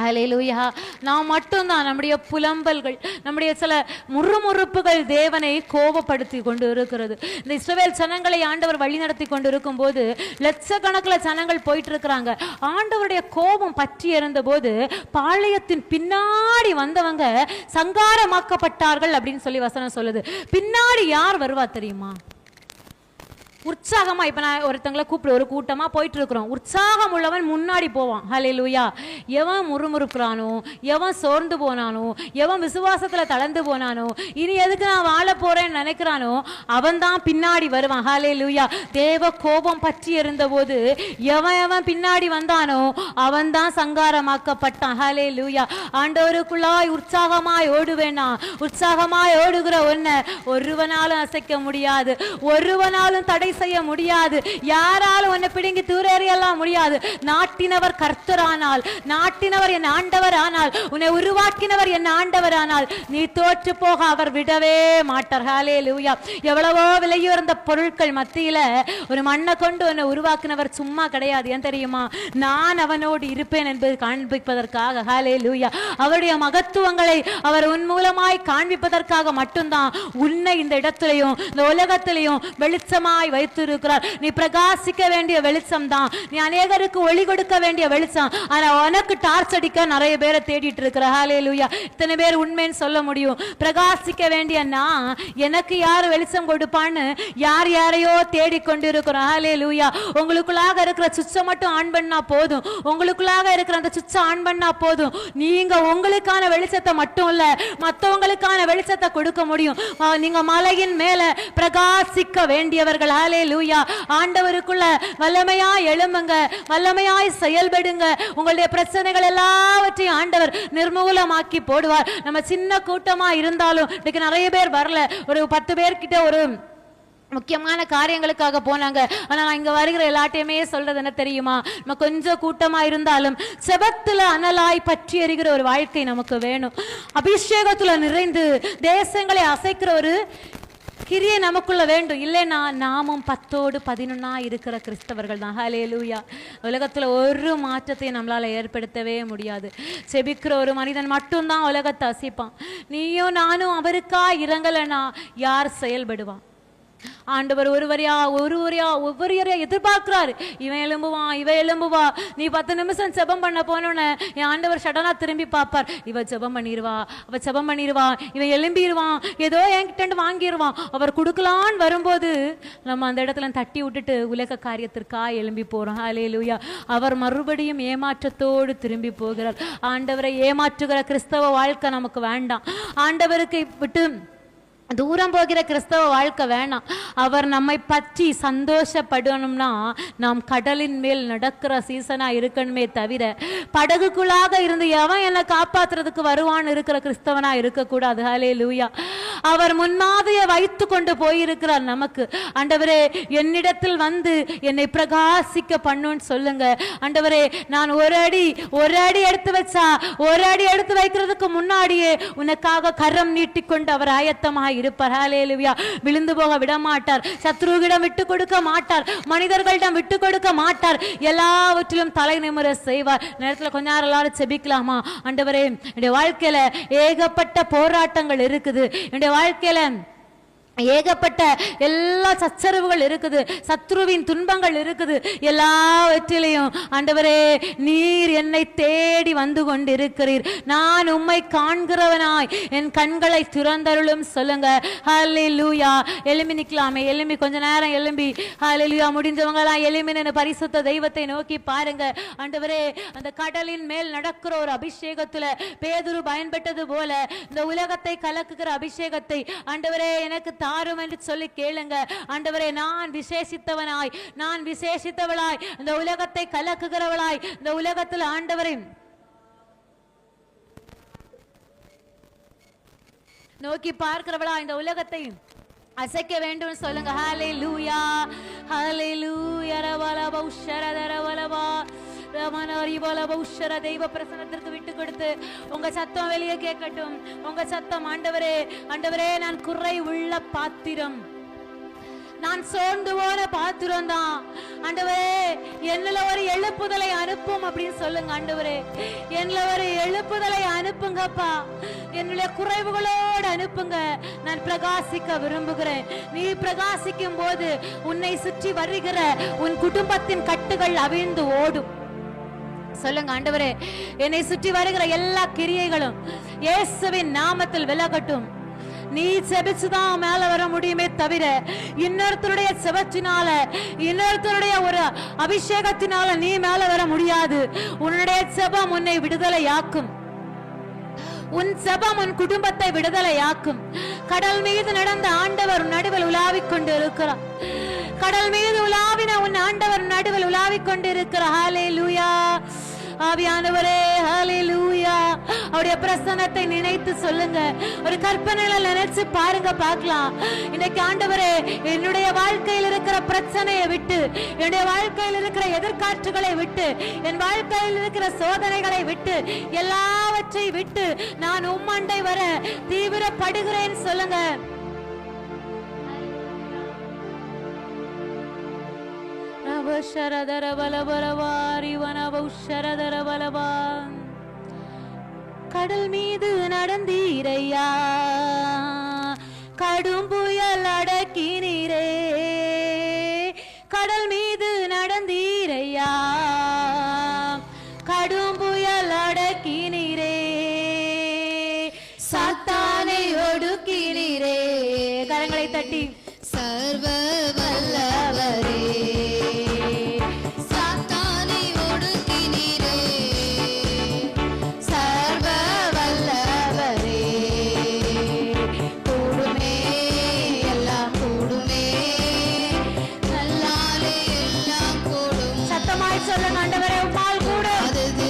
ஹல்லேலூயா. நாம் மட்டும்தான் நம்முடைய புலம்பல்கள், நம்முடைய சில முறுமுறுப்புகள் தேவனை கோபப்படுத்தி கொண்டு இருக்கிறது. இந்த இஸ்ரவேல் ஜனங்களை ஆண்டவர் வழி நடத்தி கொண்டு இருக்கும் போது லட்சக்கணக்கில் ஜனங்கள் போயிட்டு இருக்கிறாங்க. ஆண்டவருடைய கோபம் பற்றி இருந்த போது பாளையத்தின் பின்னாடி வந்தவங்க சங்காரமாக்கப்பட்டார்கள் அப்படின்னு சொல்லி வசனம் சொல்லுது. பின்னாடி யார் வருவா தெரியுமா? உற்சாகமா. இப்ப நான் ஒருத்தங்களை கூப்பிடு, ஒரு கூட்டமா போயிட்டு இருக்கிறோம். உற்சாகம் உள்ளவன் முன்னாடி போவான். ஹல்லேலூயா. எவன் முறுமுறுக்கிறானோ, எவன் சோர்ந்து போனானோ, எவன் விசுவாசத்துல தளர்ந்து போனானோ, இனி எதுக்கு நான் வாழ போறேன்னு நினைக்கிறானோ அவன் தான் பின்னாடி வருவான். ஹல்லேலூயா. தேவ கோபம் பற்றி இருந்த போது எவன் பின்னாடி வந்தானோ அவன் தான் சங்காரமாக்கப்பட்டான். ஹல்லேலூயா. ஆண்டவருக்குள்ளாய் உற்சாகமாய் ஓடுவேனா, உற்சாகமாய் ஓடுகிற ஒன்ன ஒருவனாலும் அசைக்க முடியாது, ஒருவனாலும் தடை செய்ய முடியாது, யாராலும் உன்னை பிடுங்கி தூரறியெல்லாம் முடியாது. நாட்டினவர் கர்த்தரானால், நாட்டினவர் என் ஆண்டவர் ஆனால், உன்னை உருவாக்கினவர் என் ஆண்டவர் ஆனால் நீ தோற்று போக அவர் விடவே மாட்டார். ஹல்லேலூயா. எவ்வளவோ விலையுயர்ந்த பொருட்கள் மத்தியில ஒரு மண்ணை கொண்டு உன்னை உருவாக்கினவர் சும்மா கிடையாது. ஏன் தெரியுமா? நான் அவனோடு இருப்பேன் என்பது காண்பிப்பதற்காக. ஹல்லேலூயா. அவருடைய மகத்துவங்களை அவர் உன் மூலமாய் காண்பிப்பதற்காக மட்டும்தான் உன்னை இந்த இடத்திலையும் இந்த உலகத்திலையும் வெளிச்சமாய் வைத்திருக்கிறார். நீ பிரகாசிக்க வேண்டிய வெளிச்சம் தான், நீ அநேகருக்கு ஒளி கொடுக்க வேண்டிய வெளிச்சம். ஆனா உனக்கு டார்ச் அடிக்க நிறைய பேரை தேடிட்டு இருக்கிற. ஹல்லேலூயா. இத்தனை பேர் உண்மைன்னு சொல்ல முடியும். பிரகாசிக்க வேண்டிய நான், எனக்கு யார் வெளிச்சம் கொடுப்பான்னு யார் யாரையோ தேடிக்கொண்டு இருக்கிறோம். ஹல்லேலூயா. உங்களுக்குள்ளாக இருக்கிற சுவிட்சை மட்டும் ஆன் பண்ணா போதும், உங்களுக்குள்ளாக இருக்கிற அந்த சுவிட்சை ஆன் பண்ணா போதும். நீங்க உங்களுக்கான வெளிச்சத்தை மட்டும் இல்ல மற்றவங்களுக்கான வெளிச்சத்தை கொடுக்க முடியும். நீங்க மலையின் மேல பிரகாசிக்க வேண்டியவர்கள். ஹல்லேலூயா. ஆண்டவருக்குள்ள வல்லமையாய் எழும்புங்க, வல்லமையாய் செயல்படுங்க. உங்களுடைய பிரச்சனைகள் எல்லாவற்றையும் ஆண்டவர் நிர்மூலமாக்கி போடுவார். நம்ம சின்ன கூட்டமா இருந்தாலும் இன்னைக்கு நிறைய பேர் வரல, ஒரு 10 பேர்கிட்ட ஒரு முக்கியமான காரியங்களுக்காக போனாங்க. ஆனா நான் இங்க வருகிற எல்லாட்டையுமே சொல்றது என்ன தெரியுமா? நம்ம கொஞ்சம் கூட்டமா இருந்தாலும் செபத்துல அனலாய் பற்றி எறிகிற ஒரு வாழ்க்கை நமக்கு வேணும். அபிஷேகத்துல நிறைந்து தேசங்களை அசைக்கிற ஒரு கிரியை நமக்குள்ள வேண்டும். இல்லைன்னா நாமும் 10ஓடு 11 இருக்கிற கிறிஸ்தவர்கள் தான். ஹல்லேலூயா. உலகத்துல ஒரு மாற்றத்தையும் நம்மளால ஏற்படுத்தவே முடியாது. செபிக்கிற ஒரு மனிதன் மட்டும்தான் உலகத்தை அசைப்பான். நீயும் நானும் அவருக்கா இறங்கலைன்னா யார் செயல்படுவான்? ஆண்டவர் ஒவ்வொரு எதிர்பார்க்கிறாரு. இவன் எழும்புவான், இவன் எழும்புவா. நீ 10 நிமிஷம் ஜெபம் பண்ண போனோன்னு என் ஆண்டவர் சடனா திரும்பி பார்ப்பார். இவ ஜெபம் பண்ணிடுவா, அவ ஜெபம் பண்ணிடுவா, இவன் எழும்பிடுவான், ஏதோ என்கிட்ட வாங்கிடுவான். அவர் கொடுக்கலான்னு வரும்போது நம்ம அந்த இடத்துல தட்டி விட்டுட்டு உலக காரியத்திற்கா எழும்பி போறோம். ஹல்லேலூயா. அவர் மறுபடியும் ஏமாற்றத்தோடு திரும்பி போகிறார். ஆண்டவரை ஏமாற்றுகிற கிறிஸ்தவ வாழ்க்கை நமக்கு வேண்டாம். ஆண்டவருக்கு விட்டு தூரம் போகிற கிறிஸ்தவ வாழ்க்கை வேணாம். அவர் நம்மை பற்றி சந்தோஷப்படணும்னா நாம் கடலின் மேல் நடக்கிற சீசனா இருக்கணுமே தவிர படகுக்குள்ளாக இருந்து எவன் என்னை காப்பாத்துறதுக்கு வருவான்னு இருக்கிற கிறிஸ்தவனா இருக்கக்கூடாது. ஹல்லேலூயா. அவர் முன்மாதிரியை வைத்து கொண்டு போயிருக்கிறார் நமக்கு. ஆண்டவரே என்னிடத்தில் வந்து என்னை பிரகாசிக்க பண்ணுன்னு சொல்லுங்க. ஆண்டவரே நான் ஒரு அடி எடுத்து வச்சா ஒரு அடி எடுத்து வைக்கிறதுக்கு முன்னாடியே உனக்காக கரம் நீட்டிக்கொண்டு அவர் ஆயத்தமாக இருப்பார். ஹல்லேலூயா. விழுந்து போக விட மாட்டார், சத்ருவிடம் விட்டு கொடுக்க மாட்டார், மனிதர்களிடம் விட்டு கொடுக்க மாட்டார், எல்லாவற்றிலும் தலை நிமிர செய்வார். நேரத்தில் கொஞ்ச நேரம் எல்லாரும் செபிக்கலாமா? ஆண்டவரே என்னுடைய வாழ்க்கையில ஏகப்பட்ட போராட்டங்கள் இருக்குது, என்னுடைய வாழ்க்கையில ஏகப்பட்ட எல்லா சச்சரவுகள் இருக்குது, சத்ருவின் துன்பங்கள் இருக்குது. எல்லாவற்றிலையும் ஆண்டவரே நீர் என்னை தேடி வந்து கொண்டிருக்கிறீர், நான் உம்மை காண்கிறவனாய் என் கண்களை திறந்தருளும் சொல்லுங்க. ஹல்லேலூயா. எழும்பி நிக்கலாமே, எழும்பி கொஞ்ச நேரம் எழும்பி ஹல்லேலூயா. முடிஞ்சவங்களாம் எழும்பி நின்று பரிசுத்த தெய்வத்தை நோக்கி பாருங்க. ஆண்டவரே அந்த கடலின் மேல் நடக்கிற ஒரு அபிஷேகத்துல பேதுரு பயன்பட்டது போல இந்த உலகத்தை கலக்குகிற அபிஷேகத்தை ஆண்டவரே எனக்கு தாரும் என்று சொல்லி கேளுங்க. ஆண்டவரே நான் விசேஷித்தவனாய், நான் விசேஷித்தவளாய், இந்த உலகத்தை கலக்குகிறவளாய், இந்த உலகத்தில் ஆண்டவரை நோக்கி பார்க்கிறவளா, இந்த உலகத்தை அசைக்க வேண்டும் சொல்லுங்க. ஹல்லேலூயா. ஹல்லேலூயா. ரவலவ உஷரதரவலவா தெய்வ பிரசன்னத்திற்கு விட்டு கொடுத்து உங்க சத்தம் வெளியே கேட்கட்டும். உங்க சத்தம் ஆண்டவரே, ஆண்டவரே நான் குறை உள்ள பாத்திரம், நான் சோர்ந்து போன பாத்திரம் தான். ஆண்டவரே, என்னல ஒரு எழுப்புதலை அனுப்பும் அப்படின்னு சொல்லுங்க. ஆண்டவரே, என்னல ஒரு எழுப்புதலை அனுப்புங்கப்பா. என்னுடைய குறைவுகளோடு அனுப்புங்க. நான் பிரகாசிக்க விரும்புகிறேன். நீ பிரகாசிக்கும் போது உன்னை சுற்றி வருகிற உன் குடும்பத்தின் கட்டுகள் அவிழ்ந்து ஓடும். சொல்லுங்க, ஆண்டவரே, என்னை சுற்றி வருகிற எல்லா கிரியைகளும் இயேசுவின் நாமத்தில் விலகட்டும். நீ செபிச்சுதான் மேல வர முடியுமே தவிர இன்னொருத்தருடைய செபத்தினால, இன்னொருத்தருடைய ஒரு அபிஷேகத்தினால நீ மேல வர முடியாது. உன்னுடைய செபம் உன்னை விடுதலையாக்கும். உன் செபம் உன் குடும்பத்தை விடுதலையாக்கும். கடல் மீது நடந்த ஆண்டவர் நடுவில் உலாவிக் கொண்டு இருக்கிறார். கடல் மீது உலாவின உன் ஆண்டவர் நடுவில் உலாவிக் கொண்டு இருக்கிறார். ஹல்லேலூயா. ஆவியானவரே, ஹல்லேலூயா. அவருடைய பிரசன்னத்தை நினைத்து சொல்லுங்க. ஒரு கற்பனையில நினைச்சு பாருங்க, பார்க்கலாம். இன்னைக்கு ஆண்டவரே, என்னுடைய வாழ்க்கையில் இருக்கிற பிரச்சனையை விட்டு, என்னுடைய வாழ்க்கையில் இருக்கிற எதிர்காற்றுகளை விட்டு, என் வாழ்க்கையில் இருக்கிற சோதனைகளை விட்டு, எல்லாவற்றை விட்டு நான் உம்மண்டை வர தீவிரப்படுகிறேன் சொல்லுங்க. கடல் மீது நடந்தீரையா, கடும் புயல் அடக்கினீரே. கடல் மீது நடந்தீரையா, கடும் புயல் அடக்கினீரே. சாத்தானை ஒடுக்கினீரே. கரங்களை தட்டி சர்வ வல்லவரே, சாத்தானை ஒடுக்கினீரே. சர்வ வல்லவரே, கூடுமே எல்லாம் கூடுமே, நல்லாலே எல்லாம் கூடும். சத்தமாய் சொல்லுங்க, ஆண்டவரே, உம்மால் கூடாதது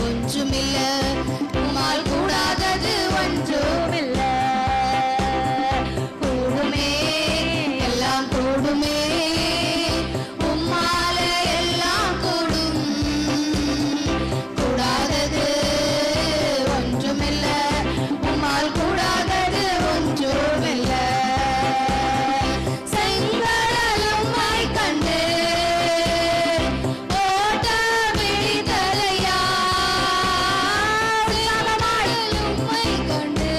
ஒன்றுமில்ல, உம்மால் கூடாதது ஒன்றுமில்ல. கூடுமே, உம்மால எல்லாம் கூடும். கூடாதது ஒன்றுமில்ல, உம்மால் கூடாதது ஒன்றுமில்ல. செங்கடலும் கண்டு ஓட்ட விடுதலையா, கண்டு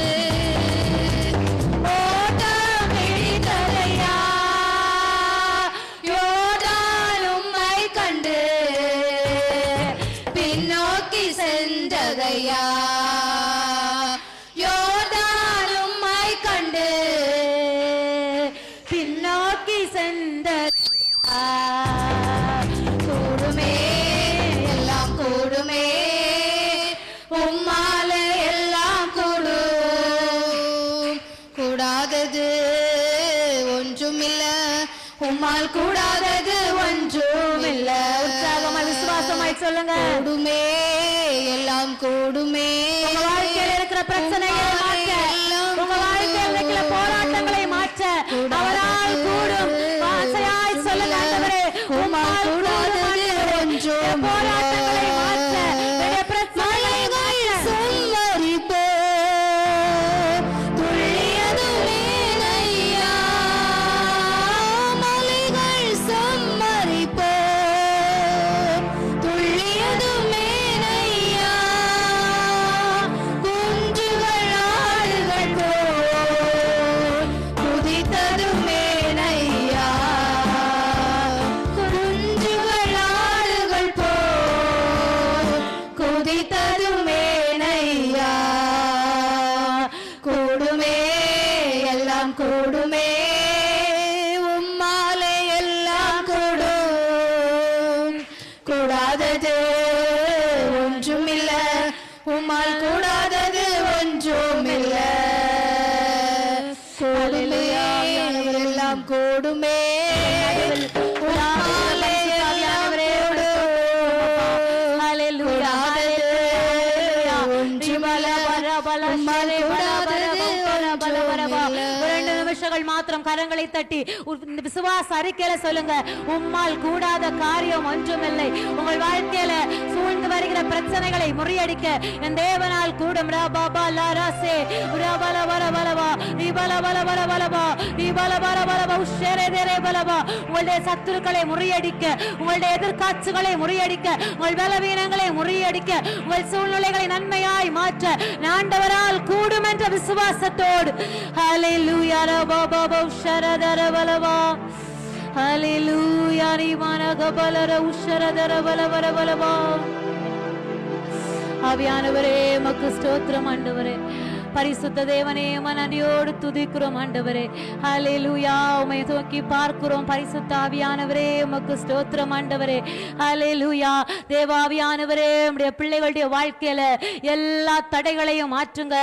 ஓட்ட விடுதலையா, கண்டு பின்னோக்கி சென்றதையா. யோர்தானும் கண்டு பின்னோக்கி சென்ற கூடுமே எல்லாம் கூடுமே, உம்மால எல்லாம் கூடும். கூடாதது ஒன்றுமில்ல, உம்மால் கூடாதது ஒன்றுமில்ல. உற்சாகமாய் விசுவாசமாய் சொல்லுங்க. கூடுமே எல்லாம் கூடுமே. உங்க வாழ்க்கையில் இருக்கிற பிரச்சனைகளை மாற்ற, உங்க வாழ்க்கையில் இருக்கிற போராட்டங்களை மாற்ற அவரால் கூடும். ஆசையாய் சொல்லுங்க, ஆண்டவரே, உம்மால் கூடாதது ஒன்றும் போராட்டங்களை மாற்ற, என்னுடைய பிரச்சனைகளை மாற்ற. சொல்லரிப்போ துள்ளியதுமே ஐயா, மலைகள் சம்மரிப்போ துள்ளியதுமே ஐயா, குஞ்சுகள் ஆடுகள் போல் குதித்ததுமே ஐயா, குஞ்சுகள் ஆடுகள் போல் குதித்ததுமே ஐயா. கூடுமே எல்லாம் கூடுமே, உம்மாலே எல்லாம் கூடும். கூடாதது ஒன்றுமில்ல, உம்மால் கூடாதது ஒன்றுமில்ல. கூடுமே எல்லாம் கூடுமே, உம்மாலே எல்லாம் கூடும். ஹல்லேலூயா. ஒன்றுமில்ல, உம்மால் கூடாதது ஒன்றுமில்ல. மனுஷர்கள் மாத்திரம் கரங்களை தட்டி இந்த விசுவாச அறிக்கையில சொல்லுங்க, உம்மால் கூடாத காரியம் ஒன்றுமில்லை. உங்கள் வாழ்க்கையில சூழ்ந்து வருகிற பிரச்சனைகளை முறியடிக்க என் தேவனால் கூடும். உங்களுடைய சத்துருக்களை முறியடிக்க, உங்களுடைய எதிர்காட்சிகளை முறியடிக்க, உங்கள் பலவீனங்களை முறியடிக்க, உங்கள் சூழ்நிலைகளை நன்மையாய் மாற்ற ஆண்டவரால் கூடும் என்ற விசுவாசத்தோடு ஹல்லேலூயா ரபபப உஷரதர பலவா ஹல்லேலூயா ரிமனகபலர உஷரதர பலவர பலவா. ஆவியானவரே உமக்கு ஸ்தோத்திரம் ஆண்டவரே. பரிசுத்த தேவனே நன்றியோடு துதிக்கிறோம் ஆண்டவரே. ஹல்லேலூயா. உம்மை நோக்கி பார்க்கிறோம் பரிசுத்த ஆவியானவரே, உமக்கு ஸ்தோத்திரம் ஆண்டவரே. ஹல்லேலூயா. தேவாவியானவரே, உம்முடைய பிள்ளைகளுடைய வாழ்க்கையில எல்லா தடைகளையும் மாற்றுங்க,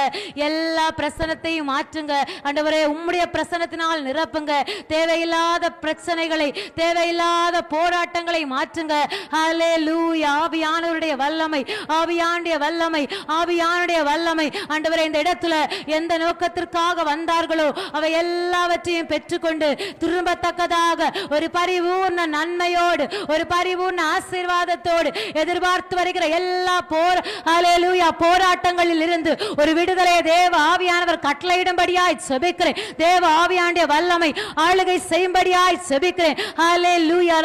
எல்லா பிரசனத்தையும் மாற்றுங்க ஆண்டவரே. உம்முடைய பிரசனத்தினால் நிரப்புங்க. தேவையில்லாத பிரச்சனைகளை, தேவையில்லாத போராட்டங்களை மாற்றுங்க. ஹல்லேலூயா. ஆவியானவருடைய வல்லமை, ஆவியானுடைய வல்லமை, ஆவியானுடைய வல்லமை ஆண்டவரே. இந்த இடத்துல எந்த நோக்கத்திற்காக வந்தார்களோ அவை எல்லாவற்றையும் பெற்றுக்கொண்டு திரும்பத்தக்கதாக ஒரு பரிபூர்ண நன்மையோடு, ஒரு பரிபூர்ண ஆசீர்வாதத்தோடு எதிர்பார்த்து வருகிற எல்லா போராட்டங்களில் இருந்து ஒரு விடுதலை தேவ ஆவியானவர் கட்டளையிடும்படியாய் செபிக்கிறேன். தேவ ஆவியானுடைய வல்லமை ஆளுகை செய்யும்படியாய் செபிக்கிறேன். ஹல்லேலூயா.